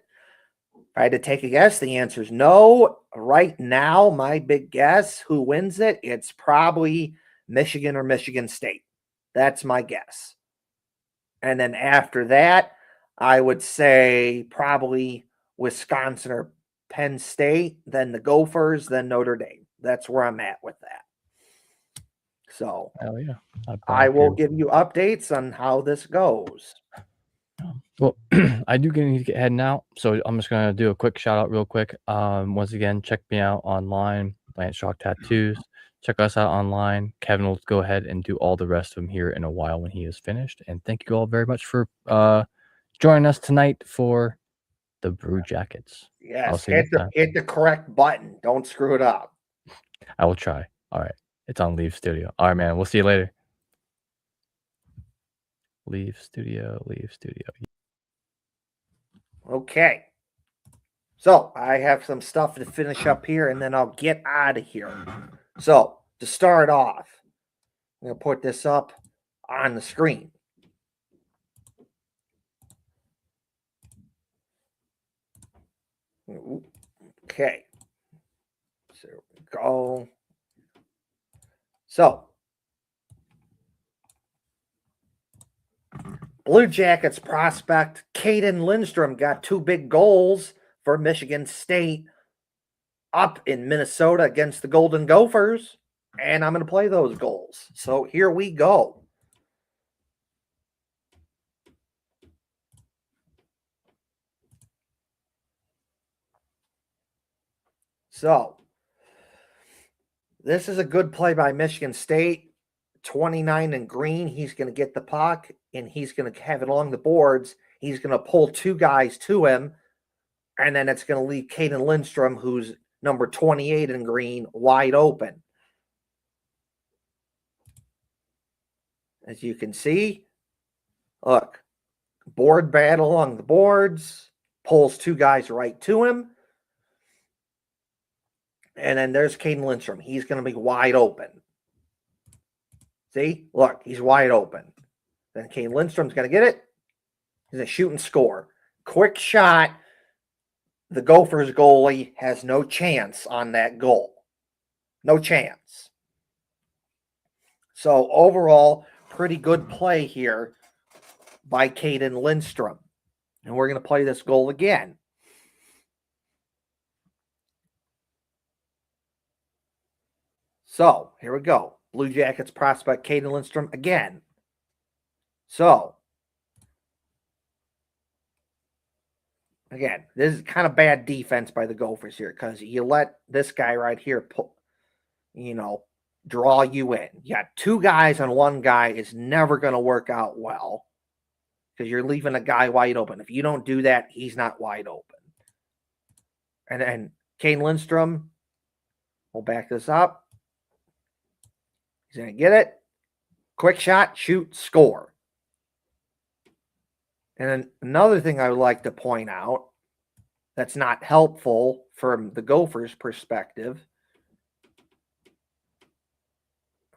If I had to take a guess, the answer is no. Right now, my big guess, who wins it, it's probably Michigan or Michigan State. That's my guess. And then after that, I would say probably Wisconsin or Penn State, then the Gophers, then Notre Dame. That's where I'm at with that. So, Oh yeah, I will give you updates on how this goes. Well, I do need to get heading out, so I'm just gonna do a quick shout out real quick. Once again, check me out online, Lance Shock Tattoos. Check us out online. Kevin will go ahead and do all the rest of them here in a while when he is finished. And thank you all very much for joining us tonight for the Brew Jackets. Yes, hit the correct button. Don't screw it up. I will try. All right. It's on Leave Studio. All right, man. We'll see you later. Leave Studio. Okay. So I have some stuff to finish up here, and then I'll get out of here. So to start off, I'm going to put this up on the screen. Okay. So there we go. So Blue Jackets prospect Caden Lindstrom got 2 big goals for Michigan State up in Minnesota against the Golden Gophers, and I'm going to play those goals. So here we go. So this is a good play by Michigan State. 29 in green, he's going to get the puck, and he's going to have it along the boards. He's going to pull 2 guys to him, and then it's going to leave Caden Lindstrom, who's number 28 in green, wide open. As you can see, look, board battle along the boards, pulls 2 guys right to him, and then there's Caden Lindstrom. He's going to be wide open. See? Look, he's wide open. Then Caden Lindstrom's going to get it. He's going to shoot and score. Quick shot. The Gophers goalie has no chance on that goal. No chance. So overall, pretty good play here by Caden Lindstrom. And we're going to play this goal again. So here we go. Blue Jackets prospect Caden Lindstrom again. So again, this is kind of bad defense by the Gophers here because you let this guy right here draw you in. You got two guys on one guy is never going to work out well because you're leaving a guy wide open. If you don't do that, he's not wide open. And then Kane Lindstrom will back this up. He's going to get it. Quick shot, shoot, score. And then another thing I would like to point out that's not helpful from the Gophers' perspective.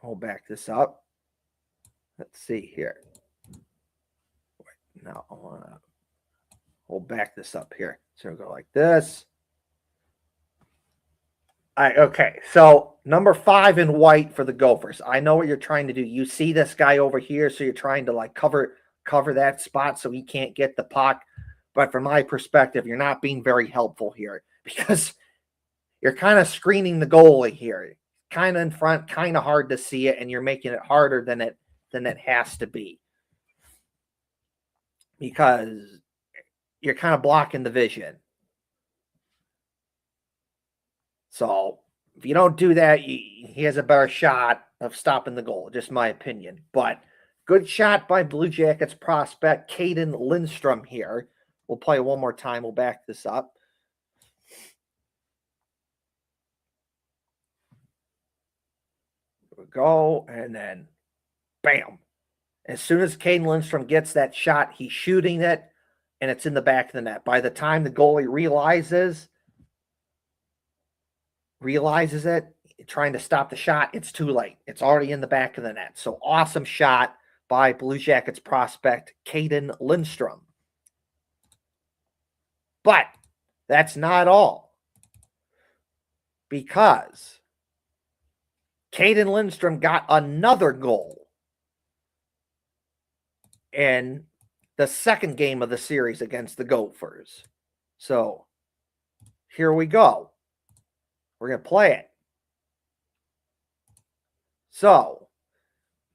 We'll back this up. Let's see here. No, we'll back this up here. So we'll go like this. All right, okay. So number 5 in white for the Gophers. I know what you're trying to do. You see this guy over here, so you're trying to like cover that spot so he can't get the puck. But from my perspective, you're not being very helpful here because you're kind of screening the goalie here. Kind of in front, kind of hard to see it, and you're making it harder than it has to be. Because you're kind of blocking the vision. So if you don't do that, he has a better shot of stopping the goal, just my opinion. But good shot by Blue Jackets prospect Caden Lindstrom here. We'll play one more time. We'll back this up. Here we go. And then bam. As soon as Caden Lindstrom gets that shot, he's shooting it, and it's in the back of the net. By the time the goalie realizes it, trying to stop the shot, it's too late. It's already in the back of the net. So awesome shot by Blue Jackets prospect Caden Lindstrom. But that's not all. Because Caden Lindstrom got another goal in the second game of the series against the Gophers. So here we go. We're going to play it. So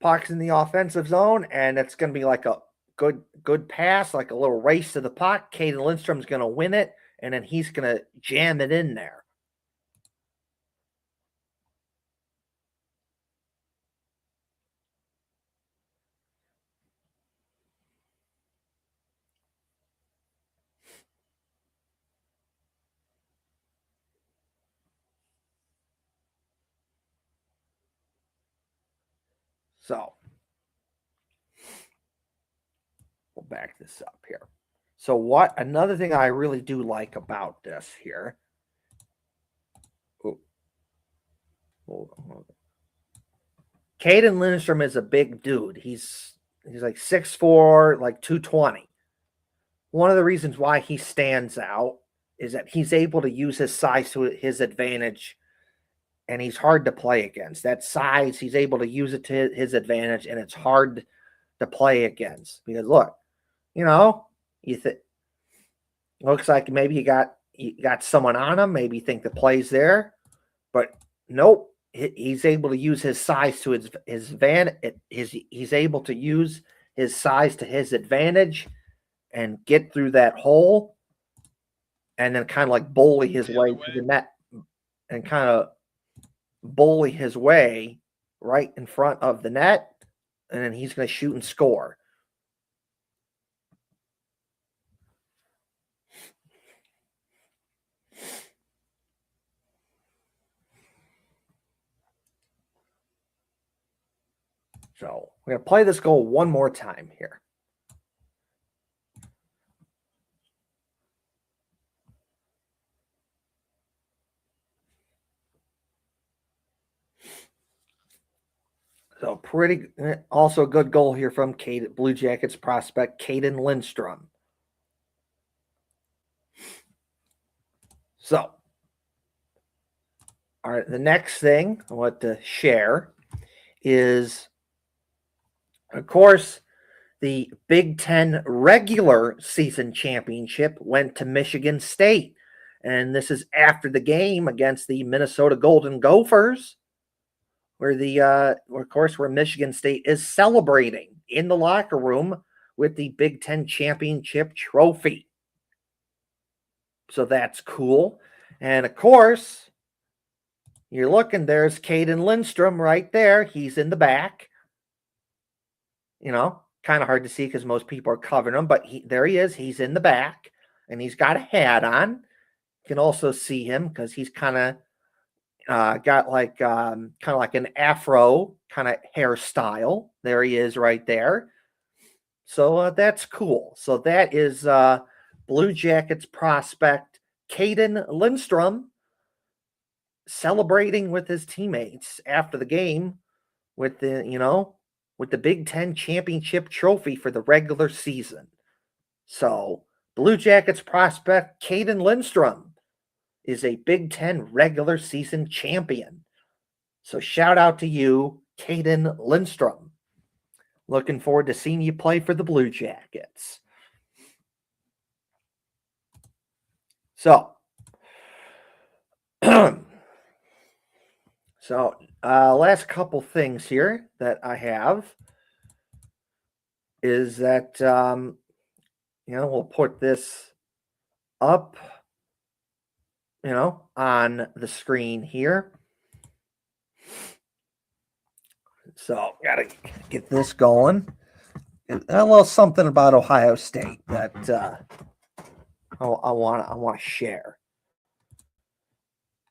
puck's in the offensive zone, and it's going to be like a good pass, like a little race to the puck. Caden Lindstrom's going to win it, and then he's going to jam it in there. So we'll back this up here. So another thing I really do like about this here. Caden Lindstrom is a big dude. He's like 6'4", like 220. One of the reasons why he stands out is that he's able to use his size to his advantage, and he's hard to play against. That size, he's able to use it to his advantage, and it's hard to play against. Because look, looks like maybe you got someone on him, maybe you think the play's there, but nope. He's able to use his size to he's able to use his size to his advantage and get through that hole and then kind of like bully his way to the net and kind of bully his way right in front of the net, and then he's going to shoot and score. So we're going to play this goal one more time here. So also a good goal here from Blue Jackets prospect Caden Lindstrom. So, all right, the next thing I want to share is, of course, the Big Ten regular season championship went to Michigan State. And this is after the game against the Minnesota Golden Gophers, where where Michigan State is celebrating in the locker room with the Big Ten championship trophy. So that's cool. And of course, you're looking, there's Caden Lindstrom right there. He's in the back. Kind of hard to see because most people are covering him, but there he is. He's in the back, and he's got a hat on. You can also see him because he's kind of got like an afro kind of hairstyle. There he is right there. So that's cool. So that is Blue Jackets prospect Caden Lindstrom celebrating with his teammates after the game with the Big Ten championship trophy for the regular season. So Blue Jackets prospect Caden Lindstrom is a Big Ten regular season champion. So shout out to you, Caden Lindstrom. Looking forward to seeing you play for the Blue Jackets. So, last couple things here that I have is that, we'll put this up, on the screen here. So, gotta get this going. A little something about Ohio State that I want to share.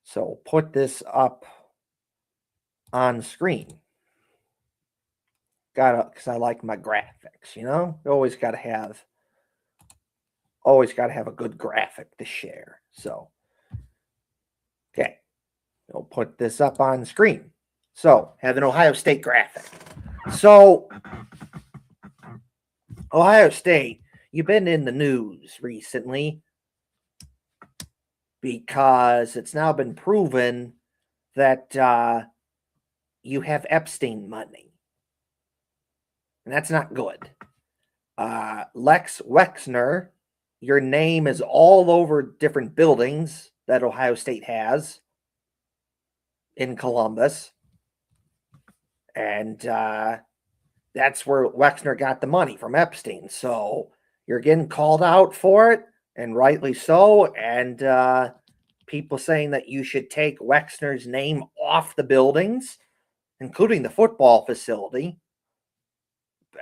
So, put this up on screen. Because I like my graphics. You always gotta have a good graphic to share. So, okay, we'll put this up on screen. So, have an Ohio State graphic. So, Ohio State, you've been in the news recently because it's now been proven that you have Epstein money. And that's not good. Lex Wexner, your name is all over different buildings that Ohio State has in Columbus. And that's where Wexner got the money from Epstein. So you're getting called out for it, and rightly so. And people saying that you should take Wexner's name off the buildings, including the football facility.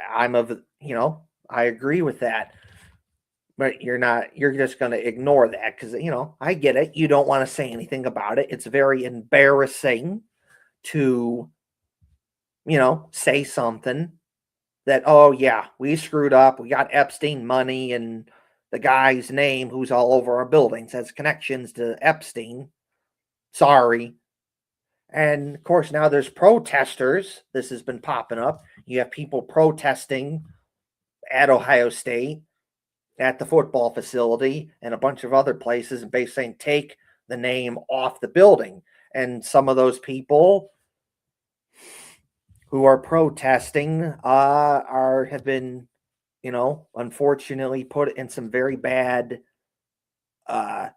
I agree with that. But you're just going to ignore that because, I get it. You don't want to say anything about it. It's very embarrassing to, say something that, oh, yeah, we screwed up. We got Epstein money, and the guy's name who's all over our buildings has connections to Epstein. Sorry. And, of course, now there's protesters. This has been popping up. You have people protesting at Ohio State, at the football facility, and a bunch of other places, and basically saying, take the name off the building. And some of those people who are protesting have been, unfortunately put in some very bad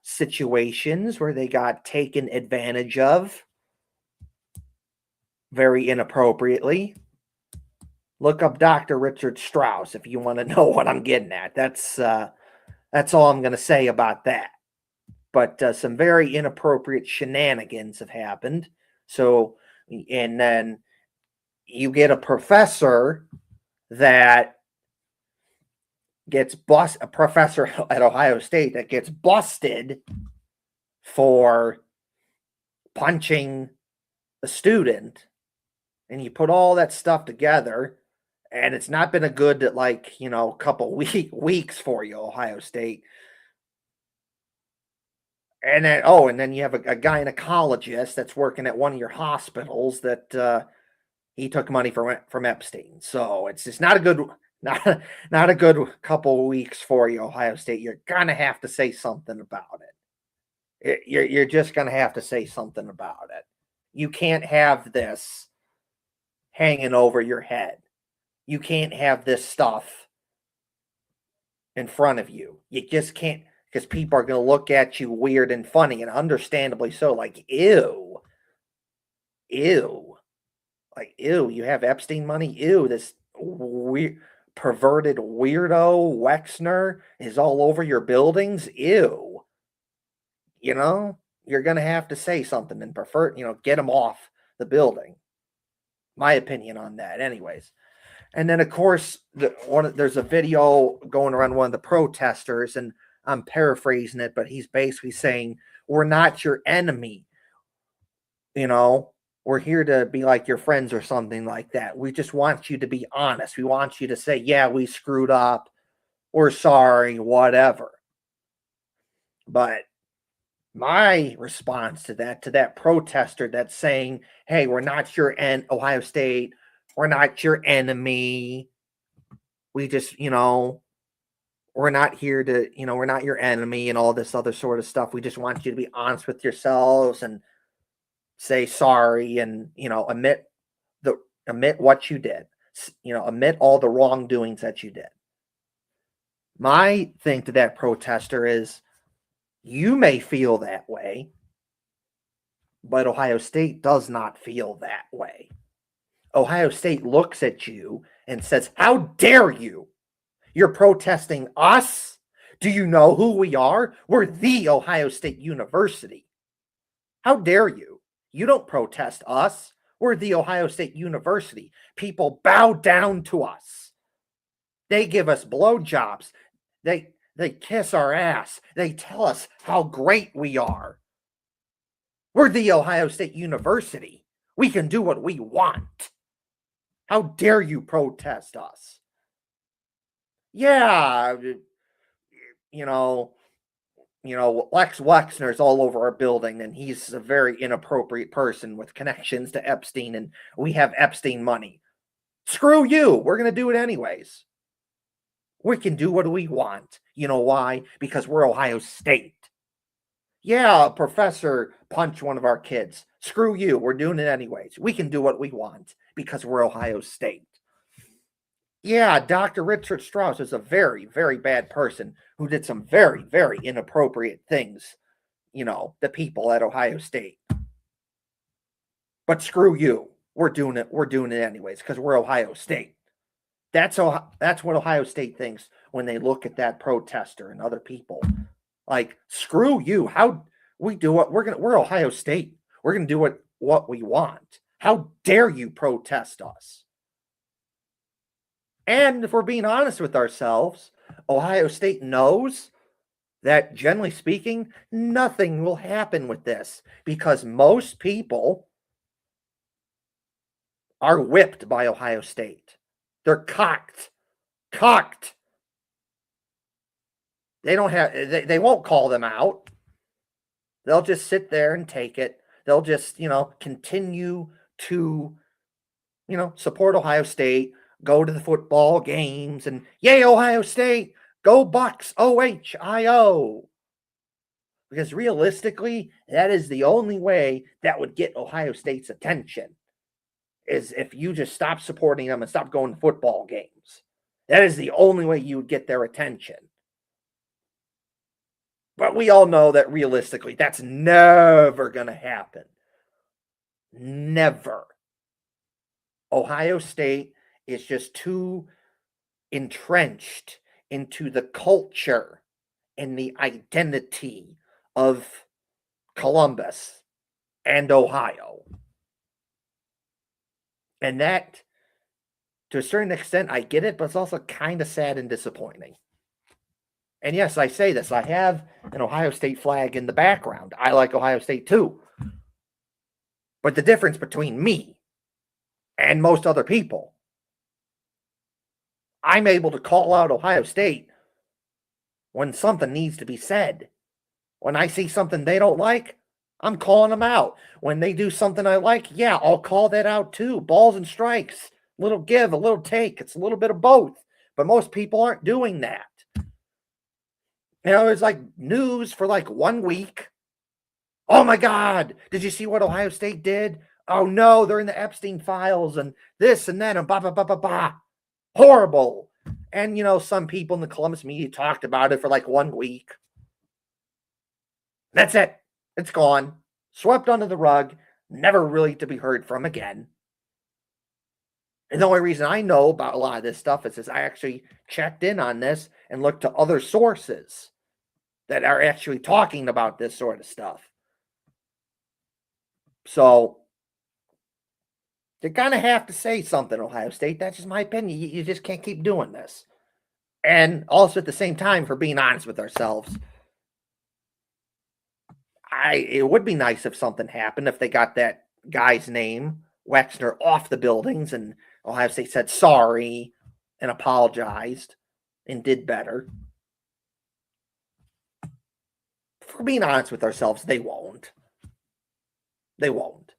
situations where they got taken advantage of very inappropriately. Look up Dr. Richard Strauss if you want to know what I'm getting at. That's all I'm going to say about that. But some very inappropriate shenanigans have happened. So, and then you get a professor that gets a professor at Ohio State that gets busted for punching a student, and you put all that stuff together, and it's not been a good, couple weeks for you, Ohio State. And then you have a gynecologist that's working at one of your hospitals that he took money from Epstein. So it's just not a good couple of weeks for you, Ohio State. You're gonna have to say something about it. You're just gonna have to say something about it. You can't have this hanging over your head. You can't have this stuff in front of you. You just can't, because people are going to look at you weird and funny, and understandably so, like, ew. Like, ew, you have Epstein money? Ew, this weird, perverted weirdo Wexner is all over your buildings? Ew. you're going to have to say something and prefer, get them off the building. My opinion on that, anyways. And then, of course, there's a video going around one of the protesters, and I'm paraphrasing it, but he's basically saying, "We're not your enemy. We're here to be like your friends," or something like that. "We just want you to be honest. We want you to say, yeah, we screwed up. We're sorry, whatever." But my response to that protester that's saying, "Hey, we're not your Ohio State. We're not your enemy. We just, we're not here to, we're not your enemy," and all this other sort of stuff. "We just want you to be honest with yourselves and say sorry and, admit what you did. Admit all the wrongdoings that you did." My thing to that protester is, you may feel that way, but Ohio State does not feel that way. Ohio State looks at you and says, "How dare you? You're protesting us? Do you know who we are? We're the Ohio State University. How dare you? You don't protest us. We're the Ohio State University. People bow down to us. They give us blowjobs. They kiss our ass. They tell us how great we are. We're the Ohio State University. We can do what we want. How dare you protest us?" Yeah, Lex Wexner's all over our building, and he's a very inappropriate person with connections to Epstein, and we have Epstein money. Screw you. We're going to do it anyways. We can do what we want. You know why? Because we're Ohio State. Yeah, a professor punched one of our kids. Screw you. We're doing it anyways. We can do what we want because we're Ohio State. Yeah, Dr. Richard Strauss is a very, very bad person who did some very, very inappropriate things, the people at Ohio State. But screw you. We're doing it anyways because we're Ohio State. That's what Ohio State thinks when they look at that protester and other people. Like, screw you. How we do it? We're Ohio State. We're gonna do what we want. How dare you protest us? And if we're being honest with ourselves, Ohio State knows that, generally speaking, nothing will happen with this because most people are whipped by Ohio State. They're cocked. They don't have. They won't call them out. They'll just sit there and take it. They'll just, continue to, support Ohio State, go to the football games, and yay, Ohio State, go Bucks, OHIO. Because realistically, that is the only way that would get Ohio State's attention, is if you just stop supporting them and stop going to football games. That is the only way you would get their attention. But we all know that realistically, that's never going to happen. Never. Ohio State is just too entrenched into the culture and the identity of Columbus and Ohio. And that, to a certain extent, I get it, but it's also kind of sad and disappointing. And yes, I say this. I have an Ohio State flag in the background. I like Ohio State too. But the difference between me and most other people, I'm able to call out Ohio State when something needs to be said. When I see something they don't like, I'm calling them out. When they do something I like, yeah, I'll call that out too. Balls and strikes, a little give, a little take. It's a little bit of both. But most people aren't doing that. There's like news for like 1 week. Oh my God, did you see what Ohio State did? Oh no, they're in the Epstein files and this and that and blah, blah, blah, blah, blah. Horrible. And, some people in the Columbus media talked about it for like 1 week. That's it. It's gone. Swept under the rug. Never really to be heard from again. And the only reason I know about a lot of this stuff is I actually checked in on this and looked to other sources that are actually talking about this sort of stuff. So they're going to have to say something, Ohio State. That's just my opinion. You just can't keep doing this. And also at the same time, for being honest with ourselves, it would be nice if something happened, if they got that guy's name, Wexner, off the buildings and Ohio State said sorry and apologized and did better. For being honest with ourselves, they won't. They won't.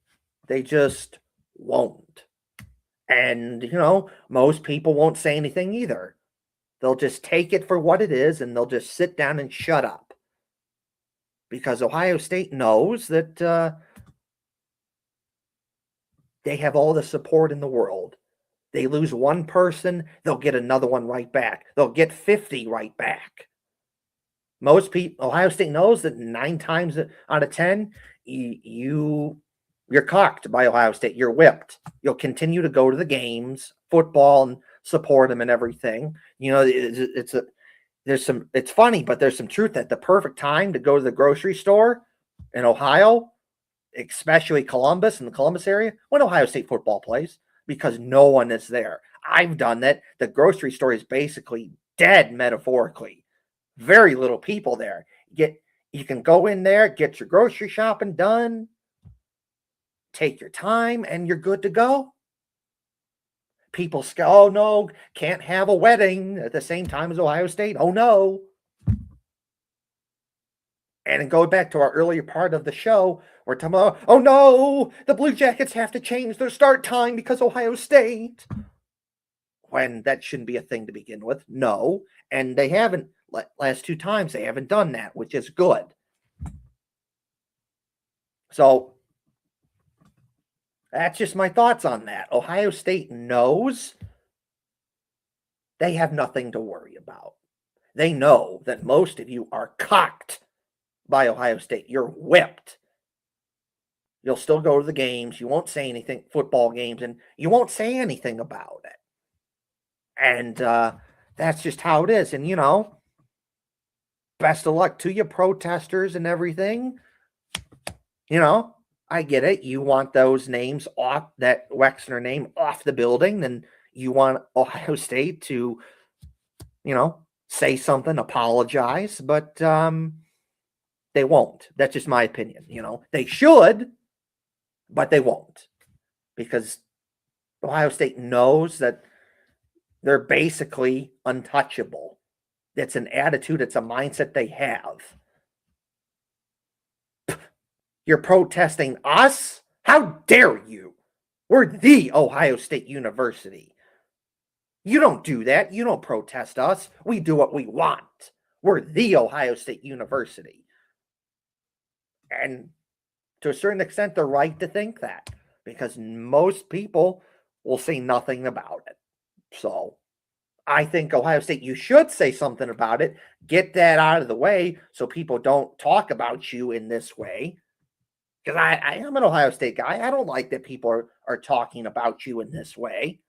They just won't. And, most people won't say anything either. They'll just take it for what it is and they'll just sit down and shut up. Because Ohio State knows that they have all the support in the world. They lose one person, they'll get another one right back. They'll get 50 right back. Most people, Ohio State knows that 9 times out of 10, you're cocked by Ohio State. You're whipped. You'll continue to go to the games, football, and support them and everything. It's funny, but there's some truth that the perfect time to go to the grocery store in Ohio, especially Columbus and the Columbus area, when Ohio State football plays, because no one is there. I've done that. The grocery store is basically dead, metaphorically. Very little people there. You can go in there, get your grocery shopping done, take your time, and you're good to go. People say, oh no, can't have a wedding at the same time as Ohio State. Oh no. And going back to our earlier part of the show, we're talking about, oh no, the Blue Jackets have to change their start time because Ohio State. When that shouldn't be a thing to begin with. No. And they haven't, last 2 times, they haven't done that, which is good. So that's just my thoughts on that. Ohio State knows they have nothing to worry about. They know that most of you are cocked by Ohio State. You're whipped. You'll still go to the games. You won't say anything, football games, and you won't say anything about it. And that's just how it is. And, best of luck to you protesters and everything. I get it. You want those names off, that Wexner name off the building, and you want Ohio State to, say something, apologize, but they won't. That's just my opinion. They should, but they won't, because Ohio State knows that they're basically untouchable. It's an attitude. It's a mindset they have. You're protesting us? How dare you? We're the Ohio State University. You don't do that. You don't protest us. We do what we want. We're the Ohio State University. And to a certain extent, they're right to think that, because most people will say nothing about it. So I think Ohio State, you should say something about it. Get that out of the way so people don't talk about you in this way. Because I am an Ohio State guy. I don't like that people are talking about you in this way.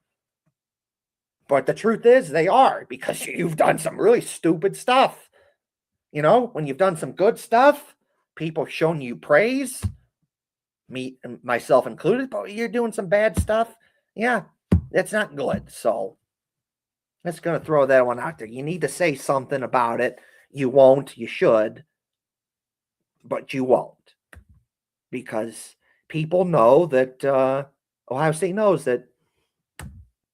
But the truth is they are, because you've done some really stupid stuff. When you've done some good stuff, people have shown you praise, me and myself included, but you're doing some bad stuff. Yeah, that's not good. So let's going to throw that one out there. You need to say something about it. You won't. You should. But you won't. Because people know that Ohio State knows that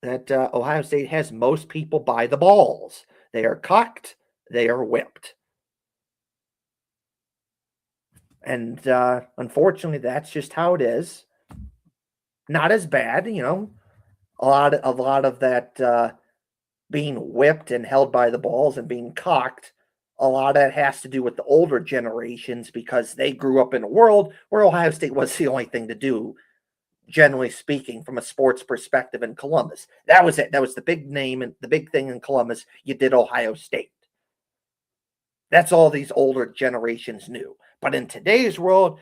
Ohio State has most people by the balls. They are cocked. They are whipped. And unfortunately, that's just how it is. Not as bad, a lot of that being whipped and held by the balls and being cocked. A lot of that has to do with the older generations, because they grew up in a world where Ohio State was the only thing to do, generally speaking, from a sports perspective in Columbus. That was it. That was the big name and the big thing in Columbus. You did Ohio State. That's all these older generations knew. But in today's world,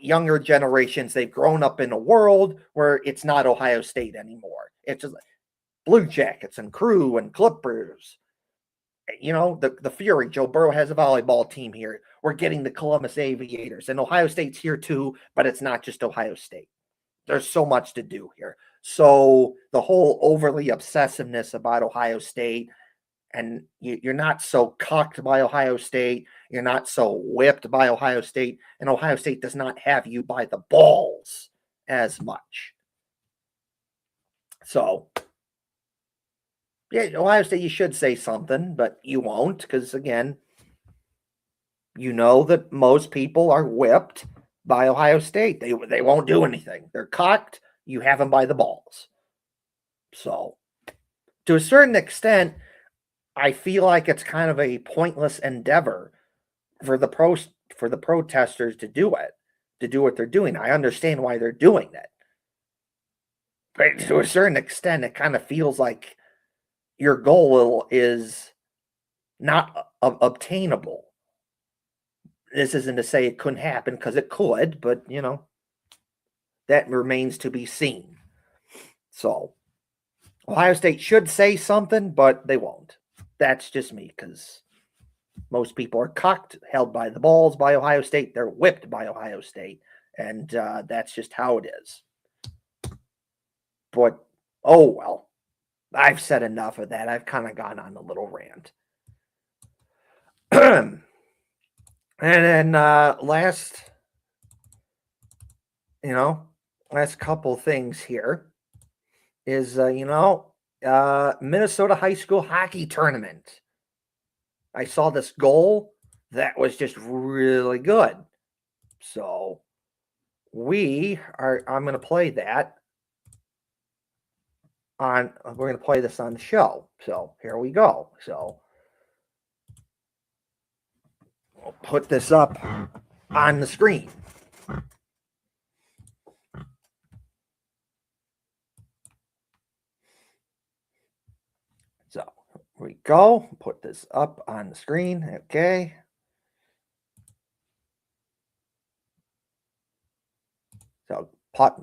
younger generations, they've grown up in a world where it's not Ohio State anymore. It's just Blue Jackets and Crew and Clippers the Fury, Joe Burrow has a volleyball team here. We're getting the Columbus Aviators, and Ohio State's here too, but it's not just Ohio State. There's so much to do here. So the whole overly obsessiveness about Ohio State, and you're not so cucked by Ohio State. You're not so whipped by Ohio State, and Ohio State does not have you by the balls as much. So, yeah, Ohio State, you should say something, but you won't because, again, you know that most people are whipped by Ohio State. They won't do anything. They're cocked. You have them by the balls. So, to a certain extent, I feel like it's kind of a pointless endeavor for the protesters to do what they're doing. I understand why they're doing it, but to a certain extent, it kind of feels like your goal is not obtainable. This isn't to say it couldn't happen because it could, but that remains to be seen. So Ohio State should say something, but they won't. That's just me because most people are cucked, held by the balls by Ohio State. They're whipped by Ohio State, and that's just how it is. But, oh well, I've said enough of that. I've kind of gone on a little rant. And then last couple things here is, Minnesota high school hockey tournament. I saw this goal that was just really good. So I'm going to play that we're going to play this on the show. So here we go. So I'll put this up on the screen. So here we go. Put this up on the screen. Okay. So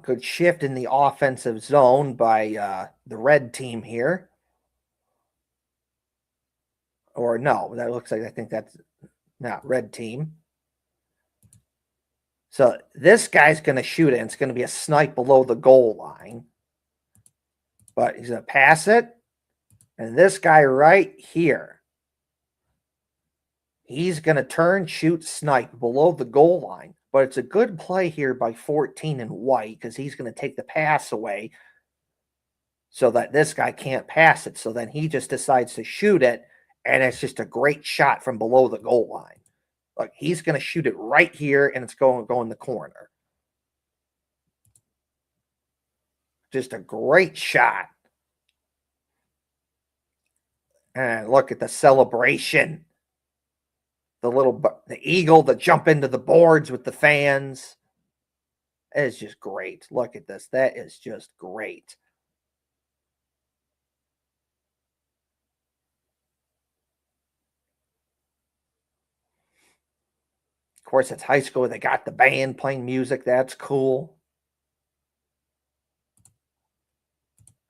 good shift in the offensive zone by the red team here. Or no, that looks like, I think that's not red team. So this guy's going to shoot it, and it's going to be a snipe below the goal line. But he's going to pass it. And this guy right here, he's going to turn, shoot, snipe below the goal line. But it's a good play here by 14 in white because he's going to take the pass away so that this guy can't pass it. So then he just decides to shoot it, and it's just a great shot from below the goal line. Like, he's going to shoot it right here, and it's going to go in the corner. Just a great shot. And look at the celebration. The eagle that jump into the boards with the fans. It's just great. Look at this. That is just great. Of course, it's high school. They got the band playing music. That's cool.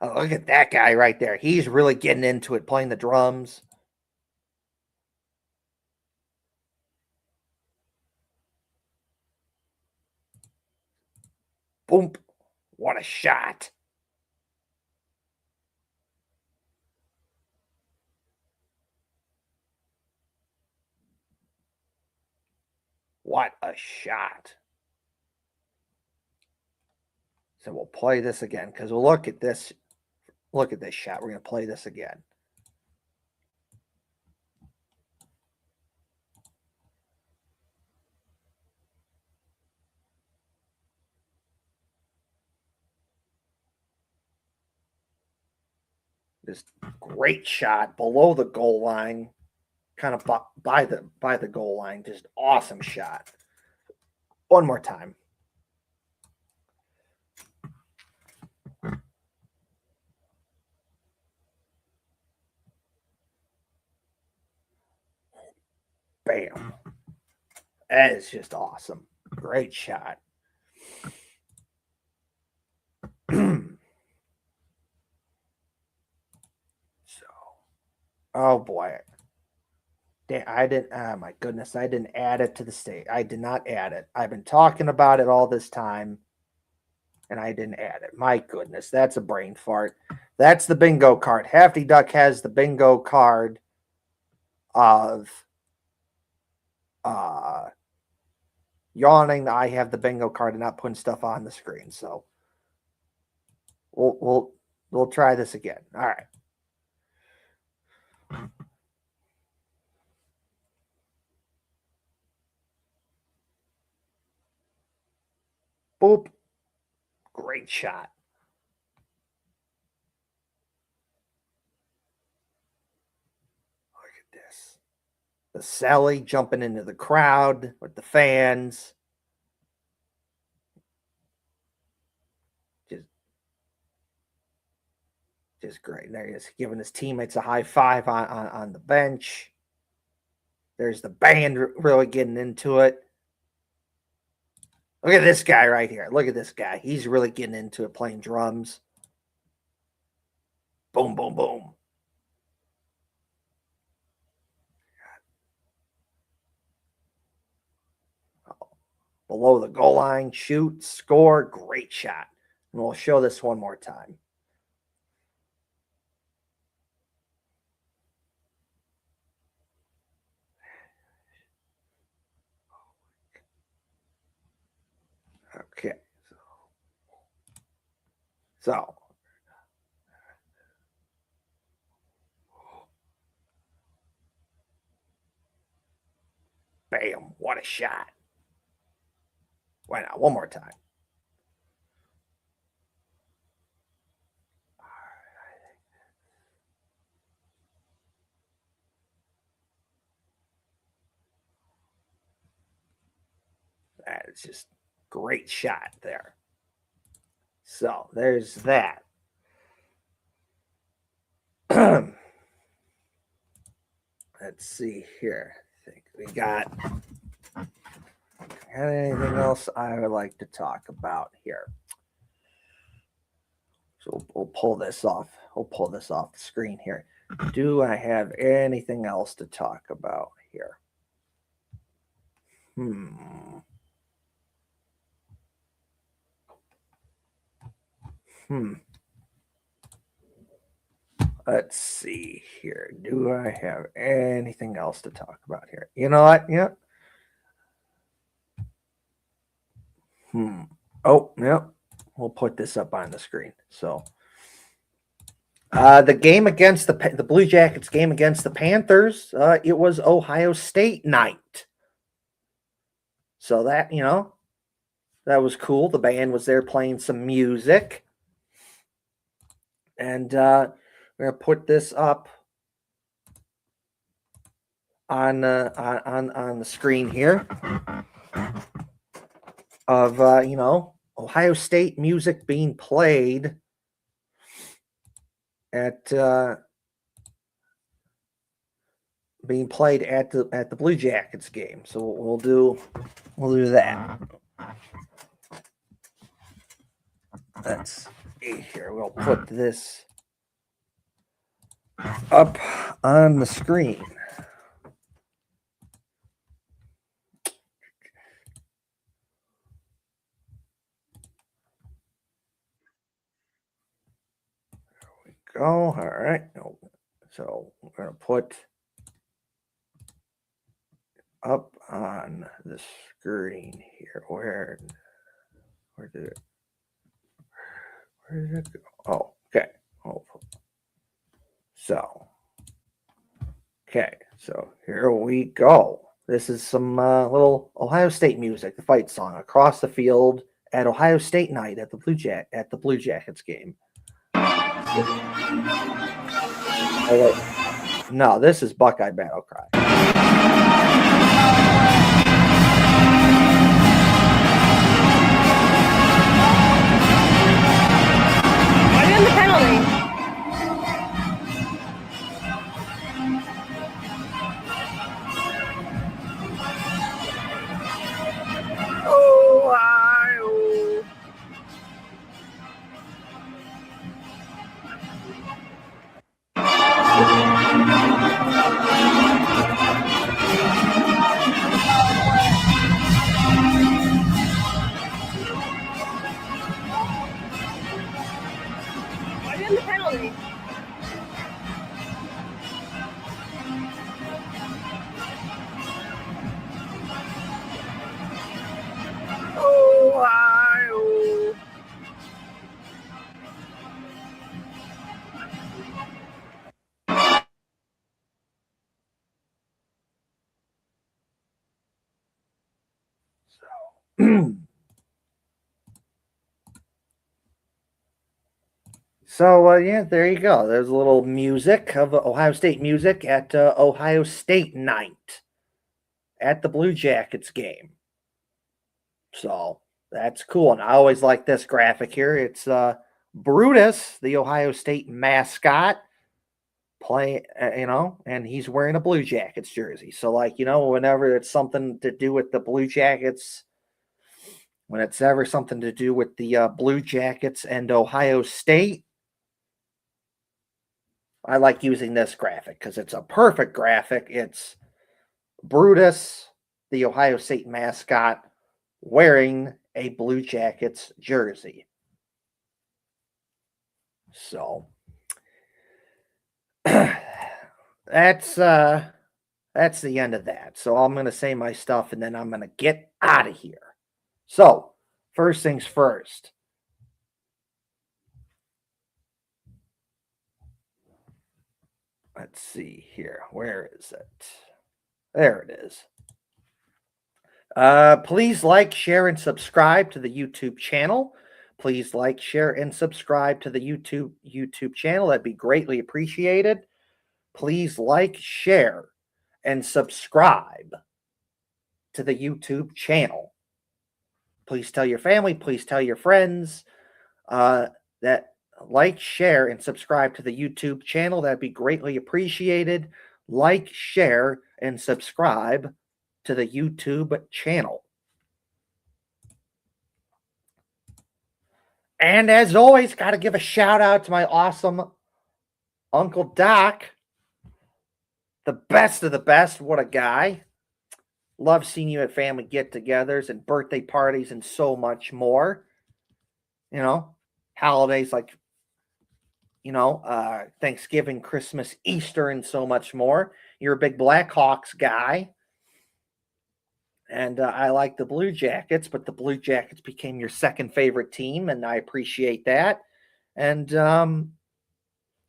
Oh, look at that guy right there. He's really getting into it, playing the drums. Boom. What a shot. What a shot. So we'll play this again because we'll look at this. Look at this shot. We're going to play this again. This great shot below the goal line, kind of by the goal line. Just awesome shot. One more time. Bam. That is just awesome. Great shot. So, oh boy. I didn't. Oh my goodness, I didn't add it to the state. I did not add it. I've been talking about it all this time, and I didn't add it. My goodness, that's a brain fart. That's the bingo card. Hefty Duck has the bingo card of yawning. I have the bingo card and not putting stuff on the screen. So we'll try this again. All right. Boop. Great shot. Look at this. The Sally jumping into the crowd with the fans. Just great. There he is, giving his teammates a high five on the bench. There's the band really getting into it. Look at this guy right here. Look at this guy. He's really getting into it, playing drums. Boom, boom, boom. Below the goal line, shoot, score, great shot. And we'll show this one more time. Okay. So bam, what a shot. Why not? One more time. That is just great shot there. So there's that. Let's see here. I think we got anything else I would like to talk about here. So we'll pull this off. We'll pull this off the screen here. Do I have anything else to talk about here? Let's see here. Do I have anything else to talk about here? You know what? Yeah. Oh, yeah. We'll put this up on the screen. So the game against the Blue Jackets game against the Panthers, it was Ohio State night. So that, that was cool. The band was there playing some music. And we're going to put this up on the screen here of, Ohio State music being played at the Blue Jackets game. So we'll do that. Let's see here. We'll put this up on the screen. There we go. All right. So we're going to put up on the screen here. Where did it go? Oh, okay. So here we go. This is some little Ohio State music, the fight song, Across the Field at Ohio State night at the Blue Jackets game. No, this is Buckeye Battle Cry. Why are you in the penalty? Ohio. in the penalty. Ohio. So, yeah, there you go. There's a little music of Ohio State music at Ohio State night at the Blue Jackets game. So that's cool. And I always like this graphic here. It's Brutus, the Ohio State mascot, and he's wearing a Blue Jackets jersey. So, whenever it's something to do with the Blue Jackets, when it's ever something to do with the Blue Jackets and Ohio State, I like using this graphic because it's a perfect graphic. It's Brutus, the Ohio State mascot, wearing a Blue Jackets jersey. So that's the end of that. So I'm going to say my stuff and then I'm going to get out of here. So, first things first. Let's see here. Where is it? There it is. Please like, share, and subscribe to the YouTube channel. Please like, share, and subscribe to the YouTube channel. That'd be greatly appreciated. Please like, share, and subscribe to the YouTube channel. Please tell your family, please tell your friends that like, share, and subscribe to the YouTube channel. That'd be greatly appreciated. Like, share, and subscribe to the YouTube channel. And as always, got to give a shout out to my awesome Uncle Doc. The best of the best. What a guy. Love seeing you at family get-togethers and birthday parties and so much more. Holidays like Thanksgiving, Christmas, Easter, and so much more. You're a big Blackhawks guy. And I like the Blue Jackets, but the Blue Jackets became your second favorite team, and I appreciate that. And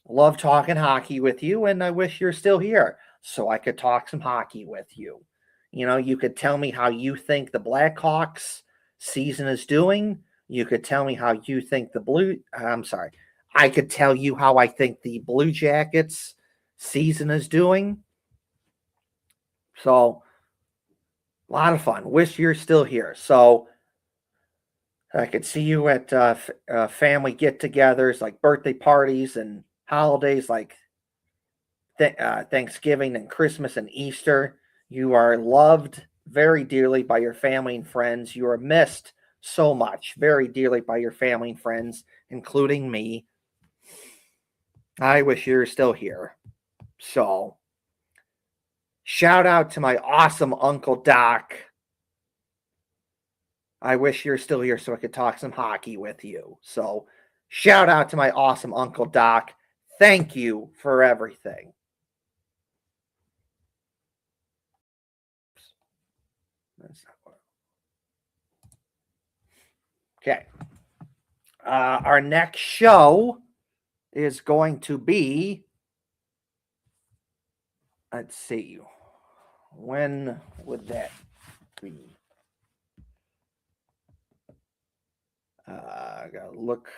love talking hockey with you, and I wish you're still here so I could talk some hockey with you. You could tell me how you think the Blackhawks season is doing. You could tell me how you think I could tell you how I think the Blue Jackets season is doing. So, a lot of fun. Wish you're still here. So, I could see you at family get-togethers like birthday parties and holidays like Thanksgiving and Christmas and Easter. You are loved very dearly by your family and friends. You are missed so much, very dearly by your family and friends, including me. I wish you were still here. So, shout out to my awesome Uncle Doc. I wish you're still here so I could talk some hockey with you. So, shout out to my awesome Uncle Doc. Thank you for everything. Okay. Our next show is going to be, let's see, when would that be? I gotta look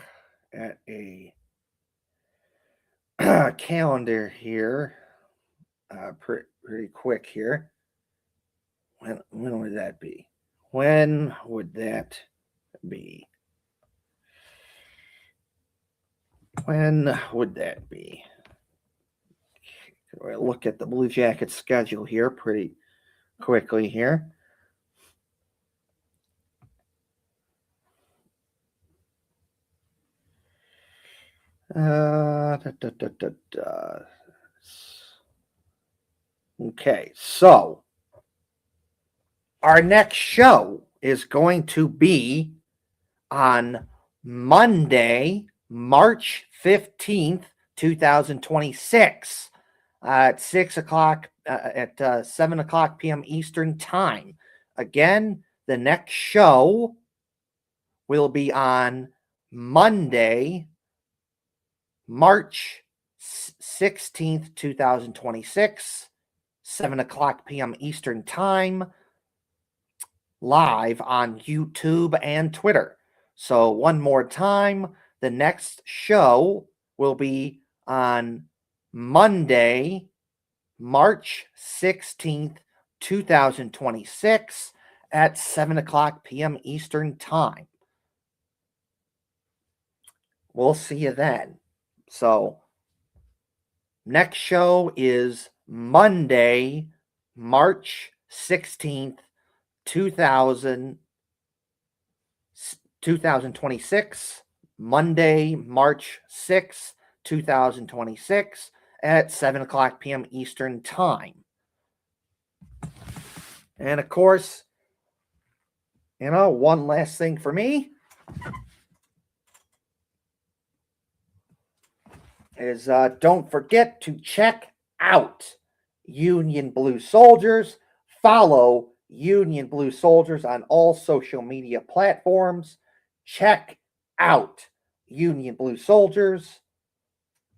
at a calendar here pretty quick here. When would that be? When would that be? When would that be? We'll look at the Blue Jackets schedule here pretty quickly here. Okay, so our next show is going to be on Monday, March 15th, 2026 at 6 o'clock, at 7 o'clock p.m. Eastern Time. Again, the next show will be on Monday, March 16th, 2026, 7 o'clock p.m. Eastern Time, live on YouTube and Twitter. So one more time, the next show will be on Monday, March 16th, 2026 at 7 o'clock p.m. Eastern Time. We'll see you then. So next show is Monday, March 16th, 2026, Monday, March 6th, 2026 at 7 o'clock p.m. Eastern Time. And of course, one last thing for me is don't forget to check out Union Blue Soldiers. Follow Union Blue Soldiers on all social media platforms. Check out Union Blue Soldiers.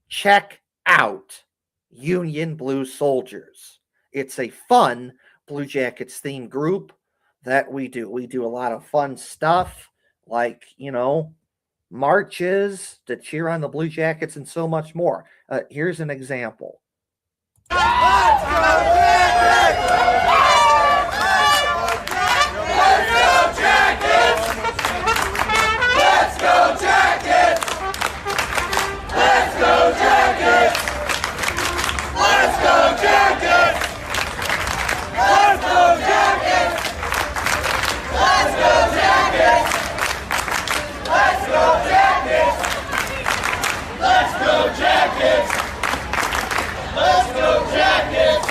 Check out Union Blue Soldiers. It's a fun Blue Jackets themed group that we do. We do a lot of fun stuff like, marches to cheer on the Blue Jackets and so much more. Here's an example. Let's go Jackets! Let's go Jackets! Let's go Jackets! Let's go Jackets! Let's go Jackets! Let's go Jackets! Let's go Jackets! Let's go Jackets! Let's go Jackets!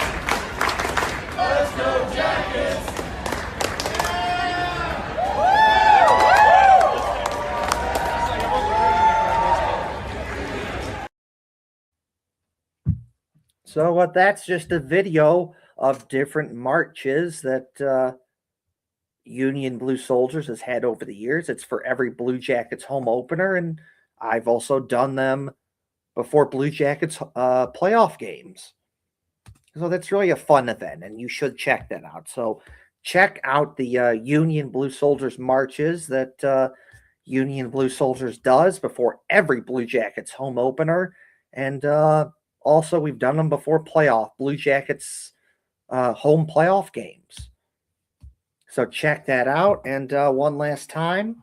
Let's go Jackets! So that's just a video of different marches that Union Blue Soldiers has had over the years. It's for every Blue Jackets home opener, and I've also done them before Blue Jackets playoff games. So that's really a fun event, and you should check that out. So check out the Union Blue Soldiers marches that Union Blue Soldiers does before every Blue Jackets home opener. And also, we've done them before playoff Blue Jackets home playoff games. So check that out. And one last time,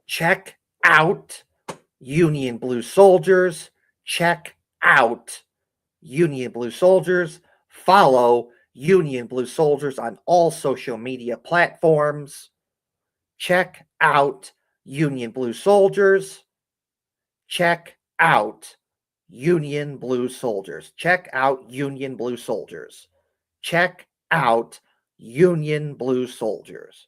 check out Union Blue Soldiers. Check out Union Blue Soldiers. Follow Union Blue Soldiers on all social media platforms. Check out Union Blue Soldiers. Check out Union Blue Soldiers. Check out Union Blue Soldiers. Check out Union Blue Soldiers.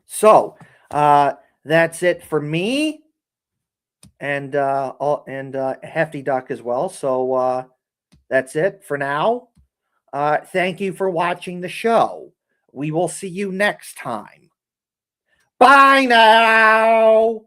So that's it for me, and Hefty Duck as well. So that's it for now. Thank you for watching the show. We will see you next time. Bye now.